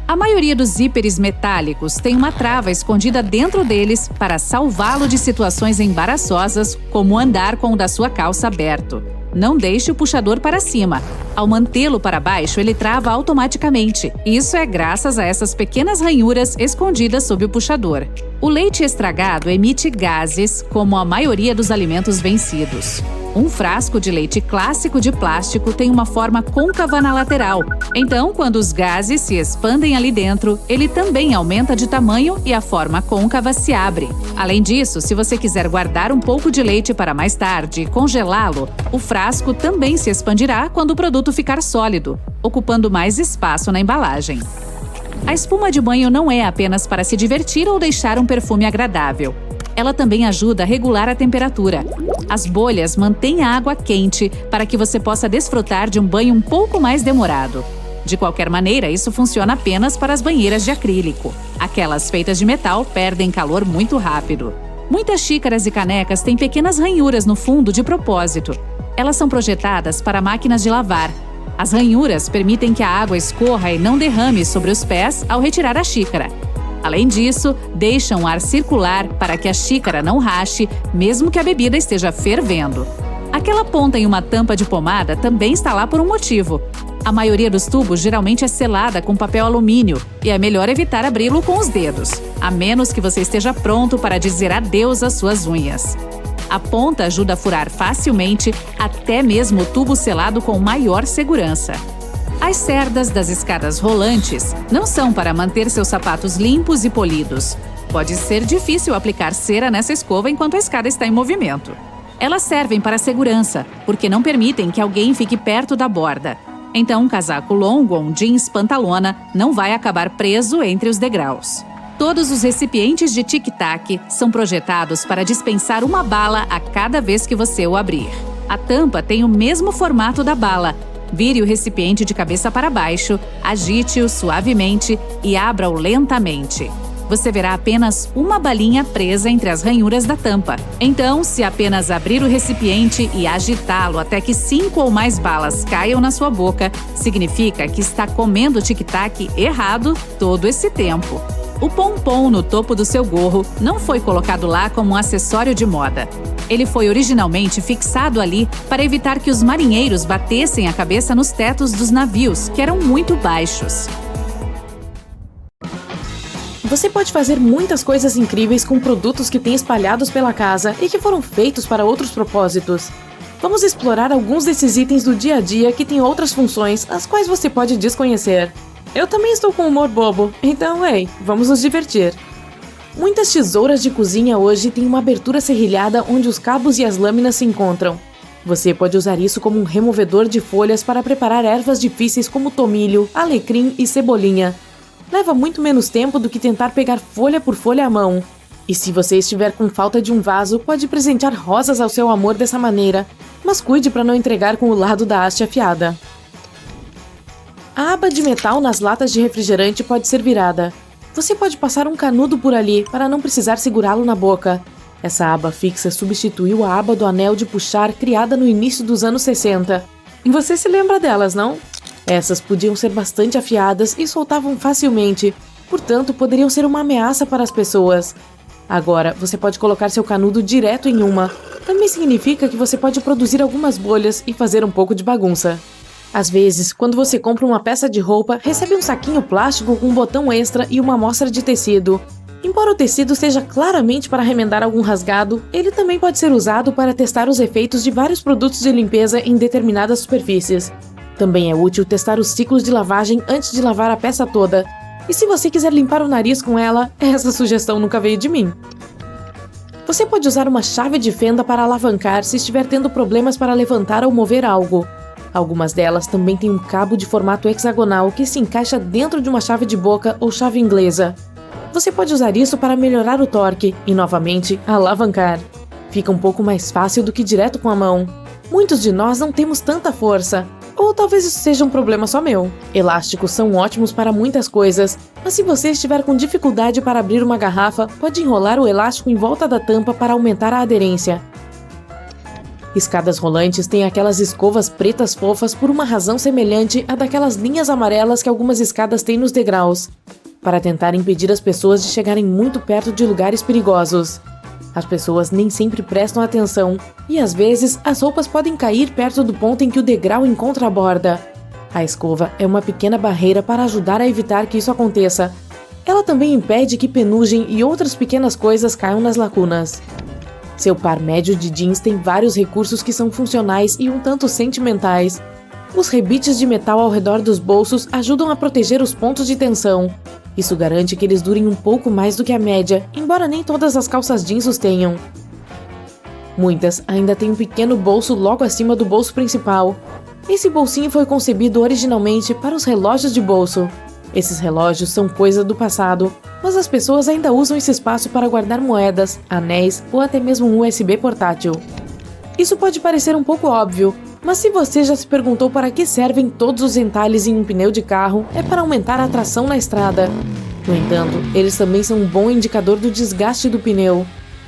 A maioria dos zíperes metálicos tem uma trava escondida dentro deles para salvá-lo de situações embaraçosas, como andar com o da sua calça aberto. Não deixe o puxador para cima. Ao mantê-lo para baixo, ele trava automaticamente. Isso é graças a essas pequenas ranhuras escondidas sob o puxador. O leite estragado emite gases, como a maioria dos alimentos vencidos. Um frasco de leite clássico de plástico tem uma forma côncava na lateral. Então, quando os gases se expandem ali dentro, ele também aumenta de tamanho e a forma côncava se abre. Além disso, se você quiser guardar um pouco de leite para mais tarde e congelá-lo, o frasco também se expandirá quando o produto ficar sólido, ocupando mais espaço na embalagem. A espuma de banho não é apenas para se divertir ou deixar um perfume agradável. Ela também ajuda a regular a temperatura. As bolhas mantêm a água quente para que você possa desfrutar de um banho um pouco mais demorado. De qualquer maneira, isso funciona apenas para as banheiras de acrílico. Aquelas feitas de metal perdem calor muito rápido. Muitas xícaras e canecas têm pequenas ranhuras no fundo de propósito. Elas são projetadas para máquinas de lavar. As ranhuras permitem que a água escorra e não derrame sobre os pés ao retirar a xícara. Além disso, deixam o ar circular para que a xícara não rache, mesmo que a bebida esteja fervendo. Aquela ponta em uma tampa de pomada também está lá por um motivo. A maioria dos tubos geralmente é selada com papel alumínio e é melhor evitar abri-lo com os dedos, a menos que você esteja pronto para dizer adeus às suas unhas. A ponta ajuda a furar facilmente, até mesmo o tubo selado com maior segurança. As cerdas das escadas rolantes não são para manter seus sapatos limpos e polidos. Pode ser difícil aplicar cera nessa escova enquanto a escada está em movimento. Elas servem para segurança, porque não permitem que alguém fique perto da borda. Então, um casaco longo ou um jeans pantalona não vai acabar preso entre os degraus. Todos os recipientes de tic-tac são projetados para dispensar uma bala a cada vez que você o abrir. A tampa tem o mesmo formato da bala, Vire o recipiente de cabeça para baixo, agite-o suavemente e abra-o lentamente. Você verá apenas uma balinha presa entre as ranhuras da tampa. Então, se apenas abrir o recipiente e agitá-lo até que 5 ou mais balas caiam na sua boca, significa que está comendo o tic-tac errado todo esse tempo. O pompom no topo do seu gorro não foi colocado lá como um acessório de moda. Ele foi originalmente fixado ali para evitar que os marinheiros batessem a cabeça nos tetos dos navios, que eram muito baixos. Você pode fazer muitas coisas incríveis com produtos que tem espalhados pela casa e que foram feitos para outros propósitos. Vamos explorar alguns desses itens do dia a dia que têm outras funções, as quais você pode desconhecer. Eu também estou com humor bobo, então, vamos nos divertir. Muitas tesouras de cozinha hoje têm uma abertura serrilhada onde os cabos e as lâminas se encontram. Você pode usar isso como um removedor de folhas para preparar ervas difíceis como tomilho, alecrim e cebolinha. Leva muito menos tempo do que tentar pegar folha por folha à mão. E se você estiver com falta de um vaso, pode presentear rosas ao seu amor dessa maneira, mas cuide para não entregar com o lado da haste afiada. A aba de metal nas latas de refrigerante pode ser virada. Você pode passar um canudo por ali para não precisar segurá-lo na boca. Essa aba fixa substituiu a aba do anel de puxar criada no início dos anos 60. E você se lembra delas, não? Essas podiam ser bastante afiadas e soltavam facilmente, portanto poderiam ser uma ameaça para as pessoas. Agora, você pode colocar seu canudo direto em uma. Também significa que você pode produzir algumas bolhas e fazer um pouco de bagunça. Às vezes, quando você compra uma peça de roupa, recebe um saquinho plástico com um botão extra e uma amostra de tecido. Embora o tecido seja claramente para remendar algum rasgado, ele também pode ser usado para testar os efeitos de vários produtos de limpeza em determinadas superfícies. Também é útil testar os ciclos de lavagem antes de lavar a peça toda. E se você quiser limpar o nariz com ela, essa sugestão nunca veio de mim. Você pode usar uma chave de fenda para alavancar se estiver tendo problemas para levantar ou mover algo. Algumas delas também têm um cabo de formato hexagonal que se encaixa dentro de uma chave de boca ou chave inglesa. Você pode usar isso para melhorar o torque e, novamente, alavancar. Fica um pouco mais fácil do que direto com a mão. Muitos de nós não temos tanta força. Ou talvez isso seja um problema só meu. Elásticos são ótimos para muitas coisas, mas se você estiver com dificuldade para abrir uma garrafa, pode enrolar o elástico em volta da tampa para aumentar a aderência. Escadas rolantes têm aquelas escovas pretas fofas por uma razão semelhante à daquelas linhas amarelas que algumas escadas têm nos degraus, para tentar impedir as pessoas de chegarem muito perto de lugares perigosos. As pessoas nem sempre prestam atenção, e às vezes as roupas podem cair perto do ponto em que o degrau encontra a borda. A escova é uma pequena barreira para ajudar a evitar que isso aconteça. Ela também impede que penugem e outras pequenas coisas caiam nas lacunas. Seu par médio de jeans tem vários recursos que são funcionais e um tanto sentimentais. Os rebites de metal ao redor dos bolsos ajudam a proteger os pontos de tensão. Isso garante que eles durem um pouco mais do que a média, embora nem todas as calças jeans os tenham. Muitas ainda têm um pequeno bolso logo acima do bolso principal. Esse bolsinho foi concebido originalmente para os relógios de bolso. Esses relógios são coisa do passado, mas as pessoas ainda usam esse espaço para guardar moedas, anéis ou até mesmo um USB portátil. Isso pode parecer um pouco óbvio, mas se você já se perguntou para que servem todos os entalhes em um pneu de carro, é para aumentar a tração na estrada. No entanto, eles também são um bom indicador do desgaste do pneu.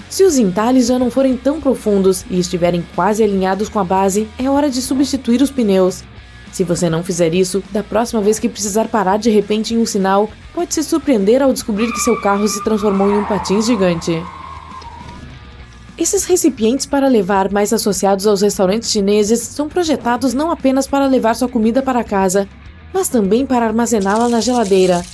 Se os entalhes já não forem tão profundos e estiverem quase alinhados com a base, é hora de substituir os pneus. Se você não fizer isso, da próxima vez que precisar parar de repente em um sinal, pode se surpreender ao descobrir que seu carro se transformou em um patins gigante. Esses recipientes para levar, mais associados aos restaurantes chineses, são projetados não apenas para levar sua comida para casa, mas também para armazená-la na geladeira.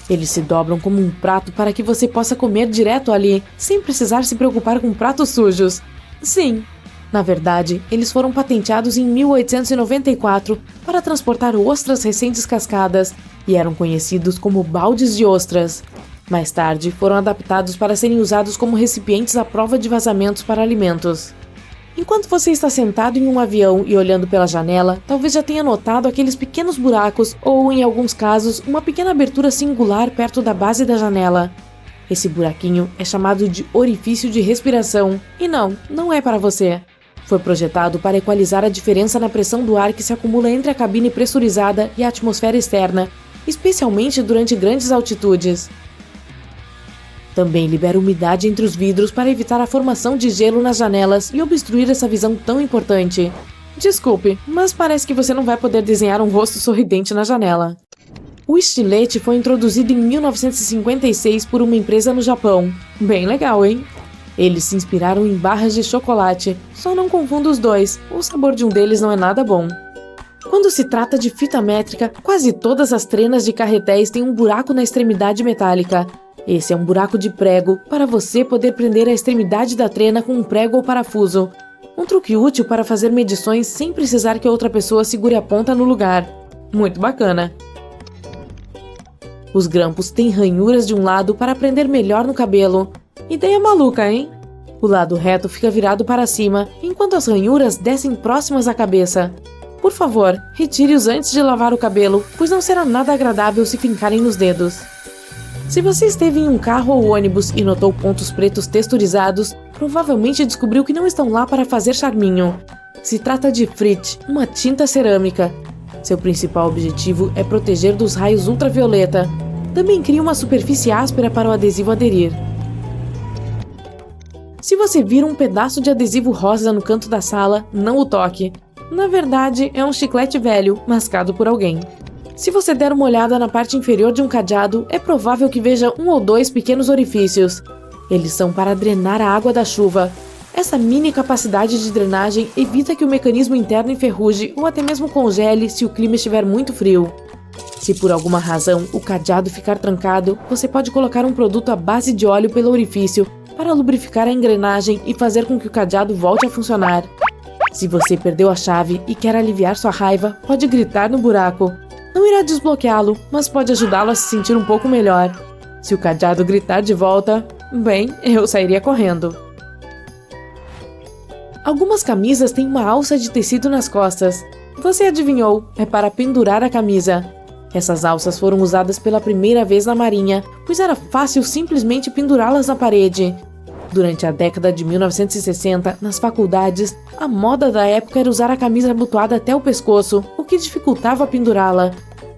Eles se dobram como um prato para que você possa comer direto ali, sem precisar se preocupar com pratos sujos. Sim, na verdade, eles foram patenteados em 1894 para transportar ostras recém-descascadas e eram conhecidos como baldes de ostras. Mais tarde, foram adaptados para serem usados como recipientes à prova de vazamentos para alimentos. Enquanto você está sentado em um avião e olhando pela janela, talvez já tenha notado aqueles pequenos buracos ou, em alguns casos, uma pequena abertura singular perto da base da janela. Esse buraquinho é chamado de orifício de respiração. E não é para você. Foi projetado para equalizar a diferença na pressão do ar que se acumula entre a cabine pressurizada e a atmosfera externa, especialmente durante grandes altitudes. Também libera umidade entre os vidros para evitar a formação de gelo nas janelas e obstruir essa visão tão importante. Desculpe, mas parece que você não vai poder desenhar um rosto sorridente na janela. O estilete foi introduzido em 1956 por uma empresa no Japão. Bem legal, hein? Eles se inspiraram em barras de chocolate, só não confunda os dois, o sabor de um deles não é nada bom. Quando se trata de fita métrica, quase todas as trenas de carretéis têm um buraco na extremidade metálica. Esse é um buraco de prego, para você poder prender a extremidade da trena com um prego ou parafuso. Um truque útil para fazer medições sem precisar que outra pessoa segure a ponta no lugar. Muito bacana! Os grampos têm ranhuras de um lado para prender melhor no cabelo. Ideia maluca, hein? O lado reto fica virado para cima, enquanto as ranhuras descem próximas à cabeça. Por favor, retire-os antes de lavar o cabelo, pois não será nada agradável se fincarem nos dedos. Se você esteve em um carro ou ônibus e notou pontos pretos texturizados, provavelmente descobriu que não estão lá para fazer charminho. Se trata de Frit, uma tinta cerâmica. Seu principal objetivo é proteger dos raios ultravioleta. Também cria uma superfície áspera para o adesivo aderir. Se você vir um pedaço de adesivo rosa no canto da sala, não o toque. Na verdade, é um chiclete velho, mascado por alguém. Se você der uma olhada na parte inferior de um cadeado, é provável que veja um ou dois pequenos orifícios. Eles são para drenar a água da chuva. Essa mini capacidade de drenagem evita que o mecanismo interno enferruje ou até mesmo congele se o clima estiver muito frio. Se por alguma razão o cadeado ficar trancado, você pode colocar um produto à base de óleo pelo orifício para lubrificar a engrenagem e fazer com que o cadeado volte a funcionar. Se você perdeu a chave e quer aliviar sua raiva, pode gritar no buraco. Não irá desbloqueá-lo, mas pode ajudá-lo a se sentir um pouco melhor. Se o cadeado gritar de volta, bem, eu sairia correndo. Algumas camisas têm uma alça de tecido nas costas. Você adivinhou, é para pendurar a camisa. Essas alças foram usadas pela primeira vez na Marinha, pois era fácil simplesmente pendurá-las na parede. Durante a década de 1960, nas faculdades, a moda da época era usar a camisa abotoada até o pescoço, o que dificultava pendurá-la.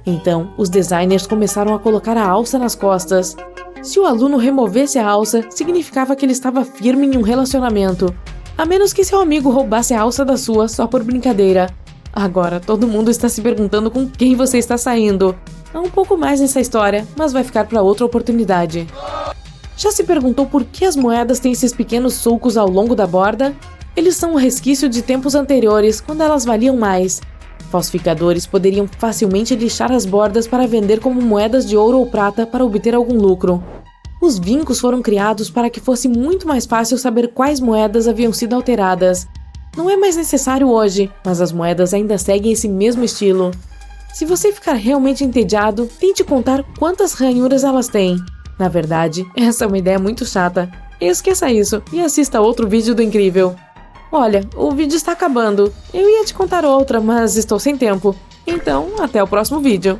Então, os designers começaram a colocar a alça nas costas. Se o aluno removesse a alça, significava que ele estava firme em um relacionamento. A menos que seu amigo roubasse a alça da sua só por brincadeira. Agora, todo mundo está se perguntando com quem você está saindo. Há um pouco mais nessa história, mas vai ficar para outra oportunidade. Já se perguntou por que as moedas têm esses pequenos sulcos ao longo da borda? Eles são um resquício de tempos anteriores, quando elas valiam mais. Falsificadores poderiam facilmente lixar as bordas para vender como moedas de ouro ou prata para obter algum lucro. Os vincos foram criados para que fosse muito mais fácil saber quais moedas haviam sido alteradas. Não é mais necessário hoje, mas as moedas ainda seguem esse mesmo estilo. Se você ficar realmente entediado, tente contar quantas ranhuras elas têm. Na verdade, essa é uma ideia muito chata. Esqueça isso e assista outro vídeo do Incrível. Olha, o vídeo está acabando. Eu ia te contar outra, mas estou sem tempo. Então, até o próximo vídeo.